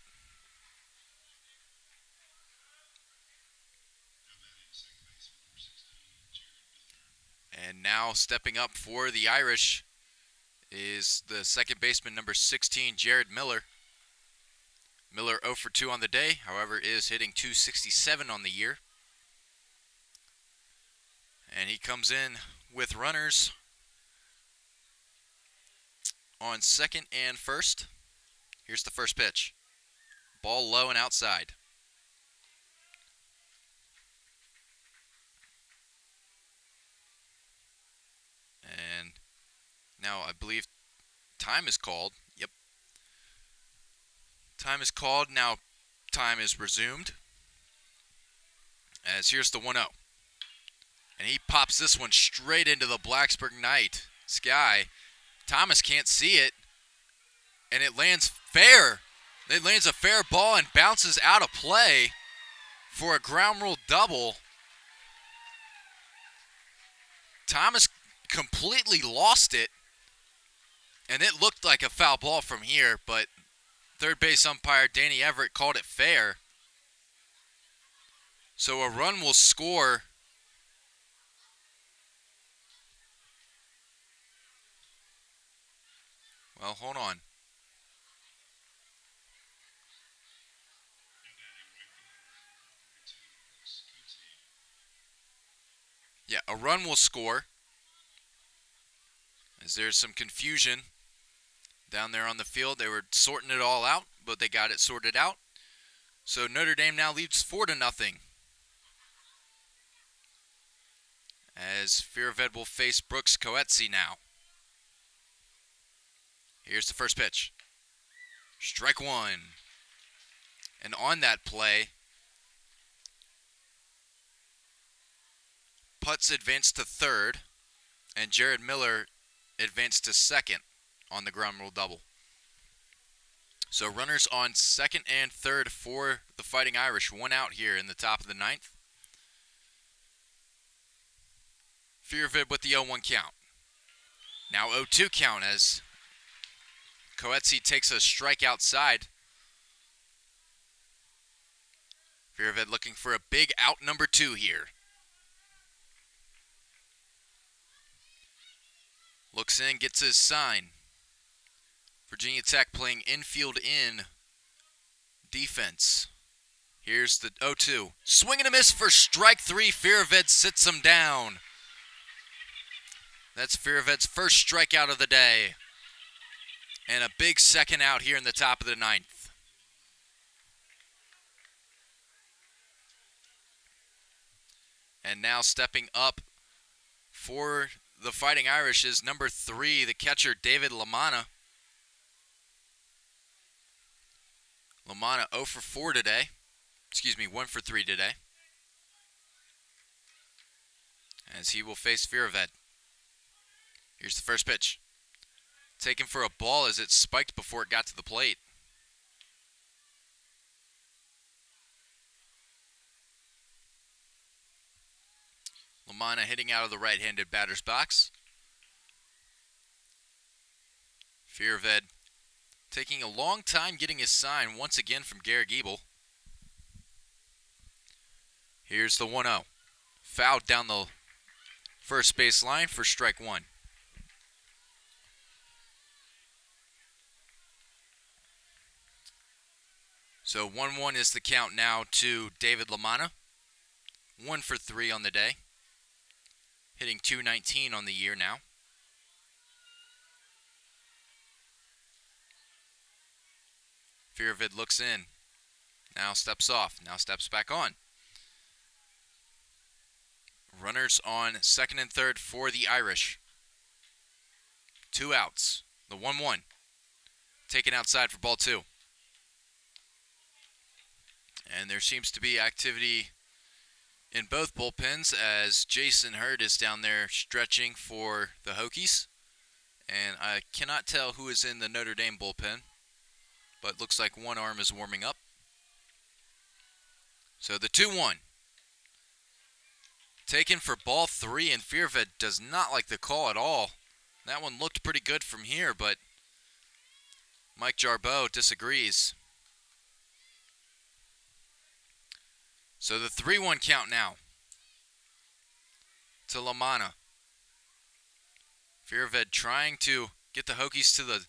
And now stepping up for the Irish is the second baseman, number 16, Jared Miller. Miller 0 for 2 on the day, however, is hitting .267 on the year. And he comes in with runners on second and first. Here's the first pitch. Ball low and outside. And now I believe time is called. Yep. Time is called. Now time is resumed. As here's the 1-0. And he pops this one straight into the Blacksburg night sky. Thomas can't see it. And it lands fair. It lands a fair ball and bounces out of play for a ground rule double. Thomas completely lost it. And it looked like a foul ball from here, but third base umpire Danny Everett called it fair. So a run will score Well, hold on. Yeah, a run will score. As there's some confusion down there on the field. They were sorting it all out, but they got it sorted out. So Notre Dame now leads 4-0. As Fearved will face Brooks Coetzee now. Here's the first pitch. Strike one. And on that play, Putz advanced to third, and Jared Miller advanced to second on the ground rule double. So runners on second and third for the Fighting Irish. One out here in the top of the ninth. Fearvid with the 0-1 count. Now 0-2 count as Coetzee takes a strike outside. Fearvid looking for a big out number 2 here. Looks in, gets his sign. Virginia Tech playing infield in defense. Here's the 0-2. Swing and a miss for strike 3. Fearvid sits him down. That's Fearved's first strikeout of the day. And a big second out here in the top of the ninth. And now stepping up for the Fighting Irish is number 3, the catcher, David Lamanna. Lamanna 0 for 4 today. 1 for 3 today. As he will face Fearved. Here's the first pitch. Taken for a ball as it spiked before it got to the plate. Lamanna hitting out of the right-handed batter's box. Fearved taking a long time getting his sign once again from Garrett Giebel. Here's the 1-0. Fouled down the first base line for strike 1. So 1-1 is the count now to David Lamanna. 1 for 3 on the day. Hitting .219 on the year now. Fearvid looks in. Now steps off. Now steps back on. Runners on second and third for the Irish. 2 outs. The 1-1. Taken outside for ball 2. And there seems to be activity in both bullpens as Jason Hurd is down there stretching for the Hokies. And I cannot tell who is in the Notre Dame bullpen, but looks like one arm is warming up. So the 2-1. Taken for ball 3, and Fearved does not like the call at all. That one looked pretty good from here, but Mike Jarbeau disagrees. So the 3-1 count now to Lamanna. Fearved trying to get the Hokies to the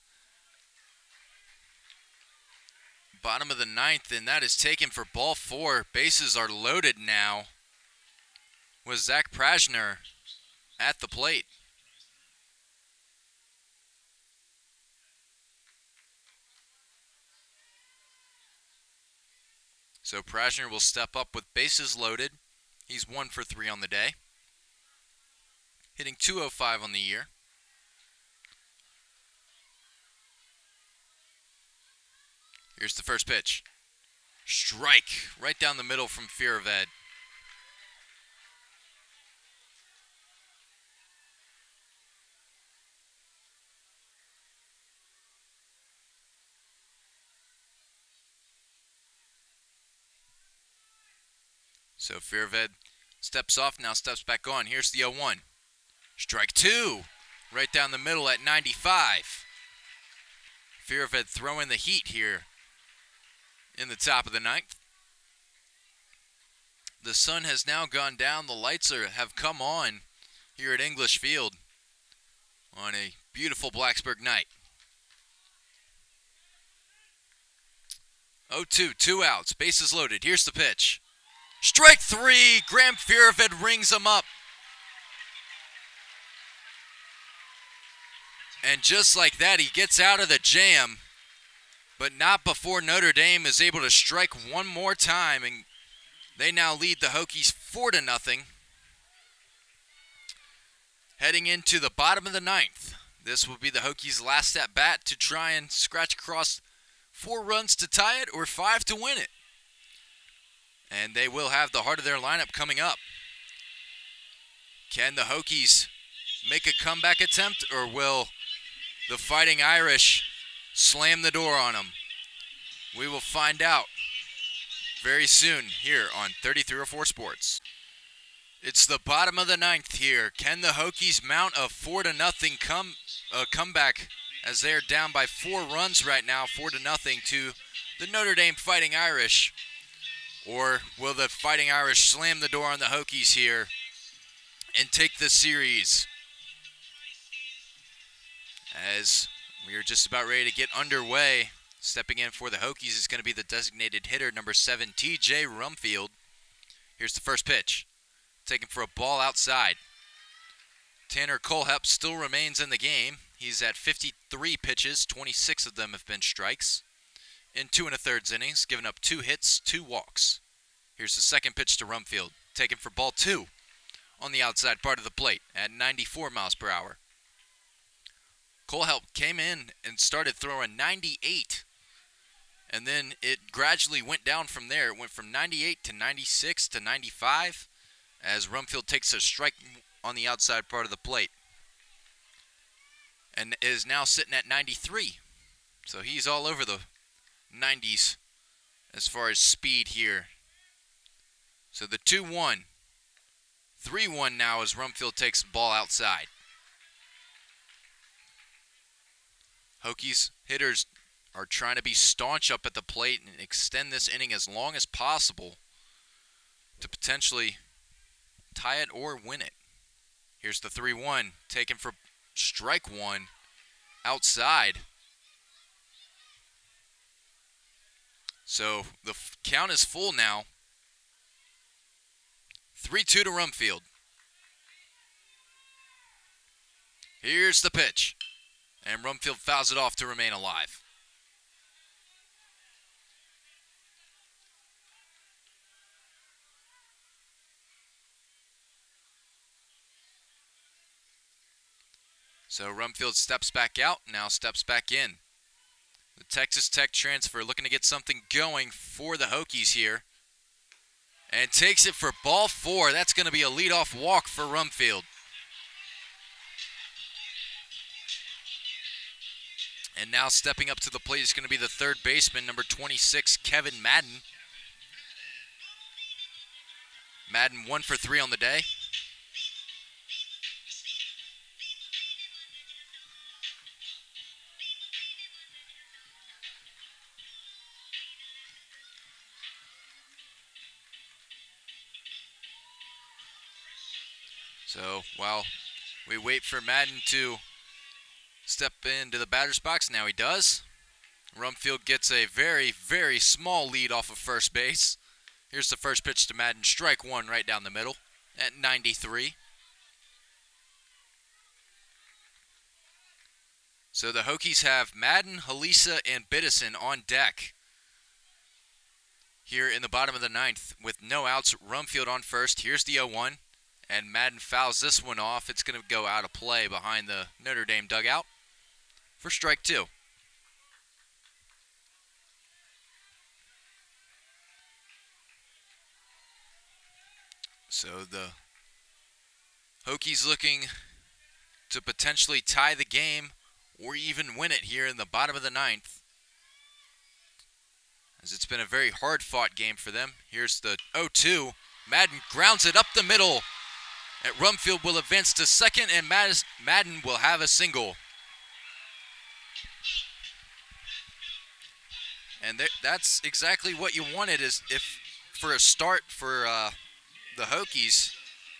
bottom of the ninth, and that is taken for ball 4. Bases are loaded now with Zac Prashner at the plate. So Prashner will step up with bases loaded. He's 1 for 3 on the day. Hitting .205 on the year. Here's the first pitch. Strike right down the middle from Fearved. So Fearved steps off, now steps back on. Here's the 0-1. Strike 2. Right down the middle at 95. Fearved throwing the heat here in the top of the ninth. The sun has now gone down. The lights have come on here at English Field on a beautiful Blacksburg night. 0-2, 2 outs, bases loaded. Here's the pitch. Strike 3, Graham Fierfed rings him up. And just like that, he gets out of the jam, but not before Notre Dame is able to strike one more time, and they now lead the Hokies 4-0. Heading into the bottom of the ninth, this will be the Hokies' last at bat to try and scratch across 4 runs to tie it or 5 to win it. And they will have the heart of their lineup coming up. Can the Hokies make a comeback attempt, or will the Fighting Irish slam the door on them? We will find out very soon here on 3304 Sports. It's the bottom of the ninth here. Can the Hokies mount a 4-0 comeback as they are down by 4 runs right now, 4-0 to the Notre Dame Fighting Irish? Or will the Fighting Irish slam the door on the Hokies here and take the series? As we are just about ready to get underway, stepping in for the Hokies is going to be the designated hitter, number 7, TJ Rumfield. Here's the first pitch. Taken for a ball outside. Tanner Kohlhepp still remains in the game. He's at 53 pitches, 26 of them have been strikes in 2 1/3 innings, giving up 2 hits, 2 walks. Here's the second pitch to Rumfield, taken for ball 2 on the outside part of the plate at 94 miles per hour. Kohlhepp came in and started throwing 98, and then it gradually went down from there. It went from 98 to 96 to 95 as Rumfield takes a strike on the outside part of the plate and is now sitting at 93. So he's all over the 90s as far as speed here. So the 2-1, 3-1 now as Rumfield takes the ball outside. Hokies hitters are trying to be staunch up at the plate and extend this inning as long as possible to potentially tie it or win it. Here's the 3-1, taken for strike 1 outside. So the count is full now. 3-2 to Rumfield. Here's the pitch. And Rumfield fouls it off to remain alive. So Rumfield steps back out, now steps back in. The Texas Tech transfer looking to get something going for the Hokies here. And takes it for ball 4. That's going to be a leadoff walk for Rumfield. And now stepping up to the plate is going to be the third baseman, number 26, Kevin Madden. Madden 1 for 3 on the day. So while we wait for Madden to step into the batter's box, now he does. Rumfield gets a very, very small lead off of first base. Here's the first pitch to Madden, strike 1 right down the middle at 93. So the Hokies have Madden, Halisa, and Biddison on deck here in the bottom of the ninth with no outs. Rumfield on first. Here's the 0-1. And Madden fouls this one off. It's going to go out of play behind the Notre Dame dugout for strike 2. So the Hokies looking to potentially tie the game or even win it here in the bottom of the ninth, as it's been a very hard-fought game for them. Here's the 0-2. Madden grounds it up the middle. And Rumfield will advance to second, and Madden will have a single. And that's exactly what you wanted, is if for a start for the Hokies,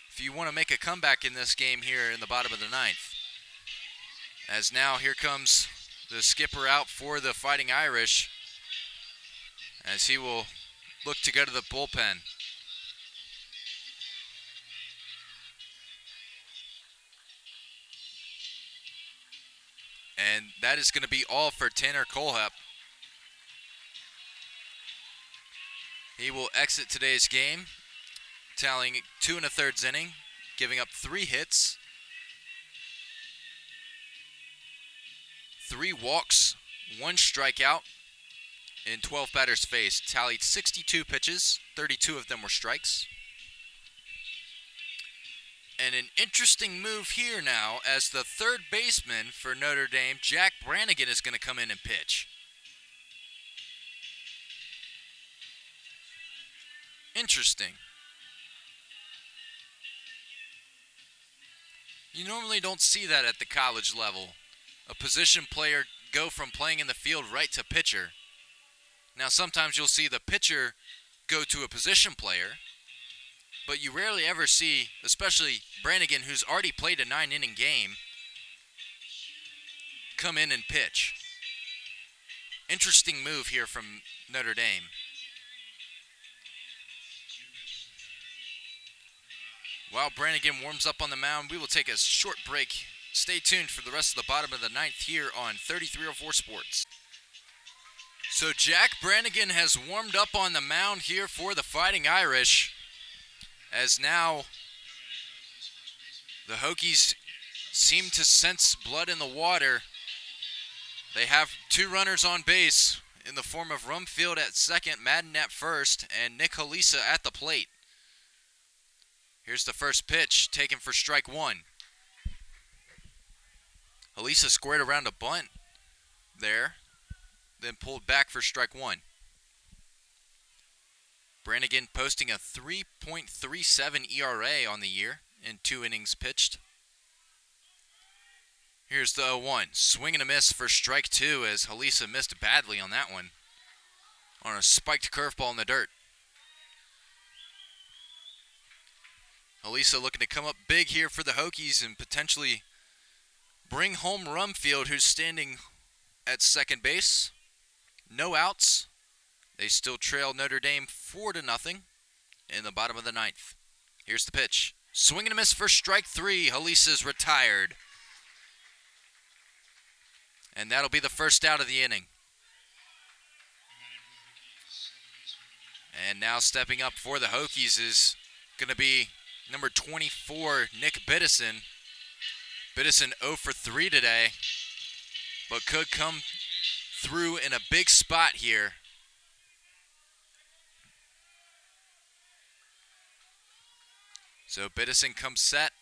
if you want to make a comeback in this game here in the bottom of the ninth. As now here comes the skipper out for the Fighting Irish, as he will look to go to the bullpen. And that is going to be all for Tanner Kohlhepp. He will exit today's game, tallying 2 1/3 inning, giving up 3 hits, 3 walks, 1 strikeout, in 12 batters faced. Tallied 62 pitches, 32 of them were strikes. And an interesting move here now, as the third baseman for Notre Dame, Zac Branigan, is going to come in and pitch. Interesting. You normally don't see that at the college level. A position player go from playing in the field right to pitcher. Now sometimes you'll see the pitcher go to a position player, but you rarely ever see, especially Brannigan, who's already played a 9-inning game, come in and pitch. Interesting move here from Notre Dame. While Brannigan warms up on the mound, we will take a short break. Stay tuned for the rest of the bottom of the 9th here on 3304 Sports. So Zac Brannigan has warmed up on the mound here for the Fighting Irish, as now the Hokies seem to sense blood in the water. They have 2 runners on base in the form of Rumfield at second, Madden at first, and Nick Halisa at the plate. Here's the first pitch, taken for strike 1. Halisa squared around a bunt there, then pulled back for strike 1. Brannigan posting a 3.37 ERA on the year in 2 innings pitched. Here's the 0-1. Swing and a miss for strike 2, as Halisa missed badly on that one, on a spiked curveball in the dirt. Halisa looking to come up big here for the Hokies and potentially bring home Rumfield, who's standing at second base. No outs. They still trail Notre Dame 4-0 in the bottom of the 9th. Here's the pitch. Swing and a miss for strike 3. Halisa's retired. And that'll be the first out of the inning. And now stepping up for the Hokies is going to be number 24, Nick Biddison. Biddison 0 for 3 today, but could come through in a big spot here. So Biddison comes set.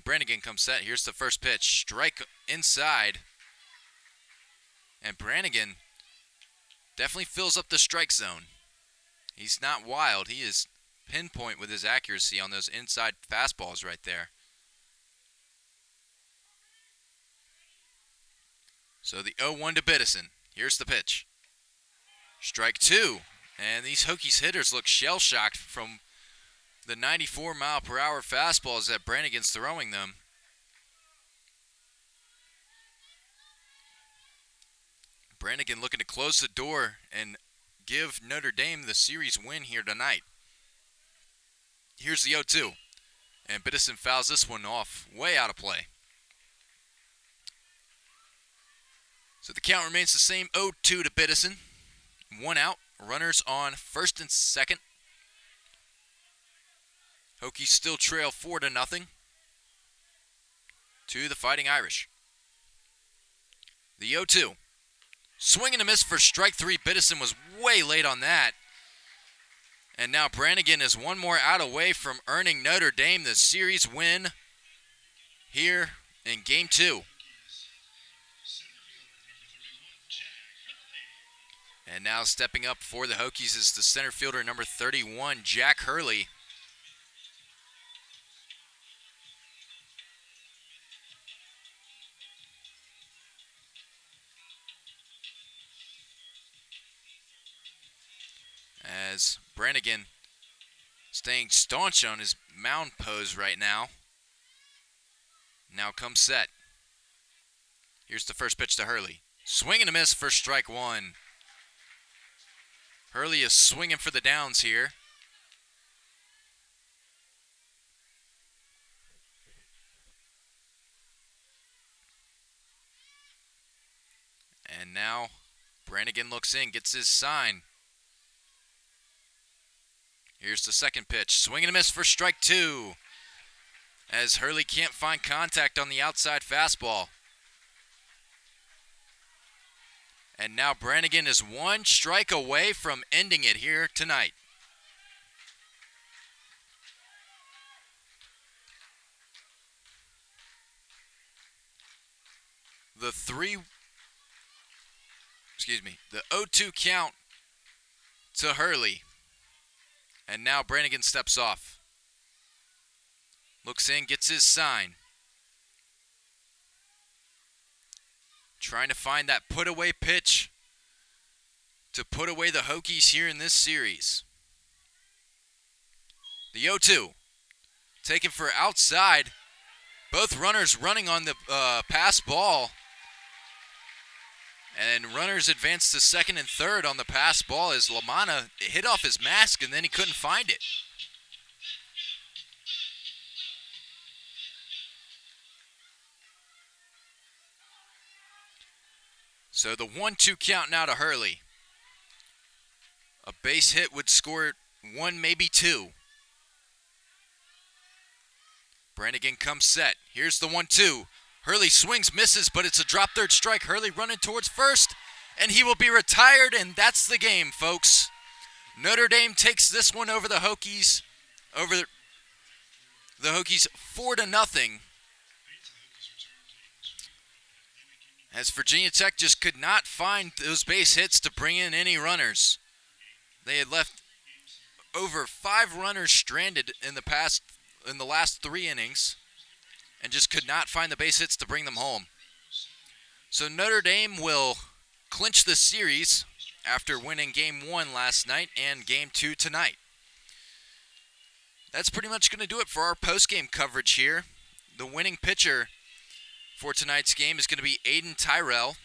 Brannigan comes set. Here's the first pitch. Strike inside. And Brannigan definitely fills up the strike zone. He's not wild. He is pinpoint with his accuracy on those inside fastballs right there. So the 0-1 to Biddison. Here's the pitch. Strike 2. And these Hokies hitters look shell-shocked from the 94-mile-per-hour fastballs that Brannigan's throwing them. Brannigan looking to close the door and give Notre Dame the series win here tonight. Here's the 0-2. And Biddison fouls this one off, way out of play. So the count remains the same, 0-2 to Biddison. 1 out, runners on first and second. Hokies still trail 4-0 to the Fighting Irish. The 0-2. Swing and a miss for strike 3. Biddison was way late on that. And now Brannigan is 1 more out away from earning Notre Dame the series win here in Game 2. And now stepping up for the Hokies is the center fielder, number 31, Jack Hurley. As Brannigan staying staunch on his mound pose right now. Now comes set. Here's the first pitch to Hurley. Swing and a miss for strike 1. Hurley is swinging for the downs here. And now Branigan looks in, gets his sign. Here's the second pitch. Swing and a miss for strike 2. As Hurley can't find contact on the outside fastball. And now Brannigan is 1 strike away from ending it here tonight. The 0-2 count to Hurley. And now Brannigan steps off. Looks in, gets his sign. Trying to find that put-away pitch to put away the Hokies here in this series. The 0-2. Taken for outside. Both runners running on the pass ball. And runners advance to second and third on the pass ball as Lamanna hit off his mask and then he couldn't find it. So the 1-2 count now to Hurley. A base hit would score 1, maybe 2. Brannigan comes set. Here's the 1-2. Hurley swings, misses, but it's a drop third strike. Hurley running towards first, and he will be retired, and that's the game, folks. Notre Dame takes this one over the Hokies, 4-0. As Virginia Tech just could not find those base hits to bring in any runners. They had left over 5 runners stranded in the last 3 innings. And just could not find the base hits to bring them home. So Notre Dame will clinch the series after winning Game 1 last night and Game 2 tonight. That's pretty much going to do it for our post-game coverage here. The winning pitcher for tonight's game is going to be Aiden Tyrell.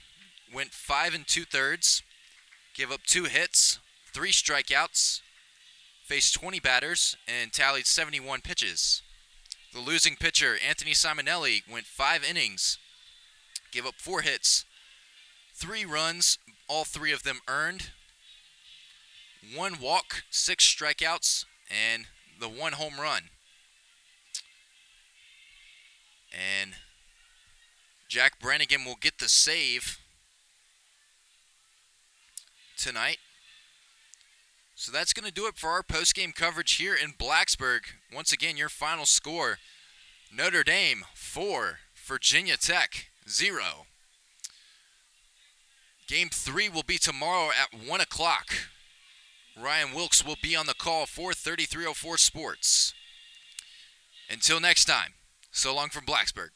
Went 5 2/3, gave up 2 hits, 3 strikeouts, faced 20 batters, and tallied 71 pitches. The losing pitcher, Anthony Simonelli, went 5 innings, gave up 4 hits, 3 runs, all 3 of them earned, 1 walk, 6 strikeouts, and the 1 home run. And Jack Branigan will get the save tonight. So that's going to do it for our post-game coverage here in Blacksburg. Once again, your final score, Notre Dame 4, Virginia Tech 0. Game 3 will be tomorrow at 1 o'clock. Ryan Wilkes will be on the call for 3304 Sports. Until next time, so long from Blacksburg.